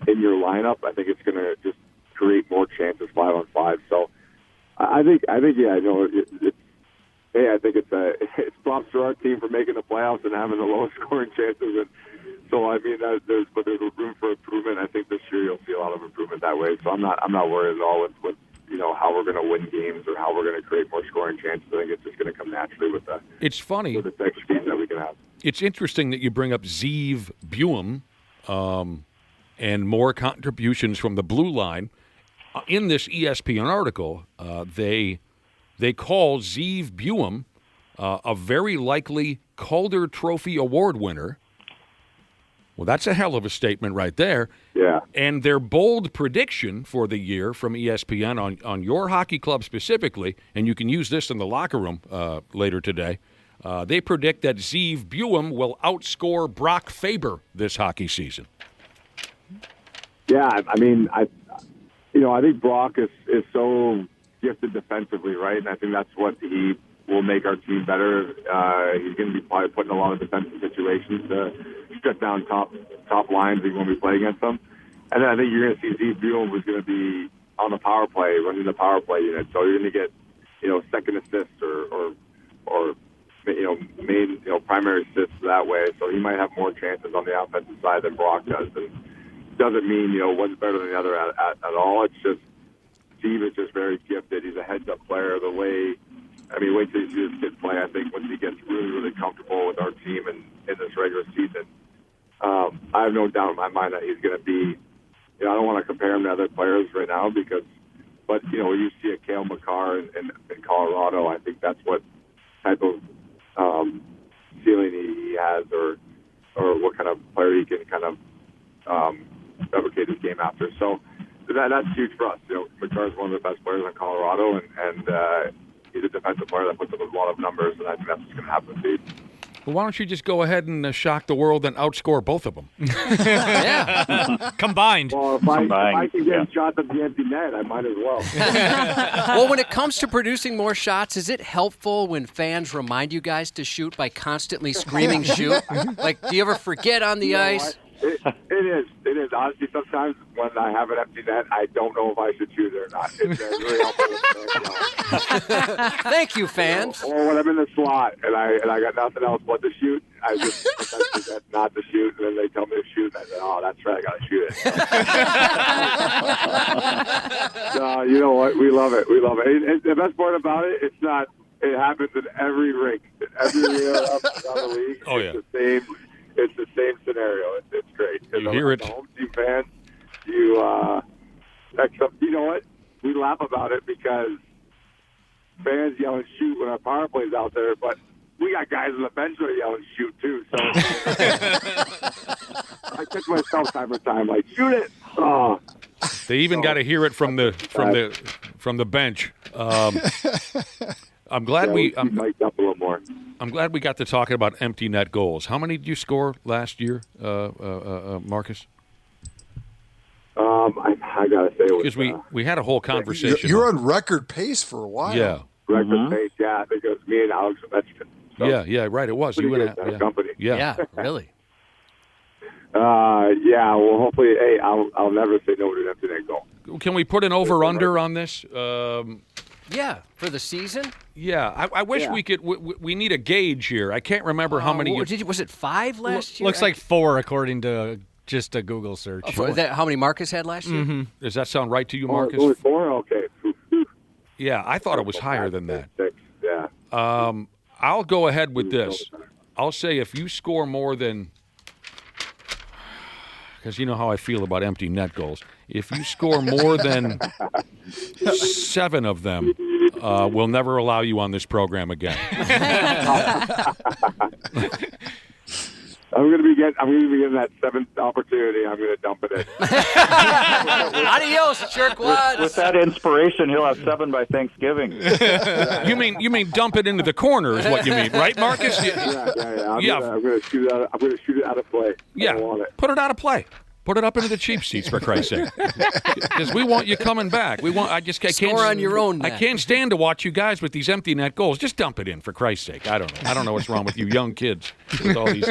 in your lineup, I think it's going to just create more chances 5-on-5. So I think it's props to our team for making the playoffs and having the lowest scoring chances. And so I mean, there's room for improvement. I think this year you'll see a lot of improvement that way. So I'm not worried at all with how we're going to win games or how we're going to create more scoring chances. I think it's just going to come naturally with the. It's funny with the type of team that we can have. It's interesting that you bring up Zeev Buell and more contributions from the blue line. In this ESPN article, they call Zeev Buell a very likely Calder Trophy Award winner. Well, that's a hell of a statement right there. Yeah. And their bold prediction for the year from ESPN on your hockey club specifically, and you can use this in the locker room later today, they predict that Zeev Buell will outscore Brock Faber this hockey season. Yeah, I mean, I think Brock is so gifted defensively, right? And I think that's what he will make our team better. He's going to be probably put in a lot of defensive situations to shut down top lines when we play against them. And then I think you're going to see Zeev Buell was going to be on the power play, running the power play unit. So you're going to get, second assists or main, primary assists that way. So he might have more chances on the offensive side than Brock does. And doesn't mean, one's better than the other at all. It's just, Steve is just very gifted. He's a heads-up player. Wait till you see this kid play. I think once he gets really, really comfortable with our team and in this regular season, I have no doubt in my mind that he's going to be, I don't want to compare him to other players right now but when you see a Cale Makar in Colorado, I think that's what type of ceiling he has, or what kind of player he can kind of replicate his game after. So that's huge for us. Makar is one of the best players in Colorado, and he's a defensive player that puts up a lot of numbers, and I think that's what's going to happen with Steve. Well, why don't you just go ahead and shock the world and outscore both of them? Yeah. Combined. Well, if I can get shots at the empty net, I might as well. Well, when it comes to producing more shots, is it helpful when fans remind you guys to shoot by constantly screaming shoot? Like, do you ever forget on the ice? It is. Honestly, sometimes when I have an empty net, I don't know if I should shoot it or not. It's really helpful. Thank you, fans. Or when I'm in the slot and I got nothing else but to shoot, I just sometimes forget not to shoot, and then they tell me to shoot, and I say, "Oh, that's right, I got to shoot it." No, you know what? We love it. The best part about it, it happens in every rink, every year up around the league. Oh yeah. It's the same scenario. It's great. You hear it. The home team fans, you know what? We laugh about it because fans yell and shoot when our power play's out there, but we got guys on the bench that yell and shoot too. So I catch myself time for time, like, shoot it. Oh. They even got to hear it from the bench. I'm glad mic'd up a little more. I'm glad we got to talking about empty net goals. How many did you score last year, Marcus? I gotta say, because we had a whole conversation. You're on record pace for a while. Yeah, record pace. Yeah, I think it was me and Alex Ovechkin. So yeah, right. It was you and company. Yeah, really. Yeah. Well, hopefully, hey, I'll never say no to an empty net goal. Can we put an over/under on this? Yeah, for the season. Yeah, I wish we could. We need a gauge here. I can't remember how many. Was it 5 last year? Looks like 4 according to just a Google search. Is that how many Marcus had last year? Mm-hmm. Does that sound right to you, Marcus? Only 4? Okay. Yeah, I thought it was higher than that. 6, yeah. I'll go ahead with this. I'll say if you score more than, because you know how I feel about empty net goals. If you score more than 7 of them, we'll never allow you on this program again. I'm gonna be getting that 7th opportunity. I'm gonna dump it in. Adios, jerkwad. With that inspiration, he'll have 7 by Thanksgiving. You mean dump it into the corner is what you mean, right, Marcus? Yeah. I'm gonna shoot it out of play. Yeah, put it out of play. Put it up into the cheap seats, for Christ's sake. Because we want you coming back. I can't score on your own net. I can't stand to watch you guys with these empty net goals. Just dump it in, for Christ's sake. I don't know what's wrong with you young kids with all these.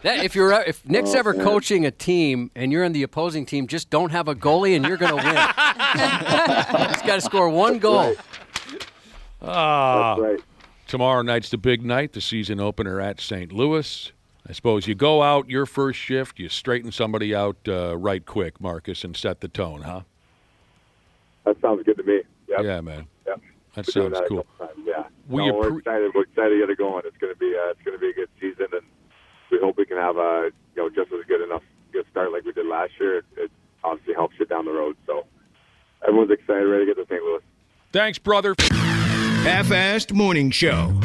If Nick's ever coaching a team and you're on the opposing team, just don't have a goalie and you're going to win. Just got to score 1 goal. That's right. Tomorrow night's the big night, the season opener at St. Louis. I suppose you go out your first shift, you straighten somebody out right quick, Marcus, and set the tone, huh? That sounds good to me. Yep. Yeah, man. Yep. That sounds cool. Yeah. We're excited. We're excited to get it going. It's going to be a good season, and we hope we can have just as good start like we did last year. It obviously helps you down the road. So everyone's excited, ready to get to St. Louis. Thanks, brother. Half-assed morning show.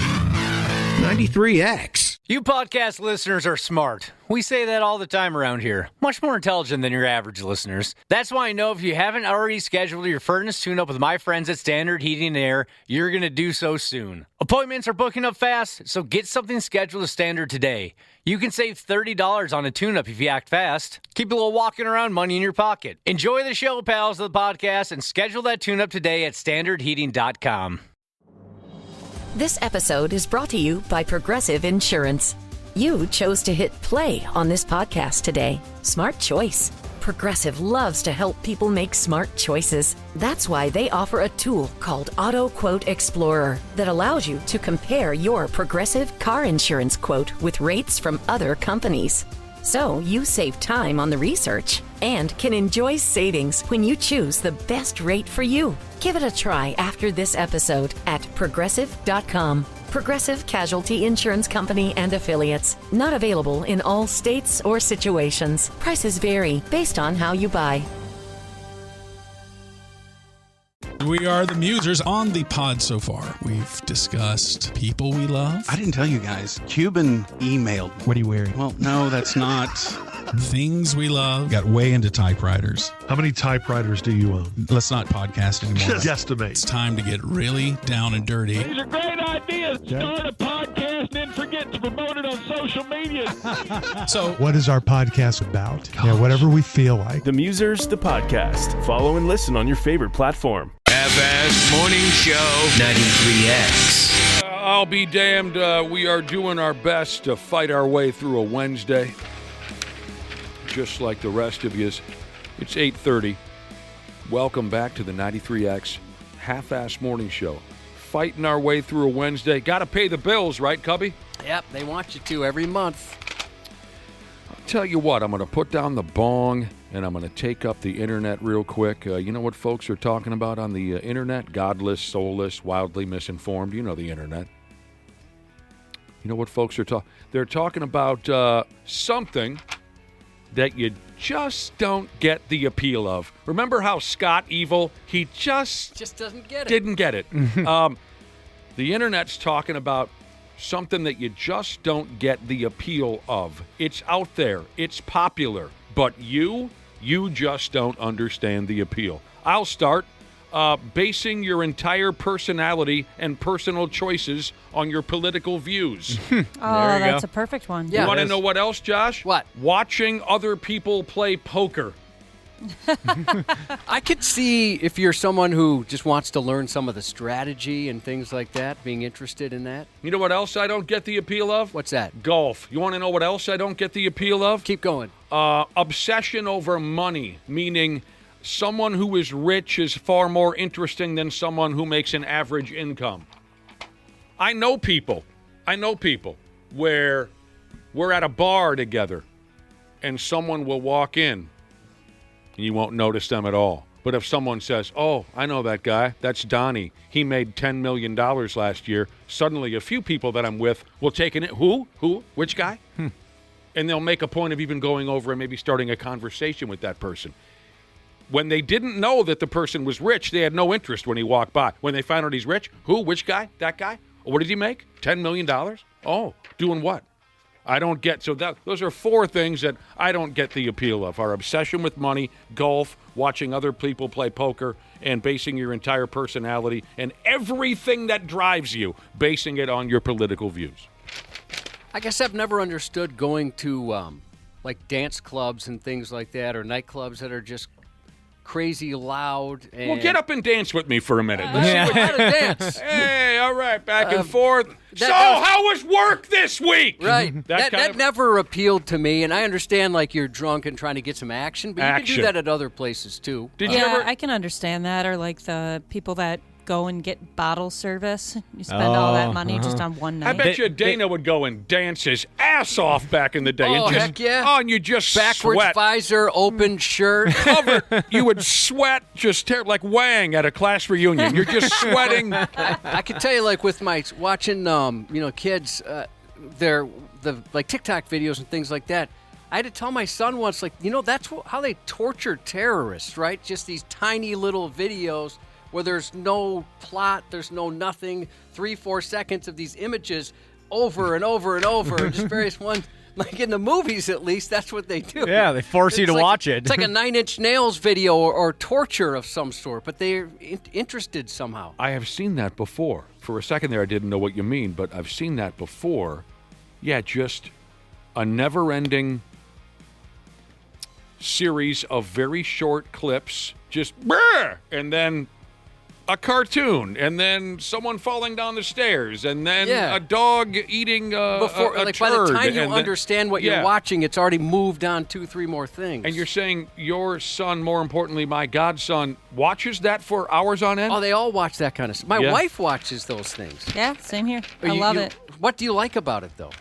93X. You podcast listeners are smart. We say that all the time around here. Much more intelligent than your average listeners. That's why I know if you haven't already scheduled your furnace tune-up with my friends at Standard Heating and Air, you're going to do so soon. Appointments are booking up fast, so get something scheduled with Standard today. You can save $30 on a tune-up if you act fast. Keep a little walking around money in your pocket. Enjoy the show, pals, of the podcast, and schedule that tune-up today at standardheating.com. This episode is brought to you by Progressive Insurance. You chose to hit play on this podcast today. Smart choice. Progressive loves to help people make smart choices. That's why they offer a tool called Auto Quote Explorer that allows you to compare your Progressive car insurance quote with rates from other companies. So you save time on the research and can enjoy savings when you choose the best rate for you. Give it a try after this episode at Progressive.com. Progressive Casualty Insurance Company and Affiliates. Not available in all states or situations. Prices vary based on how you buy. We are the musers on the pod so far. We've discussed people we love. I didn't tell you guys. Cuban emailed. What are you wearing? Well, no, that's not. Things we love. Got way into typewriters. How many typewriters do you own? Let's not podcast anymore. Just guesstimate. It's time to get really down and dirty. These are great ideas. Start a podcast and then forget to promote it on social media. So, what is our podcast about? Yeah, whatever we feel like. The Musers, the podcast. Follow and listen on your favorite platform. FS Morning Show 93X. I'll be damned. We are doing our best to fight our way through a Wednesday. Just like the rest of you. It's 8:30. Welcome back to the 93X Half-Ass Morning Show. Fighting our way through a Wednesday. Got to pay the bills, right, Cubby? Yep, they want you to every month. I'll tell you what, I'm going to put down the bong and I'm going to take up the internet real quick. You know what folks are talking about on the internet? Godless, soulless, wildly misinformed. You know the internet. You know what folks are talking? They're talking about something that you just don't get the appeal of. Remember how Scott Evil, he just doesn't get it. Didn't get it. The internet's talking about something that you just don't get the appeal of. It's out there. It's popular. But you just don't understand the appeal. I'll start. Basing your entire personality and personal choices on your political views. That's a perfect one. You want to know what else, Josh? What? Watching other people play poker. I could see if you're someone who just wants to learn some of the strategy and things like that, being interested in that. You know what else I don't get the appeal of? What's that? Golf. You want to know what else I don't get the appeal of? Keep going. Obsession over money, meaning someone who is rich is far more interesting than someone who makes an average income. I know people where we're at a bar together and someone will walk in and you won't notice them at all. But if someone says, oh, I know that guy, that's Donnie. He made $10 million last year. Suddenly a few people that I'm with will take it. Who? Which guy? And they'll make a point of even going over and maybe starting a conversation with that person. When they didn't know that the person was rich, they had no interest when he walked by. When they found out he's rich, who? Which guy? That guy? What did he make? $10 million? Oh, doing what? I don't get. So those are four things that I don't get the appeal of. Our obsession with money, golf, watching other people play poker, and basing your entire personality and everything that drives you, basing it on your political views. I guess I've never understood going to like dance clubs and things like that, or nightclubs that are just crazy loud. And well, get up and dance with me for a minute. Let's see what how to dance. Hey, all right, back and forth. How was work this week? Right. That never appealed to me, and I understand like you're drunk and trying to get some action, but you can do that at other places too. I can understand that, or like the people that go and get bottle service. You spend all that money just on one night. I bet you Dana would go and dance his ass off back in the day. Oh, and heck yeah. Oh, and you just backwards sweat. visor, open shirt. Covered. You would sweat just like Wang at a class reunion. You're just sweating. I can tell you, like with my watching, kids, their like TikTok videos and things like that. I had to tell my son once, like, that's how they torture terrorists, right? Just these tiny little videos where there's no plot, there's no nothing, 3-4 seconds of these images over and over and over, and just various ones. Like in the movies, at least, that's what they do. Yeah, they force you to watch it. It's like a 9 Inch Nails video or torture of some sort, but they're interested somehow. I have seen that before. For a second there, I didn't know what you mean, but I've seen that before. Yeah, just a never-ending series of very short clips, just and then a cartoon, and then someone falling down the stairs, and then a dog eating a turd. By the time you understand what you're watching, it's already moved on 2-3 more things. And you're saying your son, more importantly, my godson, watches that for hours on end? Oh, they all watch that kind of stuff. My wife watches those things. Yeah, same here. I love it. What do you like about it, though?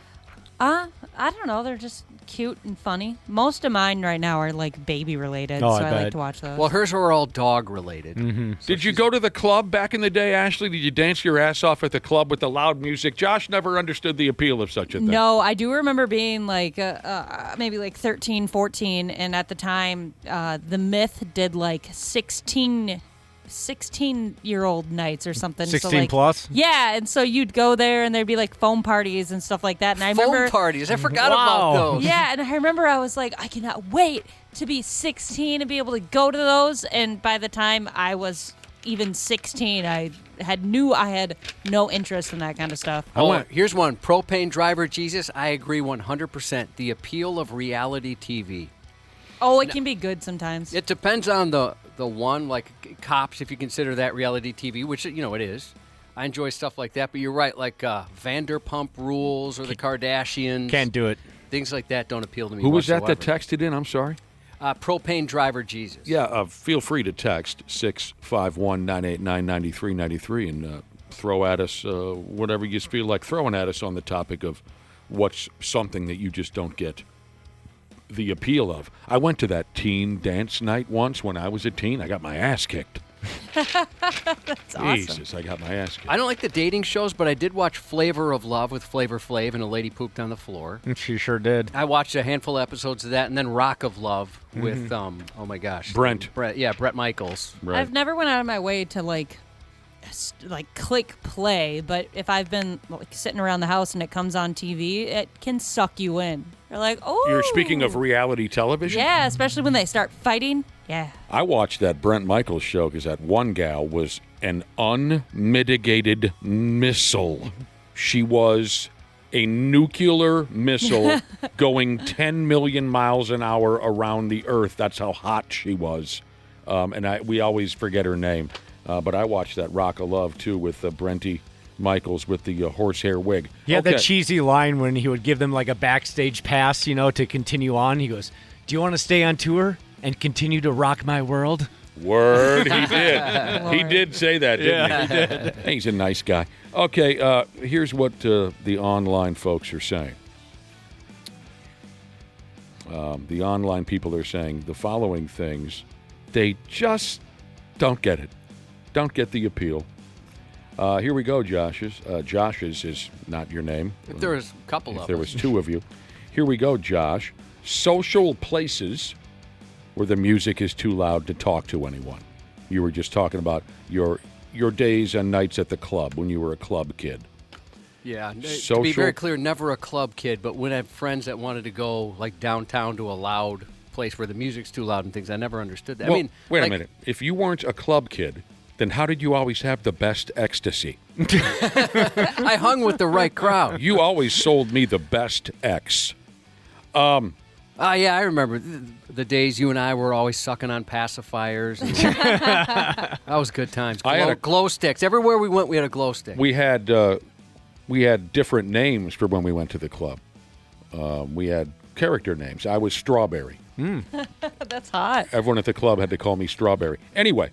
I don't know. They're just cute and funny. Most of mine right now are like baby related, Oh, so I I like bet. to watch those. Well, hers were all dog related. Mm-hmm. Did you go to the club back in the day, Ashley? Did you dance your ass off at the club with the loud music? Josh never understood the appeal of such a thing. No, I do remember being like maybe like 13, 14, and at the time, the Myth did like 16-year-old nights or something. 16 so like, plus? Yeah, and so you'd go there and there'd be like foam parties and stuff like that. And I Foam remember parties. I forgot about those. Yeah, and I remember I was like, I cannot wait to be 16 and be able to go to those. And by the time I was even 16, I had no interest in that kind of stuff. Here's one. Propane driver Jesus. I agree 100%. The appeal of reality TV. Oh, it can be good sometimes. It depends on the one, like Cops, if you consider that reality TV, which, it is. I enjoy stuff like that, but you're right, like Vanderpump Rules or the Kardashians. Can't do it. Things like that don't appeal to me Who was that whatsoever. texted in? I'm sorry. Propane driver Jesus. Yeah, feel free to text 651-989-9393 and throw at us whatever you feel like throwing at us on the topic of what's something that you just don't get the appeal of. I went to that teen dance night once when I was a teen. I got my ass kicked. That's awesome. Jesus, I got my ass kicked. I don't like the dating shows, but I did watch Flavor of Love with Flavor Flav, and a lady pooped on the floor. She sure did. I watched a handful of episodes of that, and then Rock of Love with, oh my gosh. Brett Michaels. Right. I've never went out of my way to like click play, but if I've been like sitting around the house and it comes on TV, it can suck you in. You're like, oh. You're speaking of reality television? Yeah, especially when they start fighting. Yeah. I watched that Brent Michaels show because that one gal was an unmitigated missile. She was a nuclear missile going 10 million miles an hour around the earth. That's how hot she was. And we always forget her name. But I watched that Rock of Love, too, with Brenty Michaels with the horsehair wig. Yeah, the cheesy line when he would give them like a backstage pass, to continue on. He goes, "Do you want to stay on tour and continue to rock my world?" Word, he did. He did say that, didn't he? He did. He's a nice guy. Okay, here's what the online folks are saying. The online people are saying the following things. They just don't get it. Don't get the appeal. Here we go, Josh's. Josh's is not your name. If there was a couple of there us. was two of you. Here we go, Josh. Social places where the music is too loud to talk to anyone. You were just talking about your days and nights at the club when you were a club kid. Yeah, to be Social- very clear, never a club kid, but when I have friends that wanted to go like downtown to a loud place where the music's too loud and things, I never understood that. Well, I mean, wait a minute. If you weren't a club kid, then how did you always have the best ecstasy? I hung with the right crowd. You always sold me the best X. Yeah, I remember the days you and I were always sucking on pacifiers. That was good times. I had a- glow sticks. Everywhere we went, we had a glow stick. We had different names for when we went to the club. We had character names. I was Strawberry. That's hot. Everyone at the club had to call me Strawberry. Anyway,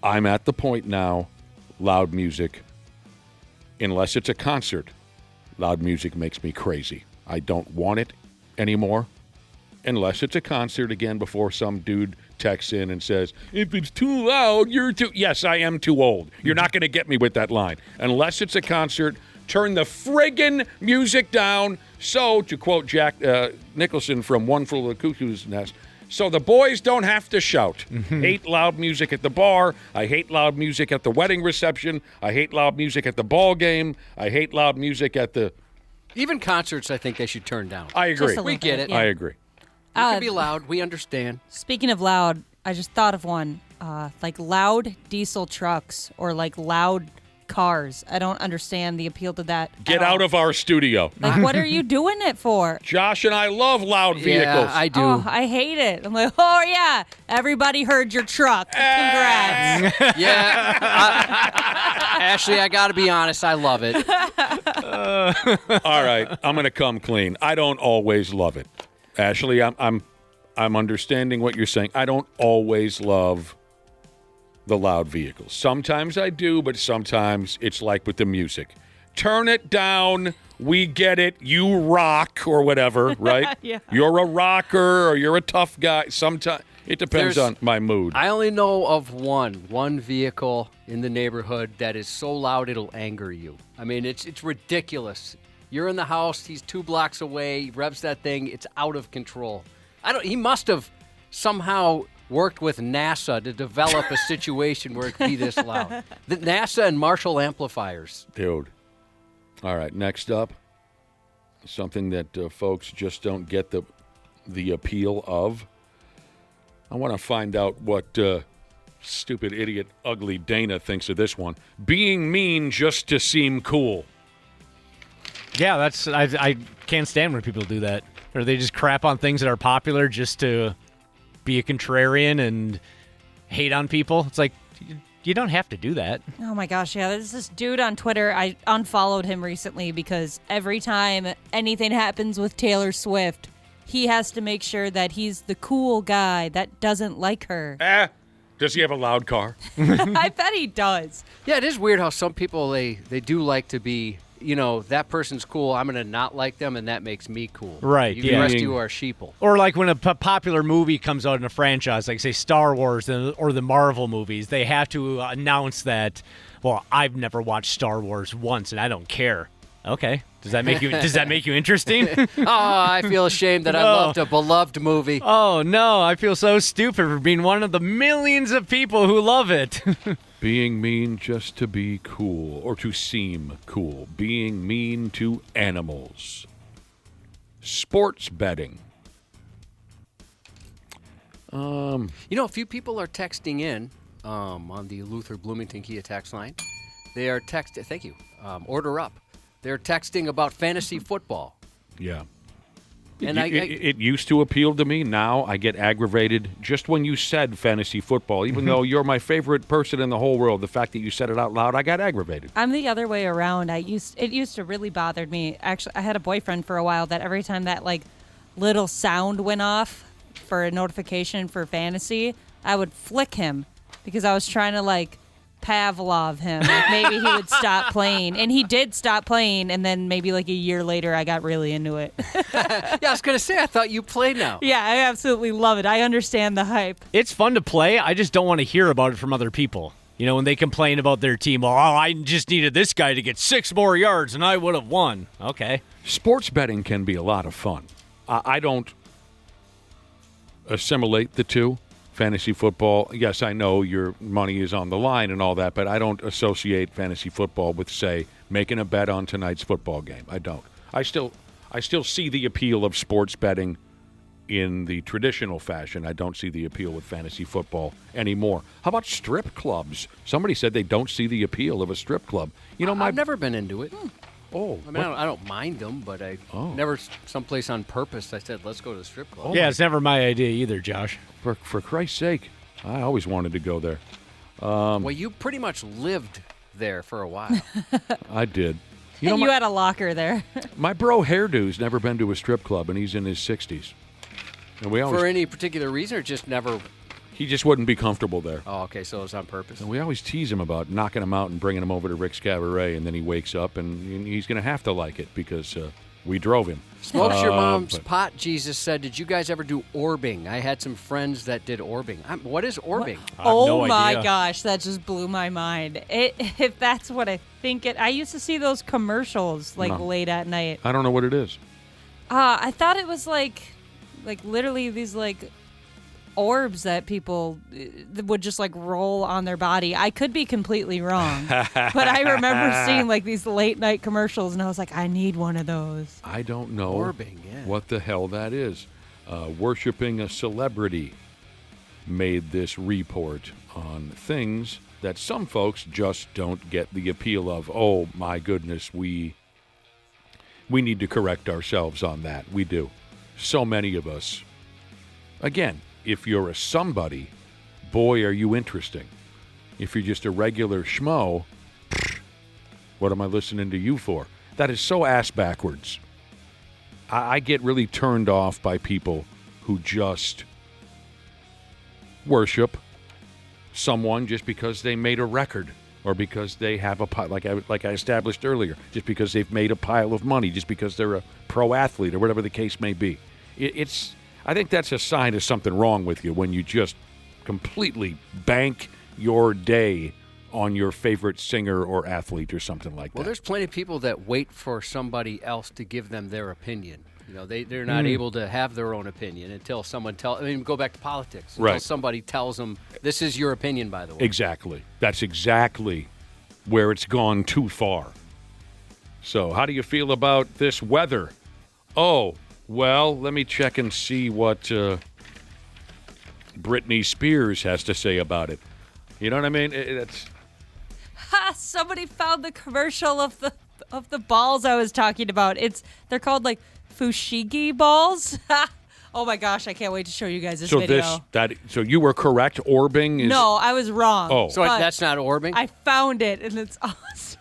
I'm at the point now, loud music, unless it's a concert, loud music makes me crazy. I don't want it anymore, unless it's a concert again before some dude texts in and says, if it's too loud, you're too... Yes, I am too old. You're not going to get me with that line. Unless it's a concert, turn the friggin' music down. So, to quote Jack Nicholson from One Flew Over the Cuckoo's Nest, so the boys don't have to shout. Hate loud music at the bar. I hate loud music at the wedding reception. I hate loud music at the ball game. I hate loud music at the... Even concerts, I think they should turn down. I agree. We get it. I agree. It can be loud. We understand. Speaking of loud, I just thought of one. Like loud diesel trucks or like loud cars. I don't understand the appeal to that. Get out of our studio. Like, what are you doing it for? Josh and I love loud vehicles. Yeah, I do. Oh, I hate it. I'm like, oh, yeah, everybody heard your truck. Congrats. Yeah. Ashley, I got to be honest. I love it. All right, I'm going to come clean. I don't always love it. Ashley, I'm understanding what you're saying. I don't always love the loud vehicles. Sometimes I do, but sometimes it's like with the music. Turn it down we get it. You rock or whatever, right? Yeah. You're a rocker or you're a tough guy. Sometimes it depends on my mood. I only know of one vehicle in the neighborhood that is so loud it'll anger you. I mean, it's ridiculous. You're in the house, he's 2 blocks away, he revs that thing, it's out of control. He must have somehow worked with NASA to develop a situation where it could be this loud. The NASA and Marshall amplifiers. Dude. All right, next up, something that folks just don't get the appeal of. I want to find out what stupid idiot ugly Dana thinks of this one. Being mean just to seem cool. Yeah, I can't stand when people do that. Or they just crap on things that are popular just to be a contrarian and hate on people. It's like, you don't have to do that. Oh my gosh, yeah. There's this dude on Twitter. I unfollowed him recently because every time anything happens with Taylor Swift, he has to make sure that he's the cool guy that doesn't like her. Does he have a loud car? I bet he does. Yeah, it is weird how some people, they do like to be, that person's cool, I'm going to not like them, and that makes me cool. Right, The rest of you are sheeple. Or like when a popular movie comes out in a franchise, like say Star Wars or the Marvel movies, they have to announce that, well, I've never watched Star Wars once, and I don't care. Okay. Does that make you interesting? I feel ashamed that I loved a beloved movie. Oh, no. I feel so stupid for being one of the millions of people who love it. Being mean just to be cool or to seem cool. Being mean to animals. Sports betting. A few people are texting in on the Luther Bloomington Kia text line. They are texting. Thank you. Order up. They're texting about fantasy football. Yeah. And it used to appeal to me. Now I get aggravated just when you said fantasy football. Even though you're my favorite person in the whole world, the fact that you said it out loud, I got aggravated. I'm the other way around. It used to really bother me. Actually, I had a boyfriend for a while that every time that little sound went off for a notification for fantasy, I would flick him because I was trying to Pavlov him. Maybe he would stop playing. And he did stop playing, and then maybe a year later I got really into it. Yeah, I was going to say, I thought you played now. Yeah, I absolutely love it. I understand the hype. It's fun to play. I just don't want to hear about it from other people. When they complain about their team, I just needed this guy to get 6 more yards and I would have won. Okay. Sports betting can be a lot of fun. I don't assimilate the two. Fantasy football, yes, I know your money is on the line and all that, but I don't associate fantasy football with, say, making a bet on tonight's football game. I don't. I still see the appeal of sports betting in the traditional fashion. I don't see the appeal with fantasy football anymore. How about strip clubs? Somebody said they don't see the appeal of a strip club. I've never been into it. Oh, I mean, I don't mind them, but I never someplace on purpose I said, let's go to the strip club. Yeah, it's never my idea either, Josh. For Christ's sake, I always wanted to go there. Well, you pretty much lived there for a while. I did. You had a locker there. My bro Hairdo's never been to a strip club, and he's in his 60s. And we always, for any particular reason, or just never? He just wouldn't be comfortable there. Oh, okay, so it was on purpose. And we always tease him about knocking him out and bringing him over to Rick's Cabaret, and then he wakes up, and he's going to have to like it because we drove him. Smokes your mom's pot, Jesus said. Did you guys ever do orbing? I had some friends that did orbing. What is orbing? Oh, my gosh, that just blew my mind. If that's what I think I used to see those commercials late at night. I don't know what it is. I thought it was literally these orbs that people would just roll on their body. I could be completely wrong, but I remember seeing these late night commercials, and I was like, I need one of those. I don't know orbing, yeah. What the hell that is. Worshipping a celebrity made this report on things that some folks just don't get the appeal of. Oh my goodness, we need to correct ourselves on that. We do. So many of us. Again, if you're a somebody, boy, are you interesting. If you're just a regular schmo, what am I listening to you for? That is so ass backwards. I get really turned off by people who just worship someone just because they made a record. or because they have a pile, like I established earlier, just because they've made a pile of money, just because they're a pro athlete or whatever the case may be. I think that's a sign of something wrong with you when you just completely bank your day on your favorite singer or athlete or something like that. Well, there's plenty of people that wait for somebody else to give them their opinion. You know, they're not able to have their own opinion until someone tells. I mean, go back to politics. Until somebody tells them, this is your opinion, by the way. Exactly. That's exactly where it's gone too far. So how do you feel about this weather? Oh, well, let me check and see what Britney Spears has to say about it. You know what I mean? Ha! Somebody found the commercial of the balls I was talking about. They're called like fushigi balls. Oh my gosh, I can't wait to show you guys this video. So you were correct. Orbing is No, I was wrong. Oh, so that's not orbing? I found it, and it's awesome.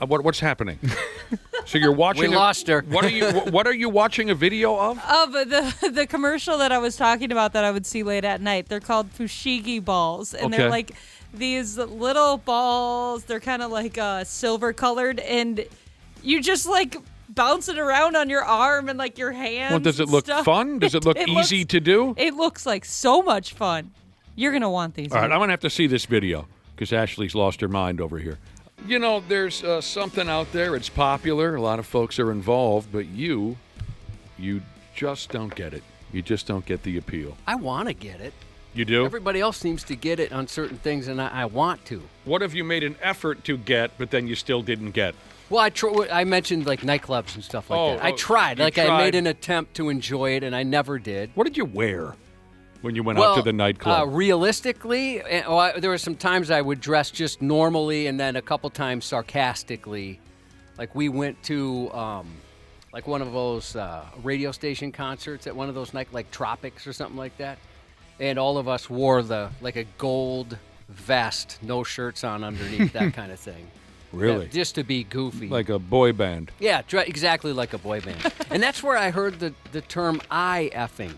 What's happening? So you're watching. We lost her. What are you watching a video of? Of the commercial that I was talking about that I would see late at night. They're called fushigi balls, and they're like these little balls. They're kind of like silver colored, and you just like bounce it around on your arm and like your hands. Well, does it look fun? Does it look easy to do? It looks like so much fun. You're gonna want these. All right, I'm gonna have to see this video because Ashley's lost her mind over here. You know, there's something out there. It's popular. A lot of folks are involved, but you just don't get it. You just don't get the appeal. I want to get it. You do? Everybody else seems to get it on certain things, and I want to. What have you made an effort to get, but then you still didn't get? Well, I mentioned like nightclubs and stuff like that. I tried. I made an attempt to enjoy it, and I never did. What did you wear when you went out to the nightclub? Realistically, there were some times I would dress just normally, and then a couple times sarcastically. Like we went to like one of those radio station concerts at one of those like Tropics or something like that, and all of us wore like a gold vest, no shirts on underneath, that kind of thing. Really? Yeah, just to be goofy. Like a boy band. Yeah, exactly like a boy band. And that's where I heard the term eye-effing.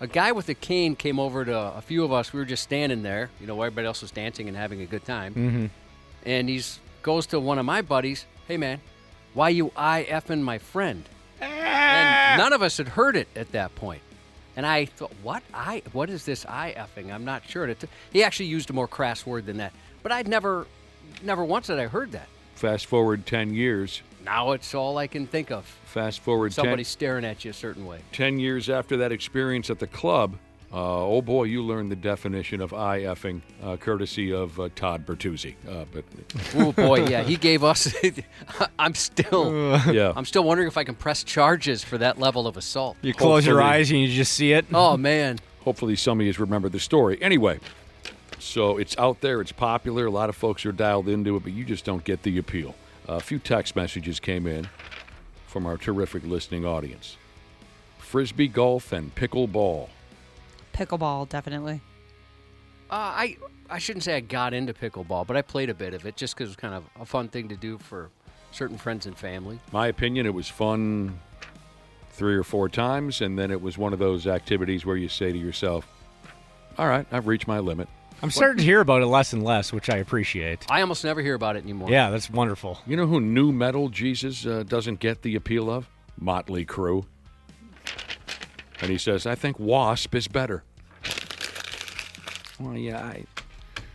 A guy with a cane came over to a few of us. We were just standing there, you know, while everybody else was dancing and having a good time. Mm-hmm. And he goes to one of my buddies, hey, man, why you eye-effing my friend? And none of us had heard it at that point. And I thought, what is this eye-effing? I'm not sure. He actually used a more crass word than that. But I'd never once had I heard that. Fast forward 10 years. Now it's all I can think of. Fast forward somebody staring at you a certain way. 10 years after that experience at the club, oh boy, you learned the definition of eye-effing, courtesy of Todd Bertuzzi. Oh boy, yeah, he gave us. I'm still wondering if I can press charges for that level of assault. You close your eyes and you just see it. Oh man. Hopefully, some of you remember the story. Anyway. So it's out there, it's popular, a lot of folks are dialed into it, but you just don't get the appeal. A few text messages came in from our terrific listening audience. Frisbee golf and pickleball. Pickleball, definitely. I shouldn't say I got into pickleball, but I played a bit of it just because it was kind of a fun thing to do for certain friends and family. My opinion, it was fun 3 or 4 times, and then it was one of those activities where you say to yourself, all right, I've reached my limit. I'm starting to hear about it less and less, which I appreciate. I almost never hear about it anymore. Yeah, that's wonderful. You know who new metal Jesus doesn't get the appeal of? Motley Crue. And he says, I think Wasp is better. Well, yeah,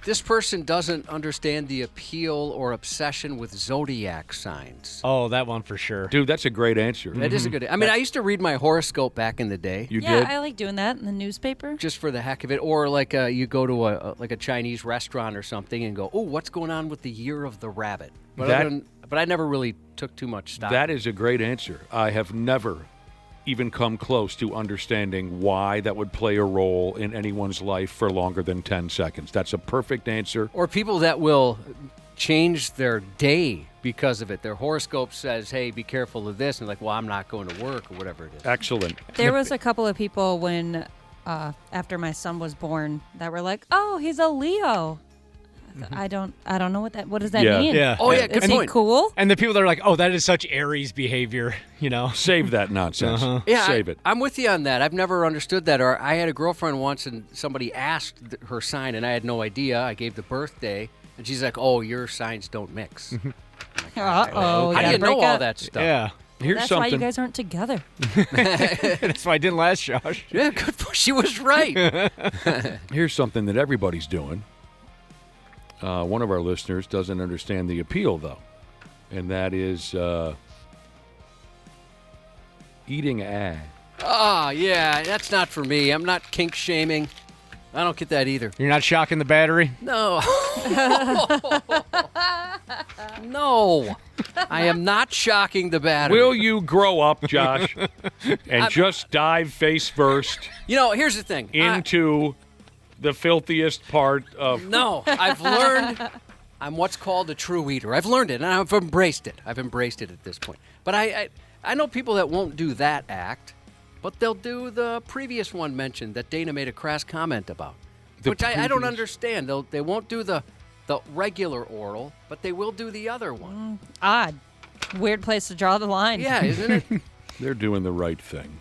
This person doesn't understand the appeal or obsession with zodiac signs. Oh, that one for sure. Dude, that's a great answer. That is a good. I mean, I used to read my horoscope back in the day. You did? did? I like doing that in the newspaper. Just for the heck of it. Or like you go to a Chinese restaurant or something and go, oh, what's going on with the year of the rabbit? But I never really took too much stock. That is a great answer. I have never even come close to understanding why that would play a role in anyone's life for longer than 10 seconds. That's a perfect answer. Or people that will change their day because of it. Their horoscope says, hey, be careful of this. And like, well, I'm not going to work or whatever it is. Excellent. There was a couple of people when, after my son was born, that were like, oh, he's a Leo. I don't know what does that Yeah. mean? Yeah. Oh, yeah, good Is he point. cool? And the people that are like, oh, that is such Aries behavior, Save that nonsense. Yeah, Save it. I'm with you on that. I've never understood that. Or I had a girlfriend once, and somebody asked her sign, and I had no idea. I gave the birthday, and she's like, "Oh, your signs don't mix." Uh-oh. How do you know all that stuff? Yeah. Here's That's something. why you guys aren't together. That's why I didn't last, Josh. Yeah, good. She was right. Here's something that everybody's doing. One of our listeners doesn't understand the appeal, though, and that is eating ass. Oh, yeah, that's not for me. I'm not kink shaming. I don't get that either. You're not shocking the battery? No. No. I am not shocking the battery. Will you grow up, Josh, and just dive face first Here's the thing. into the filthiest part of... No, I've learned I'm what's called a true eater. I've learned it, and I've embraced it. I've embraced it at this point. But I know people that won't do that act, but they'll do the previous one mentioned that Dana made a crass comment about, which I don't understand. They won't do the regular oral, but they will do the other one. Odd. Weird place to draw the line. Yeah, isn't it? They're doing the right thing.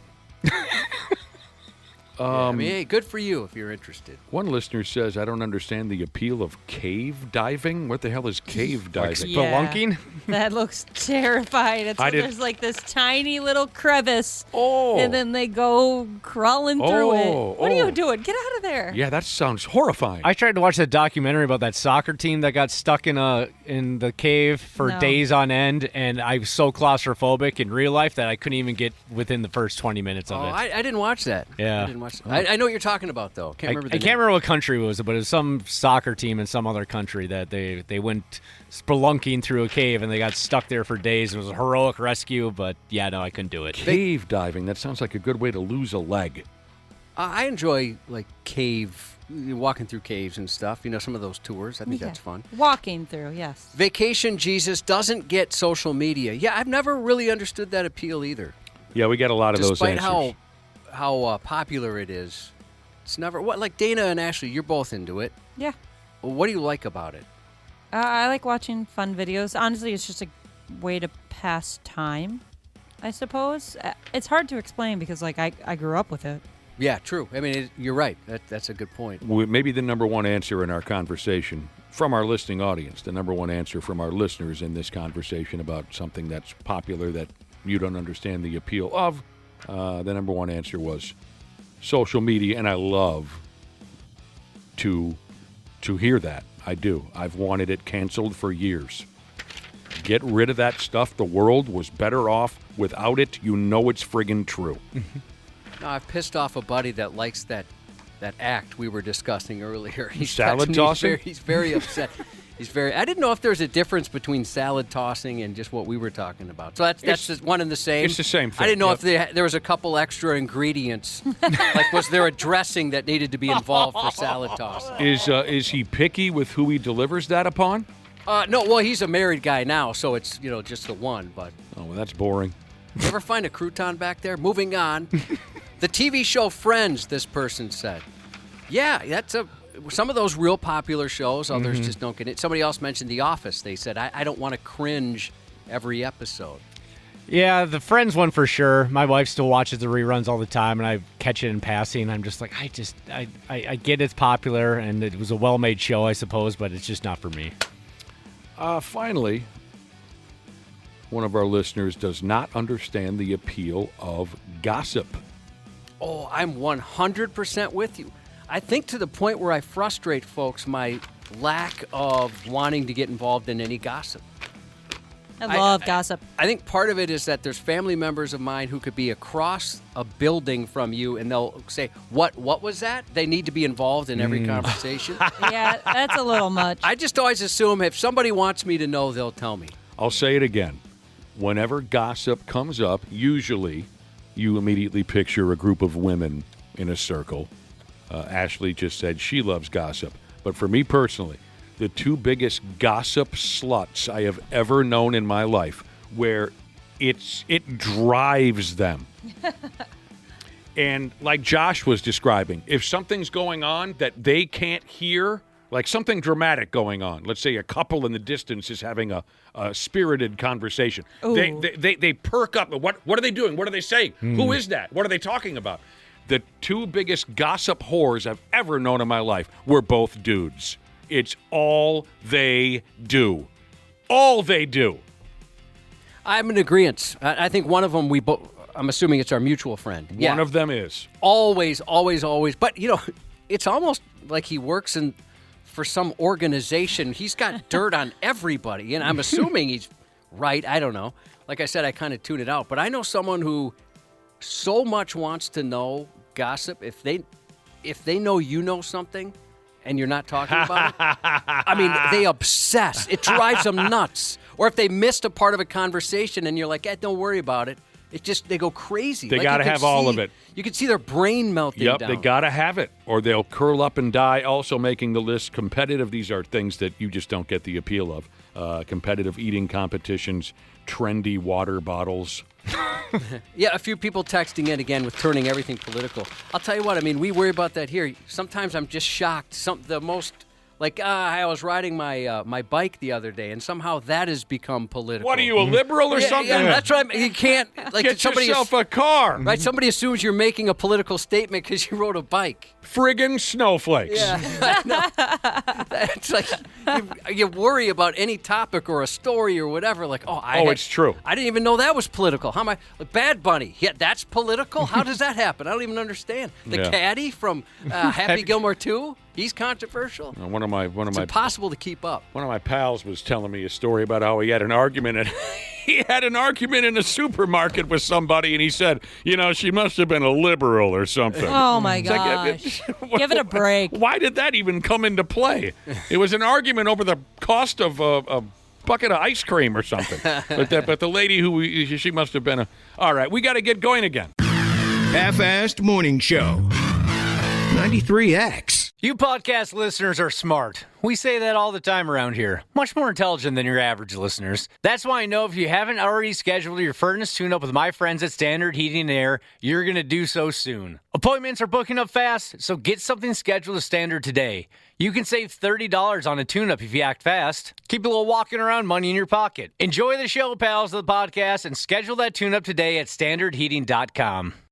I mean, hey, good for you if you're interested. One listener says, I don't understand the appeal of cave diving. What the hell is cave diving? Spelunking? That looks terrifying. There's like this tiny little crevice. And then they go crawling through it. What are you doing? Get out of there. Yeah, that sounds horrifying. I tried to watch that documentary about that soccer team that got stuck in the cave for days on end, and I was so claustrophobic in real life that I couldn't even get within the first 20 minutes of it. I didn't watch that. Yeah. I didn't watch that. I know what you're talking about, though. I can't remember what country it was, but it was some soccer team in some other country that they went spelunking through a cave and they got stuck there for days. It was a heroic rescue, but yeah, no, I couldn't do it. Cave diving, that sounds like a good way to lose a leg. I enjoy walking through caves and stuff. Some of those tours. I think that's fun. Walking through, yes. Vacation Jesus doesn't get social media. Yeah, I've never really understood that appeal either. Yeah, we get a lot of those answers. Despite how popular it is, it's never like Dana and Ashley. You're both into it. Yeah. What do you like about it? I like watching fun videos. Honestly, it's just a way to pass time, I suppose. It's hard to explain because I grew up with it. Yeah, true. I mean, you're right. That's a good point. Maybe the number one answer in our conversation from our listening audience, the number one answer from our listeners in this conversation about something that's popular that you don't understand the appeal of, the number one answer was social media, and I love to hear that. I do. I've wanted it canceled for years. Get rid of that stuff. The world was better off without it. You know it's friggin' true. No, I've pissed off a buddy that likes that act we were discussing earlier. He's salad tossing? He's very upset. I didn't know if there's a difference between salad tossing and just what we were talking about. So that's just one and the same. It's the same thing. I didn't know if there was a couple extra ingredients. Like, was there a dressing that needed to be involved for salad tossing? Is he picky with who he delivers that upon? No, well, he's a married guy now, so it's just the one. But oh, well, that's boring. You ever find a crouton back there? Moving on. The TV show Friends, this person said. Yeah, that's some of those real popular shows. Others just don't get it. Somebody else mentioned The Office. They said, I don't want to cringe every episode. Yeah, the Friends one for sure. My wife still watches the reruns all the time, and I catch it in passing. I'm just like, I get it's popular, and it was a well-made show, I suppose, but it's just not for me. Finally, one of our listeners does not understand the appeal of gossip. Oh, I'm 100% with you. I think to the point where I frustrate folks my lack of wanting to get involved in any gossip. I love gossip. I think part of it is that there's family members of mine who could be across a building from you, and they'll say, what was that? They need to be involved in every conversation. Yeah, that's a little much. I just always assume if somebody wants me to know, they'll tell me. I'll say it again. Whenever gossip comes up, usually you immediately picture a group of women in a circle. Ashley just said she loves gossip. But for me personally, the two biggest gossip sluts I have ever known in my life, where it drives them. And like Josh was describing, if something's going on that they can't hear like something dramatic going on. Let's say a couple in the distance is having a spirited conversation. They perk up. What are they doing? What are they saying? Who is that? What are they talking about? The two biggest gossip whores I've ever known in my life were both dudes. It's all they do. All they do. I'm in agreement. I think one of them I'm assuming it's our mutual friend. One of them is. Always. But, it's almost like he works for some organization. He's got dirt on everybody, and I'm assuming he's right. I don't know. Like I said, I kind of tune it out. But I know someone who so much wants to know gossip. If they know you know something and you're not talking about it, I mean, they obsess. It drives them nuts. Or if they missed a part of a conversation and you're like, don't worry about it. They go crazy. They got to have all of it. You can see their brain melting down. Yep, they got to have it, or they'll curl up and die. Also making the list competitive. These are things that you just don't get the appeal of. Competitive eating competitions, trendy water bottles. Yeah, a few people texting in again with turning everything political. I'll tell you what, I mean, we worry about that here. Sometimes I'm just shocked. I was riding my bike the other day, and somehow that has become political. What are you, a liberal or something? Yeah, that's right. You can't get yourself a car. Right? Somebody assumes you're making a political statement because you rode a bike. Friggin' snowflakes. Yeah, it's like you worry about any topic or a story or whatever. Like, it's true. I didn't even know that was political. How am I? Bad Bunny. Yeah, that's political. How does that happen? I don't even understand. The caddy from Happy Gilmore 2. He's controversial. It's impossible to keep up. One of my pals was telling me a story about how he had an argument in a supermarket with somebody, and he said, she must have been a liberal or something. Oh my gosh! Give it a break. Why did that even come into play? It was an argument over the cost of a bucket of ice cream or something. But the lady she must have been all right. We got to get going again. Half-assed morning show. 93X. You podcast listeners are smart. We say that all the time around here. Much more intelligent than your average listeners. That's why I know if you haven't already scheduled your furnace tune-up with my friends at Standard Heating and Air, you're going to do so soon. Appointments are booking up fast, so get something scheduled with Standard today. You can save $30 on a tune-up if you act fast. Keep a little walking around money in your pocket. Enjoy the show, pals of the podcast, and schedule that tune-up today at standardheating.com.